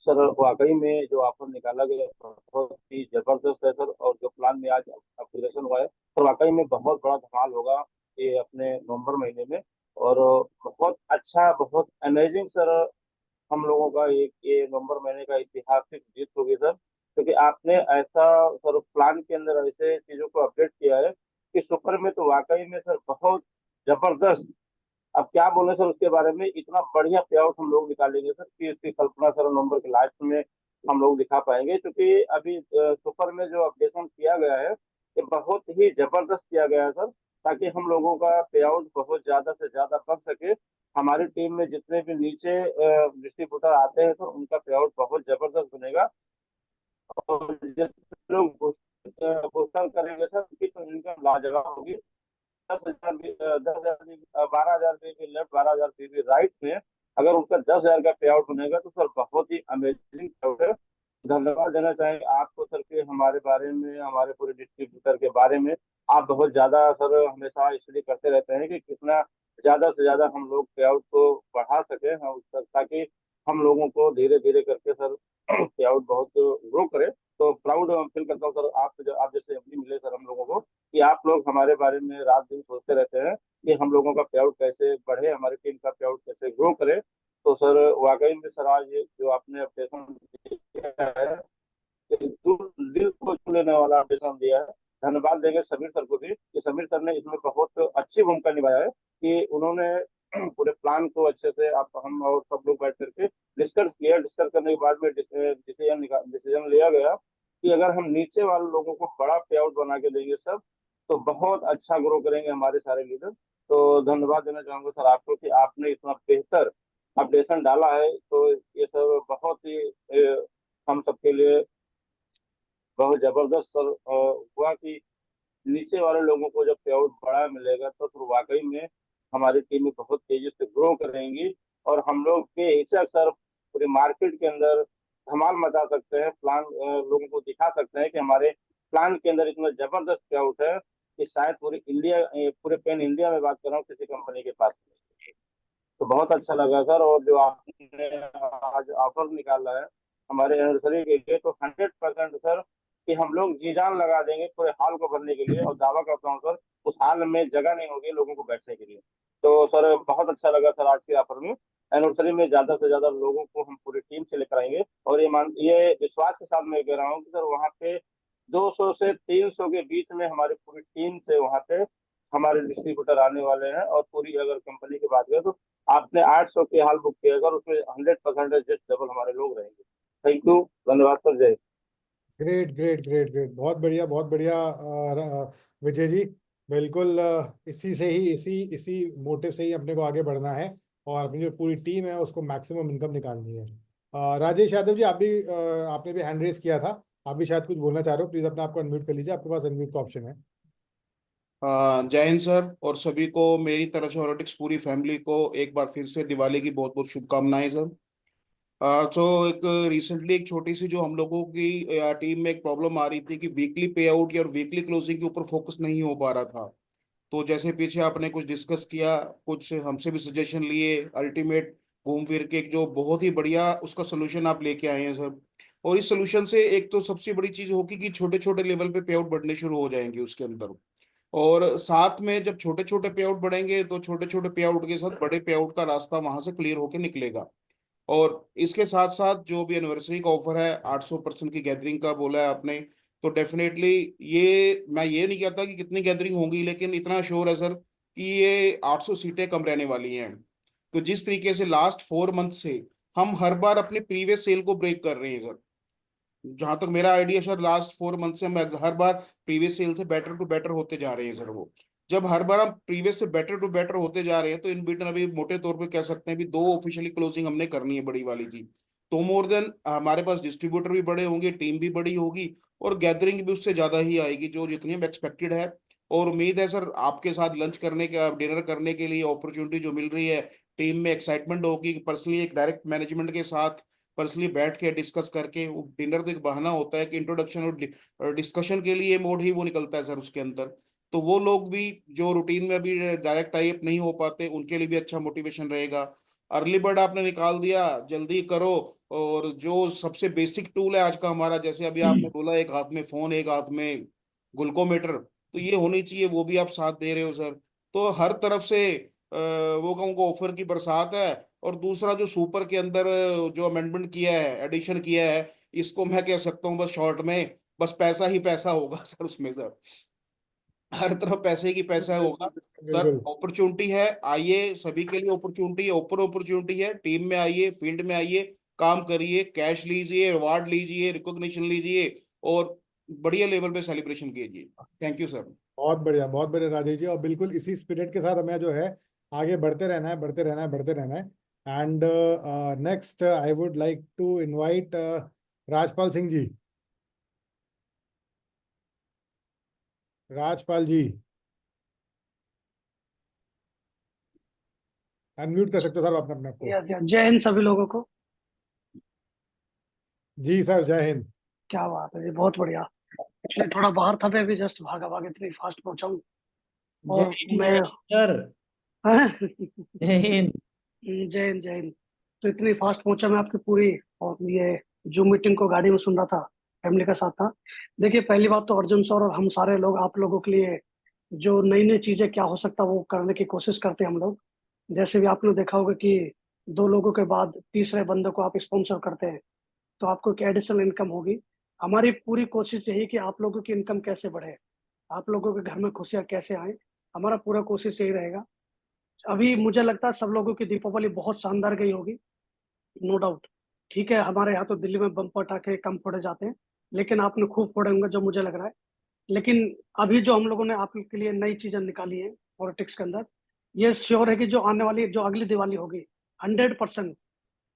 सर वाकई में जो ऑफर निकाला गया है, बहुत ही जबरदस्त है सर। और जो प्लान में आज एप्लीकेशन हुआ है, तो वाकई में बहुत बड़ा धमाल होगा ये अपने नवंबर महीने में। और बहुत अच्छा, बहुत अमेजिंग सर हम लोगों का ये नवंबर महीने का ऐतिहासिक जीत होगी सर। क्योंकि आपने ऐसा सर प्लान के अंदर ऐसे चीजों को अपडेट किया है कि सुपर में तो वाकई में सर बहुत जबरदस्त। अब क्या बोले सर उसके बारे में, इतना बढ़िया पे आउट हम लोग निकालेंगे सर कि इसकी कल्पना सर नवंबर के लास्ट में हम लोग दिखा पाएंगे। क्योंकि अभी सुपर में जो अपडेशन किया गया है, ये बहुत ही जबरदस्त किया गया है सर, ताकि हम लोगों का पे आउट बहुत ज्यादा से ज्यादा बढ़ सके। हमारी टीम में जितने भी नीचे डिस्ट्रीब्यूटर आते हैं सर, उनका पे आउट बहुत जबरदस्त बनेगा। और जितने लोग बूस्टर करेंगे सर, उनकी तो इनकम लाजवाब होगी। 10,000 भी 10,000 भी 12,000 भी लेफ्ट, 12,000 भी राइट में अगर उनका 10,000 का पे आउट बनेगा तो सर बहुत ही अमेजिंग आउट है। धन्यवाद देना चाहेंगे आपको सर कि हमारे बारे में, हमारे पूरे डिस्ट्रीब्यूटर के बारे में आप बहुत ज्यादा सर हमेशा स्टडी करते रहते हैं कि कितना ज्यादा से ज्यादा हम लोग पे आउट को बढ़ा सके हम, ताकि हम लोगों को धीरे धीरे करके सर पे आउट बहुत ग्रो करे। तो प्राउड फील करता हूँ सर, आप जैसे एमडी मिले सर हम लोगों को, कि आप लोग हमारे बारे में रात दिन सोचते रहते हैं कि हम लोगों का पे आउट कैसे बढ़े, हमारी टीम का पे आउट कैसे ग्रो करे। तो सर वाकई में सर आज ये जो आपने अपडेशन दिया है, दिल को छू लेने वाला अपडेशन दिया है। धन्यवाद देंगे समीर सर को भी कि समीर सर ने इसमें बहुत अच्छी भूमिका निभाया है कि उन्होंने पूरे प्लान को अच्छे से आप हम और सब लोग बैठ करके डिस्कस किया। डिस्कस करने के बाद में डिसीजन लिया गया कि अगर हम नीचे वाले लोगों को बड़ा पे आउट बना के देंगे सब, तो बहुत अच्छा ग्रो करेंगे हमारे सारे लीडर। तो धन्यवाद देना चाहूंगा सर आपको कि आपने इतना बेहतर अपडेशन डाला है। तो ये सब बहुत ही हम सबके लिए बहुत जबरदस्त सर हुआ कि नीचे वाले लोगों को जब पे आउट बड़ा मिलेगा तो फिर वाकई में हमारी टीमें बहुत तेजी से ग्रो करेंगी। और हम लोग के हिसाब सर पूरे मार्केट के अंदर धमाल मचा सकते हैं। प्लान लोगों को दिखा सकते हैं कि हमारे प्लान के अंदर इतना जबरदस्त पे आउट है कि शायद पूरे इंडिया, पूरे पैन इंडिया में बात कर रहा हूँ, किसी कंपनी के पास नहीं है। तो बहुत अच्छा लगा सर। और जो आपने आज ऑफर निकाला है हमारे एनिवर्सरी के लिए, तो 100% सर कि हम लोग जी जान लगा देंगे पूरे हॉल को भरने के लिए। और दावा करता हूँ सर उस हॉल में जगह नहीं होगी लोगों को बैठने के लिए। तो सर बहुत अच्छा लगा सर आज के ऑफर में। एनिवर्सरी में ज्यादा से ज्यादा लोगों को हम पूरी टीम से लेकर आएंगे। और ये विश्वास के साथ मैं कह रहा हूँ कि सर वहाँ पे 200 से 300 के बीच में हमारी पूरी टीम से वहाँ पे हमारे डिस्ट्रीब्यूटर आने वाले हैं। और पूरी अगर कंपनी की बात करें तो आपने 800 के हाल बुक किया, अगर उसमें 100% जस्ट डबल हमारे लोग रहेंगे। थैंक यू, धन्यवाद सर, जय। ग्रेट ग्रेट ग्रेट ग्रेट, बहुत बढ़िया बहुत बढ़िया। विजय जी, बिल्कुल इसी से ही इसी इसी मोटिव से ही अपने को आगे बढ़ना है और अपनी जो पूरी टीम है उसको मैक्सिमम इनकम निकालनी है। राजेश यादव जी, आप भी आपने भी हैंड रेस किया था, आप भी शायद कुछ बोलना चाह रहे हो। प्लीज अपने आप को अनम्यूट कर लीजिए, आपके पास अनम्यूट का ऑप्शन है। जय हिंद सर, और सभी को मेरी तरफ से, हॉरोटिक्स पूरी फैमिली को एक बार फिर से दिवाली की बहुत बहुत शुभकामनाएं सर। तो एक रिसेंटली एक छोटी सी जो हम लोगों की टीम में एक प्रॉब्लम आ रही थी कि वीकली पे आउट या वीकली क्लोजिंग के ऊपर फोकस नहीं हो पा रहा था। तो जैसे पीछे आपने कुछ डिस्कस किया, कुछ हमसे भी सजेशन लिए, अल्टीमेट घूम फिर के एक जो बहुत ही बढ़िया उसका सोल्यूशन आप लेके आए हैं सर। और इस सोल्यूशन से एक तो सबसे बड़ी चीज होगी कि छोटे छोटे लेवल पे पे आउट बढ़ने शुरू हो जाएंगे उसके अंदर। और साथ में जब छोटे छोटे पे आउट बढ़ेंगे तो छोटे छोटे पे आउट के साथ बड़े पे आउट का रास्ता वहां से क्लियर होके निकलेगा। और इसके साथ साथ जो भी एनिवर्सरी का ऑफर है, 800% की गैदरिंग का बोला है आपने, तो डेफिनेटली ये मैं ये नहीं कहता कि कितनी गैदरिंग होंगी, लेकिन इतना श्योर है सर कि ये 800 सीटें कम रहने वाली हैं। तो जिस तरीके से लास्ट 4 मंथ से हम हर बार अपने प्रीवियस सेल को ब्रेक कर रहे हैं सर, जहां तक मेरा आइडिया सर, लास्ट 4 मंथ से हम हर बार प्रीवियस सेल से बेटर टू बेटर होते जा रहे हैं सर। वो जब हर बार हम प्रीवियस से बेटर टू बेटर होते जा रहे हैं तो इन बिटवीन अभी मोटे तौर पे कह सकते हैं भी 2 ऑफिशियली क्लोजिंग हमने करनी है बड़ी वाली जी। तो मोर देन हमारे पास डिस्ट्रीब्यूटर भी बड़े होंगे, टीम भी बड़ी होगी, और गैदरिंग भी उससे ज्यादा ही आएगी जो जितनी हम एक्सपेक्टेड है। और उम्मीद है सर आपके साथ लंच करने का, डिनर करने के लिए अपॉर्चुनिटी जो मिल रही है, टीम में एक्साइटमेंट होगी, पर्सनली एक डायरेक्ट मैनेजमेंट के साथ पर्सनली बैठ के डिस्कस करके। वो डिनर तो एक बहाना होता है कि इंट्रोडक्शन और डिस्कशन के लिए मोड ही वो निकलता है सर उसके अंदर। तो वो लोग भी जो रूटीन में अभी डायरेक्ट टाइप नहीं हो पाते उनके लिए भी अच्छा मोटिवेशन रहेगा। अर्ली बर्ड आपने निकाल दिया, जल्दी करो। और जो सबसे बेसिक टूल है आज का हमारा, जैसे अभी आपने बोला एक हाथ में फोन एक हाथ में ग्लूकोमीटर, तो ये होनी चाहिए, वो भी आप साथ दे रहे हो सर। तो हर तरफ से वो कहूँगा ऑफर की बरसात है। और दूसरा जो सुपर के अंदर जो अमेंडमेंट किया है, एडिशन किया है, इसको मैं कह सकता हूँ बस शॉर्ट में, बस पैसा ही पैसा होगा सर उसमें सर। हर तरफ पैसे ही पैसा होगा सर। बिल्कुल। अपॉर्चुनिटी है, आइए, सभी के लिए अपॉर्चुनिटी है, ओपन अपॉर्चुनिटी है, टीम में आइए, फील्ड में आइए, काम करिए, कैश लीजिए, रिवार्ड लीजिए, रिकॉग्निशन लीजिए, और बढ़िया लेवल पे सेलिब्रेशन कीजिए। Thank you sir. बहुत बढ़िया राजेश जी, और बिल्कुल इसी स्पिरिट के साथ हमें जो है आगे बढ़ते रहना है, बढ़ते रहना है, बढ़ते रहना है। And next I would like to invite Rajpal Singh ji. Rajpal ji, unmute कर सकते हो सर अपने अपने आप को। यस यस, जय हिंद सभी लोगों को। जी सर, जय हिंद। क्या बात है जी, बहुत बढ़िया। एक्चुअली थोड़ा बाहर था, मैं अभी जस्ट भागा भागा इतनी फास्ट पहुंचा हूँ। जय और हिंद मैं सर। जय हिंद। जय हिंद जय हिंद। तो इतनी फास्ट पहुंचा मैं आपकी पूरी, और ये जूम मीटिंग को गाड़ी में सुन रहा था, फैमिली के साथ था। देखिए, पहली बात तो अर्जुन सर और हम सारे लोग आप लोगों के लिए जो नई नई चीजें क्या हो सकता है वो करने की कोशिश करते हैं हम लोग। जैसे भी आपने देखा होगा कि 2 लोगों के बाद तीसरे बंदे को आप स्पॉन्सर करते हैं, तो आपको एक एडिशनल इनकम होगी। हमारी पूरी कोशिश यही कि आप लोगों की इनकम कैसे बढ़े, आप लोगों के घर में खुशियां कैसे आए। हमारा पूरा कोशिश यही रहेगा। अभी मुझे लगता है सब लोगों की दीपावली बहुत शानदार गई होगी, नो डाउट। ठीक है, हमारे यहाँ तो दिल्ली में बम पटाखे कम फोड़े जाते हैं, लेकिन आपने खूब फोड़े होंगे जो मुझे लग रहा है। लेकिन अभी जो हम लोगों ने आप लोग के लिए नई चीजें निकाली है पॉलिटिक्स के अंदर, ये श्योर है कि जो आने वाली जो अगली दिवाली होगी 100%।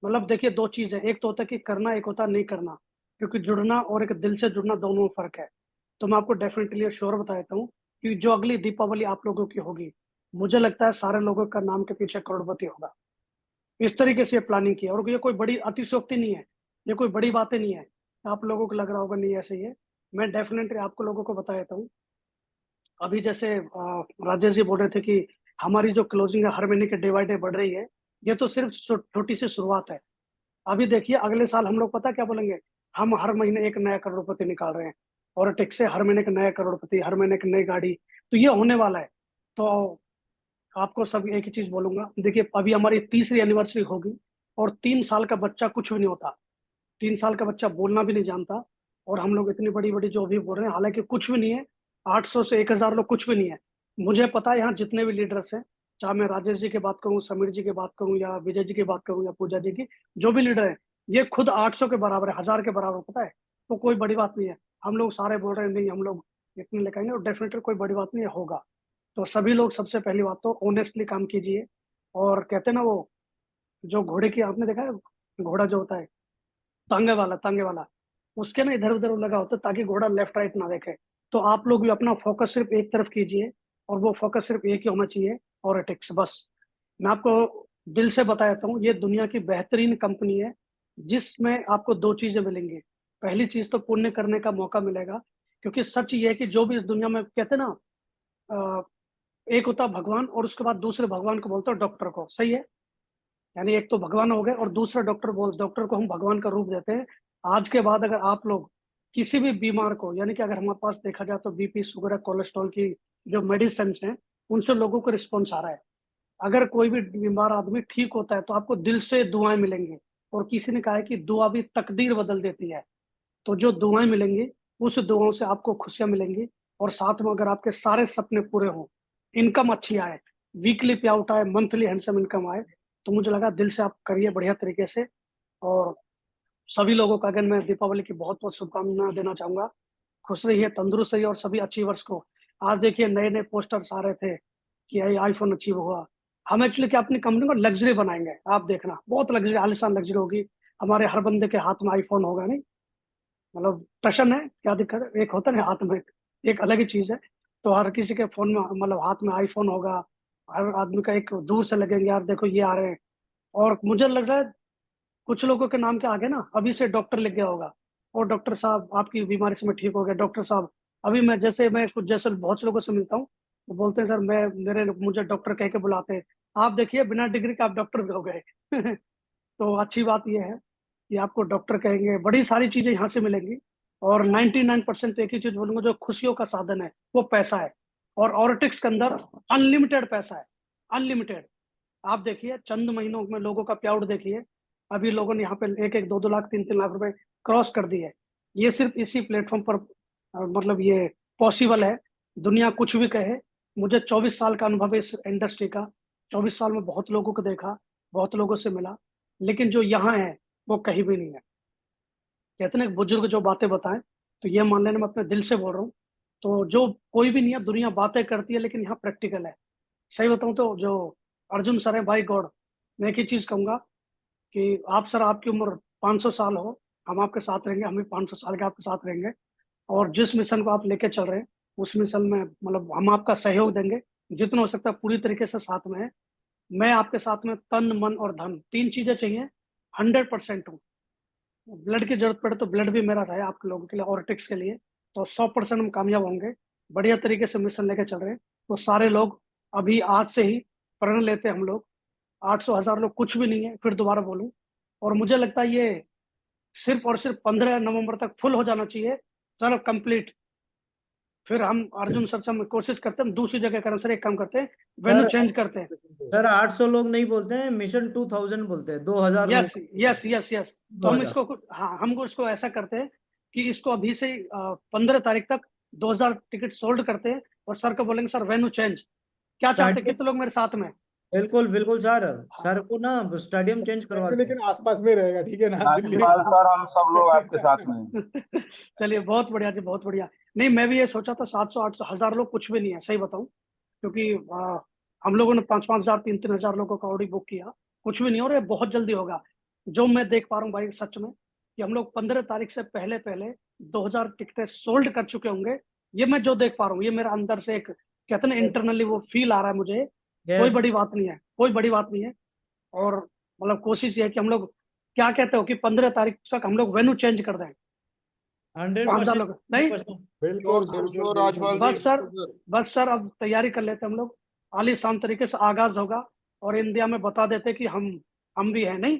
मतलब देखिए, 2 चीज है, एक तो होता है कि करना, एक होता है नहीं करना। क्योंकि जुड़ना और एक दिल से जुड़ना, दोनों में फर्क है। तो मैं आपको डेफिनेटली श्योर बता देता हूँ कि जो अगली दीपावली आप लोगों की होगी, मुझे लगता है सारे लोगों का नाम के पीछे करोड़पति होगा। इस तरीके से प्लानिंग की है, और ये कोई बड़ी अतिशयोक्ति नहीं है, ये कोई बड़ी बातें नहीं है। आप लोगों को लग रहा होगा नहीं ऐसे ही है, मैं डेफिनेटली आपको लोगों को बता देता हूँ। अभी जैसे राजेश जी बोल रहे थे कि हमारी जो क्लोजिंग है हर महीने की डे बाई डे बढ़ रही है, ये तो सिर्फ छोटी सी शुरुआत है। अभी देखिए, अगले साल हम लोग पता क्या बोलेंगे, हम हर महीने एक नया करोड़पति निकाल रहे हैं, और टेक्स से हर महीने एक नया करोड़पति, हर महीने एक नई गाड़ी। तो ये होने वाला है। तो आपको सब एक ही चीज बोलूंगा, देखिए अभी हमारी तीसरी एनिवर्सरी होगी, और 3 साल का बच्चा कुछ भी नहीं होता। 3 साल का बच्चा बोलना भी नहीं जानता, और हम लोग इतनी बड़ी बड़ी जो अभी बोल रहे हैं, हालांकि कुछ भी नहीं है। 800 से 1000 लोग कुछ भी नहीं है। मुझे पता है यहाँ जितने भी लीडर्स हैं, चाहे मैं राजेश जी की बात करूँ, समीर जी की बात करूँ, या विजय जी की बात करूँ, या पूजा जी की, जो भी लीडर है, ये खुद 800 के बराबर है, 1000 के बराबर, पता है। तो कोई बड़ी बात नहीं है। हम लोग सारे बोल रहे हैं नहीं हम लोग इतने लेकर आएंगे, और डेफिनेटली कोई बड़ी बात नहीं है, होगा। तो सभी लोग सबसे पहली बात तो ऑनेस्टली काम कीजिए। और कहते हैं ना वो, जो घोड़े की, आपने देखा है घोड़ा जो होता है, तांगे वाला, उसके ना इधर उधर लगा होता है ताकि घोड़ा लेफ्ट राइट ना देखे। तो आप लोग भी अपना फोकस सिर्फ एक तरफ कीजिए, और वो फोकस सिर्फ एक ही होना चाहिए, पॉलिटिक्स बस। मैं आपको दिल से बता देता हूँ, ये दुनिया की बेहतरीन कंपनी है। जिसमें आपको दो चीजें मिलेंगी। पहली चीज तो पुण्य करने का मौका मिलेगा, क्योंकि सच ये है कि जो भी इस दुनिया में कहते हैं ना, एक होता भगवान और उसके बाद दूसरे भगवान को बोलते हो डॉक्टर को, सही है। यानी एक तो भगवान हो गए और दूसरा डॉक्टर को हम भगवान का रूप देते हैं। आज के बाद अगर आप लोग किसी भी बीमार को, यानी कि अगर हमारे पास देखा जाए तो बीपी, शुगर, कोलेस्ट्रॉल की जो मेडिसिन हैं, उनसे लोगों को रिस्पॉन्स आ रहा है। अगर कोई भी बीमार आदमी ठीक होता है तो आपको दिल से दुआएं मिलेंगी, और किसी ने कहा है कि दुआ भी तकदीर बदल देती है। तो जो दुआएं मिलेंगी, उस दुआओं से आपको खुशियां मिलेंगी, और साथ में अगर आपके सारे सपने पूरे हों, इनकम अच्छी आए, वीकली पे आउट आए, मंथली हैंडसम इनकम आए, तो मुझे लगा दिल से आप करिए बढ़िया तरीके से। और सभी लोगों का अगर मैं दीपावली की बहुत बहुत शुभकामनाएं देना चाहूंगा। खुश रहिए, तंदुरुस्त रहिए, और सभी अचीवर्स को आज देखिए नए नए पोस्टर्स आ रहे थे कि आईफोन अचीव हुआ। हम एक्चुअली क्या अपनी कंपनी को लग्जरी बनाएंगे, आप देखना, बहुत लग्जरी, आलिशान लग्जरी होगी। हमारे हर बंदे के हाथ में आईफोन होगा, नहीं मतलब टशन है, क्या दिक्कत है, एक होता है ना हाथ में, एक अलग ही चीज है। तो हर किसी के फोन में, मतलब हाथ में आईफोन होगा। हर आदमी का एक दूर से लगेंगे, यार देखो ये आ रहे हैं। और मुझे लग रहा है कुछ लोगों के नाम के आगे ना अभी से डॉक्टर लिख गया होगा, और डॉक्टर साहब आपकी बीमारी से मैं ठीक हो गया, डॉक्टर साहब। अभी मैं कुछ जैसे बहुत से लोगों से मिलता हूँ, वो बोलते हैं सर मुझे डॉक्टर कह के बुलाते हैं। आप देखिए बिना डिग्री के आप डॉक्टर भी हो गए। तो अच्छी बात यह है कि आपको डॉक्टर कहेंगे, बड़ी सारी चीजें यहाँ से मिलेंगी। और 99% तो एक ही चीज बोलूंगा, जो खुशियों का साधन है वो पैसा है। और ऑर्टिक्स के अंदर अनलिमिटेड पैसा है, अनलिमिटेड। आप देखिए चंद महीनों में लोगों का पे आउट देखिए। अभी लोगों ने यहाँ पे 1-1, 2-2 लाख, 3-3 लाख रुपए क्रॉस कर दिए। ये सिर्फ इसी प्लेटफॉर्म पर मतलब ये पॉसिबल है। दुनिया कुछ भी कहे, मुझे 24 साल का अनुभव है इस इंडस्ट्री का। 24 साल में बहुत लोगों को देखा, बहुत लोगों से मिला, लेकिन जो यहाँ है वो कहीं भी नहीं है। कहते हैं ना, बुजुर्ग जो बातें बताएं, तो ये मान लेना मैं अपने दिल से बोल रहा हूँ। तो जो कोई भी नहीं है, दुनिया बातें करती है लेकिन यहाँ प्रैक्टिकल है। सही बताऊं तो जो अर्जुन सर है, भाई गॉड, मैं एक ही चीज कहूंगा कि आप सर, आपकी उम्र 500 साल हो, हम आपके साथ रहेंगे, हम भी 500 साल के आपके साथ रहेंगे। और जिस मिशन को आप लेके चल रहे हैं, उस मिशन में मतलब हम आपका सहयोग देंगे, जितना हो सकता है पूरी तरीके से साथ में है। मैं आपके साथ में तन, मन और धन, तीन चीजें चाहिए, 100% हूँ। ब्लड की जरूरत पड़े तो ब्लड भी मेरा रहे आपके लोगों के लिए, ऑर्टिक्स के लिए। तो 100% हम कामयाब होंगे। बढ़िया तरीके से मिशन लेके चल रहे हैं। तो सारे लोग अभी आज से ही प्रण लेते हैं हम लोग। 800 1000 लोग कुछ भी नहीं है, फिर दोबारा बोलूं। और मुझे लगता है ये सिर्फ और सिर्फ 15 नवंबर तक फुल हो जाना चाहिए, चलो कंप्लीट। फिर हम अर्जुन सर से हम कोशिश करते हैं, हम दूसरी जगह करें सर, एक काम करते हैं, वेन्यू सर चेंज करते हैं। सर 800 लोग नहीं बोलते हैं, मिशन 2000 बोलते हैं, 2000 लोग। Yes yes yes yes. तो हम 2000। इसको, हाँ, हम इसको ऐसा करते हैं कि इसको अभी से 15 तारीख तक 2000 टिकट सोल्ड करते हैं, और सर को बोलेंगे सर वेन्यू चेंज। क्या चाहते हैं, स्टाडियम, कितने लोग मेरे साथ में? बिल्कुल बिल्कुल सर। हाँ। सर को ना स्टेडियम चेंज करवा दें। लेकिन आसपास में रहेगा, ठीक है ना, दिल्ली राजपाल सर, हम सब लोग आपके साथ में हैं। चलिए बहुत बढ़िया जी, बहुत बढ़िया। नहीं, मैं भी ये सोचा था 700 800 1000 लोग कुछ भी नहीं है, सही बताऊं, क्योंकि हम लोगों ने 5-5 हजार, 3-3 हजार लोगों का ऑडी बुक किया, कुछ भी नहीं हो रहा है, बहुत जल्दी होगा। जो मैं देख पा रहा हूँ भाई सच में, कि हम लोग 15 तारीख से पहले पहले 2000 टिकटें सोल्ड कर चुके होंगे। ये मैं जो देख पा रहा हूँ, ये मेरा अंदर से एक, कहते हैं ना, इंटरनली वो फील आ रहा है मुझे। कोई यस। बड़ी बात नहीं है, कोई बड़ी बात नहीं है। और मतलब कोशिश ये है कि हम लोग, क्या कहते हो कि 15 तारीख तक हम लोग वेन्यू चेंज कर दें। 5 हजार 100%। लोग नहीं, बिल्कुल श्योर बिल्कुल श्योर राजपाल जी, बस सर, श्योर। बस सर अब तैयारी कर लेते हैं हम लोग। आलीशान तरीके से आगाज होगा, और इंडिया में बता देते कि हम भी हैं, नहीं।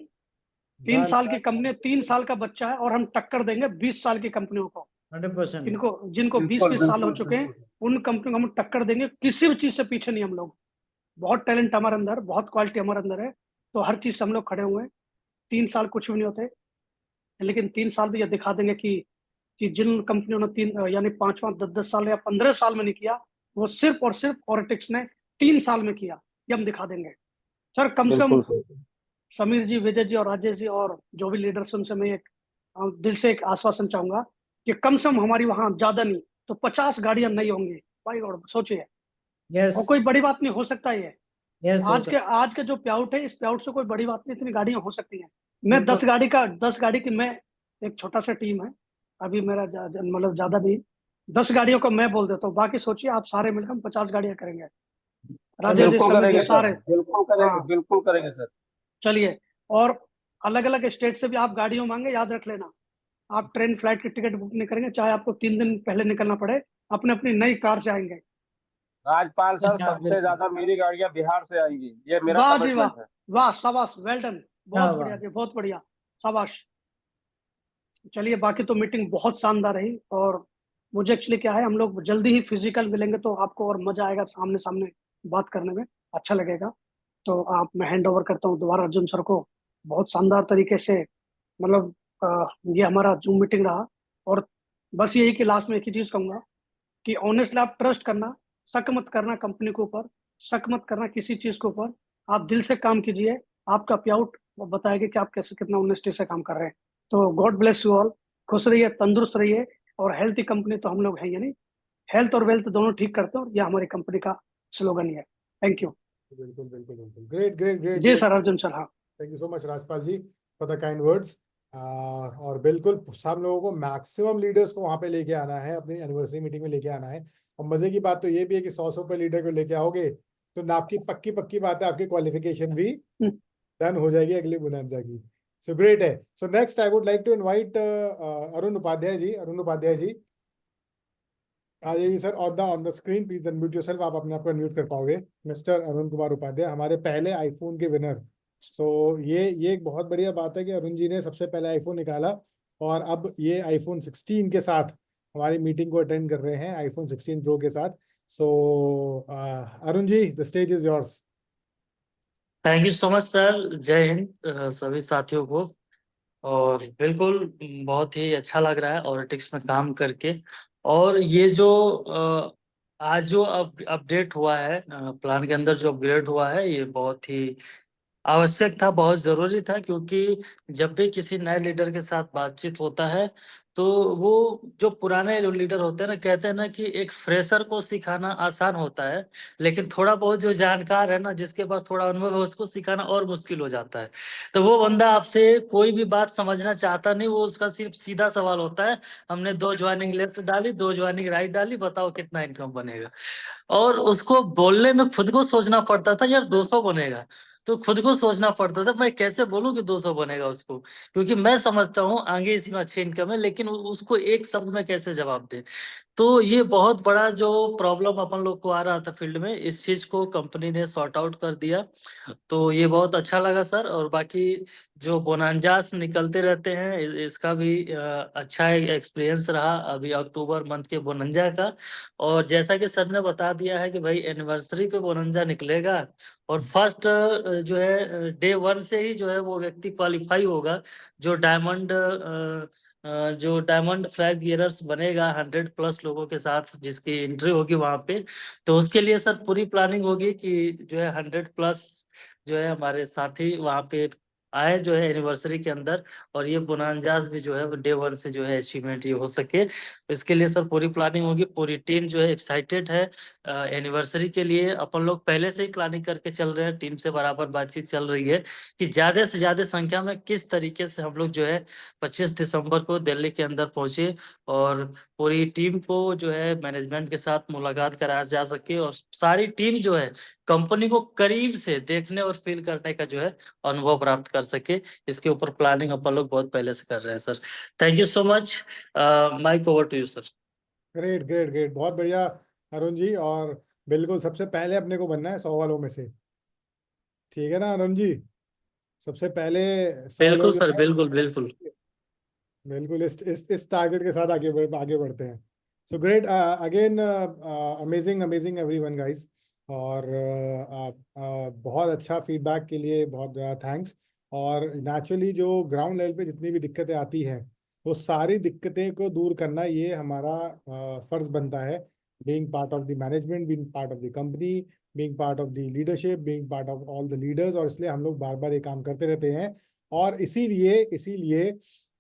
3 साल की कंपनी, 3 साल का बच्चा है, और हम टक्कर देंगे 20 साल की कंपनियों को। 100%। जिनको जिनको बीस बिल्कुल बीस साल हो बिल्कुल चुके हैं, बिल्कुल। उन कंपनियों को हम टक्कर देंगे। किसी भी चीज से पीछे नहीं हम लोग। बहुत टैलेंट हमारे अंदर, बहुत क्वालिटी हमारे अंदर है। तो हर चीज से हम लोग खड़े हुए हैं। 3 साल कुछ भी नहीं होते, लेकिन 3 साल भी ये दिखा देंगे कि जिन कंपनियों ने यानी 5-5, 10-10 साल या 15 साल में नहीं किया, वो सिर्फ और सिर्फ ऑर्टिक्स ने 3 साल में किया। ये हम दिखा देंगे सर। कम से कम बिल्कुल सर। समीर जी, विजय जी और राजेश जी और जो भी लीडर्स, उनसे मैं एक दिल से एक आश्वासन चाहूंगा कि कम से कम हमारी वहां ज्यादा नहीं तो 50 गाड़ियां नहीं होंगी। भाई और सोचिए, यस। और कोई बड़ी बात नहीं हो सकता है ये। यस हो सकता। आज के जो प्याउट है, इस प्याउट से कोई बड़ी बात नहीं, इतनी गाड़ियां हो सकती हैं। मैं बिल्कुल। 10 गाड़ी की, मैं एक छोटा सा टीम है, अभी मेरा मतलब ज्यादा नहीं, 10 गाड़ियों को मैं बोल देता हूँ, बाकी सोचिए आप सारे मिलकर हम 50 गाड़ियां करेंगे। चलो। राजेश जी, बिल्कुल समीर जी, करेंगे सर, सारे। बिल्कुल करेंगे, हाँ बिल्कुल करेंगे सर। चलिए। और अलग अलग स्टेट से भी आप गाड़ियों मांगे, याद रख लेना। आप ट्रेन फ्लाइट की टिकट बुक नहीं करेंगे, चाहे आपको 3 दिन पहले निकलना पड़े, अपने अपनी नई कार से आएंगे। राजपाल सर, हाँ सबसे बिल्कुल। ज्यादा मेरी गाड़ियां बिहार से आएंगी, ये मेरा वाह जी वाह, कमिटमेंट है। वाह, शाबाश, वेल डन, क्या बहुत बढ़िया बात। जी, बहुत बढ़िया, शाबाश। चलिए, बाकी तो मीटिंग बहुत शानदार रही, और मुझे एक्चुअली क्या है, हम लोग जल्दी ही फिजिकल मिलेंगे तो आपको और मजा आएगा सामने सामने बात करने में, अच्छा लगेगा। तो आप, मैं हैंड ओवर करता हूँ दोबारा अर्जुन सर को। बहुत शानदार तरीके से, मतलब ये हमारा जूम मीटिंग रहा। और बस यही कि लास्ट में एक ही चीज कहूंगा कि ऑनेस्टली आप ट्रस्ट करना, शक मत करना कंपनी के ऊपर, शक मत करना किसी चीज के ऊपर। आप दिल से काम कीजिए, आपका पे आउट बताएगा कि आप कैसे कितना ऑनेस्टी से काम कर रहे हैं। तो गॉड ब्लेस यू ऑल, खुश रहिए, तंदुरुस्त रहिए, और हेल्थी कंपनी तो हम लोग हैं, यानी हेल्थ और वेल्थ दोनों ठीक करते हैं, और ये हमारी कंपनी का स्लोगन ही है। Thank you. बिल्कुल बिल्कुल बिल्कुल, great great great ji great. Sir, Arjun sir, हाँ। Thank you so much Rajpal ji for the kind words. और बिल्कुल सब लोगों को, मैक्सिमम लीडर्स को वहां पे लेके आना है, अपनी एनिवर्सरी मीटिंग में लेके आना है। और मजे की बात तो ये भी है कि 100 पे लीडर को लेके आओगे तो ना, आपकी पक्की पक्की बात है, आपकी क्वालिफिकेशन भी हम्म। डन हो जाएगी अगली बुलंदजा की। सो ग्रेट है। So next I would like to invite Arun Upadhyay ji. Arun Upadhyay ji आ जाइए sir, on the screen please unmute yourself. आप अपने आप को अनम्यूट कर पाओगे। मिस्टर अरुण कुमार उपाध्याय, हमारे पहले आईफोन के विनर। सो ये एक बहुत बढ़िया बात है कि अरुण जी ने सबसे पहले आईफोन निकाला, और अब ये आईफोन 16 के साथ हमारी मीटिंग को अटेंड कर रहे हैं, आईफोन 16 प्रो के साथ। So Arun ji, the stage is yours. Thank you so much sir. जय हिंद सभी साथियों को। और बिल्कुल बहुत ही अच्छा लग रहा है ऑर्टिक्स में काम करके। और ये जो आज जो अपडेट हुआ है, प्लान के अंदर जो अपग्रेड हुआ है, ये बहुत ही आवश्यक था, बहुत जरूरी था। क्योंकि जब भी किसी नए लीडर के साथ बातचीत होता है तो वो जो पुराने लीडर होते हैं ना, कहते हैं ना कि एक फ्रेशर को सिखाना आसान होता है, लेकिन थोड़ा बहुत जो जानकार है ना, जिसके पास थोड़ा अनुभव है, उसको सिखाना और मुश्किल हो जाता है। तो वो बंदा आपसे कोई भी बात समझना चाहता नहीं, वो उसका सिर्फ सीधा सवाल होता है, हमने 2 ज्वाइनिंग लेफ्ट डाली, 2 ज्वाइनिंग राइट डाली, बताओ कितना इनकम बनेगा। और उसको बोलने में खुद को सोचना पड़ता था, यार 200 बनेगा। तो खुद को सोचना पड़ता था, मैं कैसे बोलूं कि 200 बनेगा उसको, क्योंकि मैं समझता हूँ आगे इसमें अच्छी इनकम है, लेकिन उसको एक शब्द में कैसे जवाब दे। तो ये बहुत बड़ा जो प्रॉब्लम अपन लोग को आ रहा था फील्ड में, इस चीज को कंपनी ने सॉर्ट आउट कर दिया। तो ये बहुत अच्छा लगा सर। और बाकी जो बोनांजास निकलते रहते हैं, इसका भी अच्छा एक्सपीरियंस रहा अभी अक्टूबर मंथ के बोनंजा का। और जैसा कि सर ने बता दिया है कि भाई एनिवर्सरी पे बोनंजा निकलेगा, और फर्स्ट जो है डे 1 से ही जो है वो व्यक्ति क्वालिफाई होगा, जो डायमंड फ्लैग गियरर्स बनेगा 100+ लोगों के साथ, जिसकी एंट्री होगी वहां पे। तो उसके लिए सर पूरी प्लानिंग होगी कि जो है 100+ जो है हमारे साथी वहां पे आए, जो है एनिवर्सरी के अंदर। और ये बोनांजास भी जो है डे 1 से जो है अचीवमेंट ये हो सके, इसके लिए सर पूरी प्लानिंग होगी। पूरी टीम जो है एक्साइटेड है एनिवर्सरी के लिए। अपन लोग पहले से ही प्लानिंग करके चल रहे हैं, टीम से बराबर बातचीत चल रही है कि ज्यादा से ज्यादा संख्या में किस तरीके से हम लोग जो है 25 दिसंबर को दिल्ली के अंदर पहुंचे, और पूरी टीम को जो है मैनेजमेंट के साथ मुलाकात कराया जा सके, और सारी टीम जो है कंपनी को करीब से देखने और फील करने का जो है अनुभव प्राप्त कर सके। इसके ऊपर प्लानिंग अपन लोग बहुत पहले से कर रहे हैं sir. Thank you so much. Mike over to you sir. Great great great, बहुत बढ़िया अरुण जी। और बिल्कुल सबसे पहले अपने को बनना है 100 वालों में से, ठीक है ना अरुण जी? सबसे पहले 100 बिल्कुल लोग जो सर, है, बिल्कुल बिल्कुल। बिल्कुल इस टारगेट के साथ आगे बढ़ते हैं। So great again, amazing amazing everyone guys. और बहुत अच्छा फीडबैक के लिए बहुत थैंक्स। और नेचुरली जो ग्राउंड लेवल पे जितनी भी दिक्कतें आती हैं, वो सारी दिक्कतें को दूर करना ये हमारा फर्ज बनता है, being part of the management, being part of the company, being part of the leadership, being part of all the leaders. और इसलिए हम लोग बार बार ये काम करते रहते हैं। और इसीलिए इसीलिए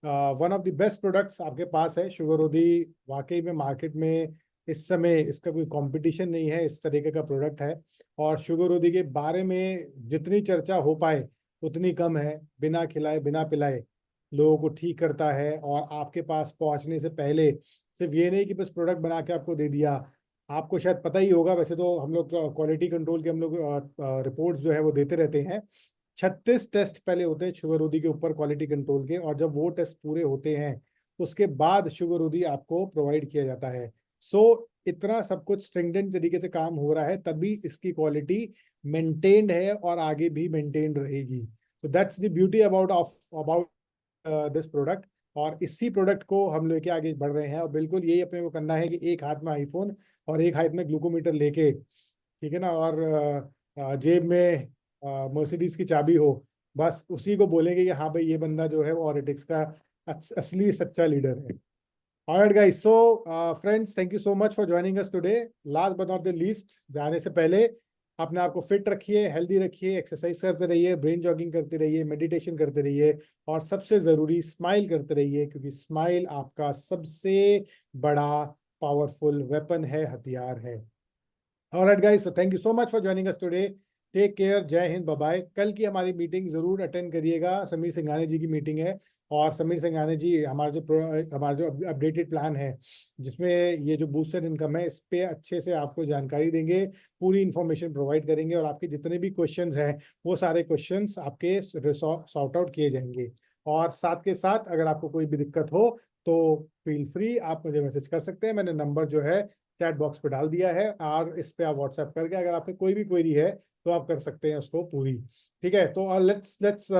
one of the best products आपके पास है शुगर रोधी। वाकई में मार्केट में इस समय इसका कोई कंपटीशन नहीं है, इस तरीके का प्रोडक्ट है। और शुगर रोधी के बारे में जितनी चर्चा हो पाए उतनी कम है। बिना खिलाए बिना पिलाए लोगों को ठीक करता है, और आपके पास पहुंचने से पहले सिर्फ ये नहीं कि बस प्रोडक्ट बना के आपको दे दिया। आपको शायद पता ही होगा, वैसे तो हम लोग क्वालिटी कंट्रोल के हम लोग रिपोर्ट्स जो है वो देते रहते हैं, 36 टेस्ट पहले होते हैं शुगररोधी के ऊपर क्वालिटी कंट्रोल के, और जब वो टेस्ट पूरे होते हैं उसके बाद शुगररोधी आपको प्रोवाइड किया जाता है। सो इतना सब कुछ स्ट्रिंजेंट तरीके से काम हो रहा है, तभी इसकी क्वालिटी मेंटेन्ड है और आगे भी मेंटेन रहेगी। तो that's the beauty about this product, और इसी प्रोडक्ट को हम लेके आगे बढ़ रहे हैं। और बिल्कुल यही अपने को करना है कि एक हाथ में आईफोन और एक हाथ में ग्लूकोमीटर लेके, ठीक है ना, और जेब में मर्सिडीज की चाबी हो, बस उसी को बोलेंगे कि हाँ भाई ये बंदा जो है वो ऑरिटिक्स का असली सच्चा लीडर है। Alright guys, so friends, thank you so much for joining us today. Last but not the least, जाने से पहले अपने आप को फिट रखिए, हेल्दी रखिए, एक्सरसाइज करते रहिए, ब्रेन जॉगिंग करते रहिए, मेडिटेशन करते रहिए, और सबसे जरूरी स्माइल करते रहिए, क्योंकि स्माइल आपका सबसे बड़ा पावरफुल वेपन है, हथियार है। Alright guys, so thank you so much for joining us today. Take care, Jai Hind, bye bye. कल की हमारी मीटिंग जरूर अटेंड करिएगा, समीर सिंघानिया जी की मीटिंग है। और समीर सिंघानिया जी हमारा जो अपडेटेड प्लान है, जिसमें ये जो बूस्टर इनकम है, इस पे अच्छे से आपको जानकारी देंगे, पूरी इंफॉर्मेशन प्रोवाइड करेंगे, और आपके जितने भी क्वेश्चंस हैं वो सारे क्वेश्चंस आपके सॉर्ट आउट किए जाएंगे। और साथ के साथ अगर आपको कोई भी दिक्कत हो तो फील फ्री, आप मुझे मैसेज कर सकते हैं। मैंने नंबर जो है चैट बॉक्स पे डाल दिया है, और इस पे आप व्हाट्सएप करके अगर आपकी कोई भी क्वेरी है तो आप कर सकते हैं उसको पूरी। ठीक है, तो let's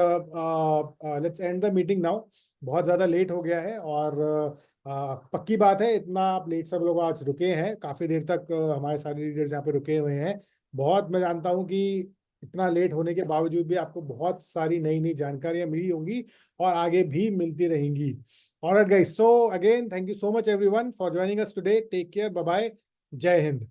end the meeting now. बहुत ज़्यादा लेट हो गया है, और पक्की बात है, इतना आप लेट सब लोग आज रुके हैं, काफ़ी देर तक हमारे सारे लीडर्स यहाँ पे रुके हुए हैं। बहुत, मैं जानता हूँ कि इतना लेट होने के बावजूद भी आपको बहुत सारी नई नई जानकारियां मिली होंगी, और आगे भी मिलती रहेंगी। All right guys, so again thank you so much everyone for joining us today. Take care, bye bye, Jai Hind.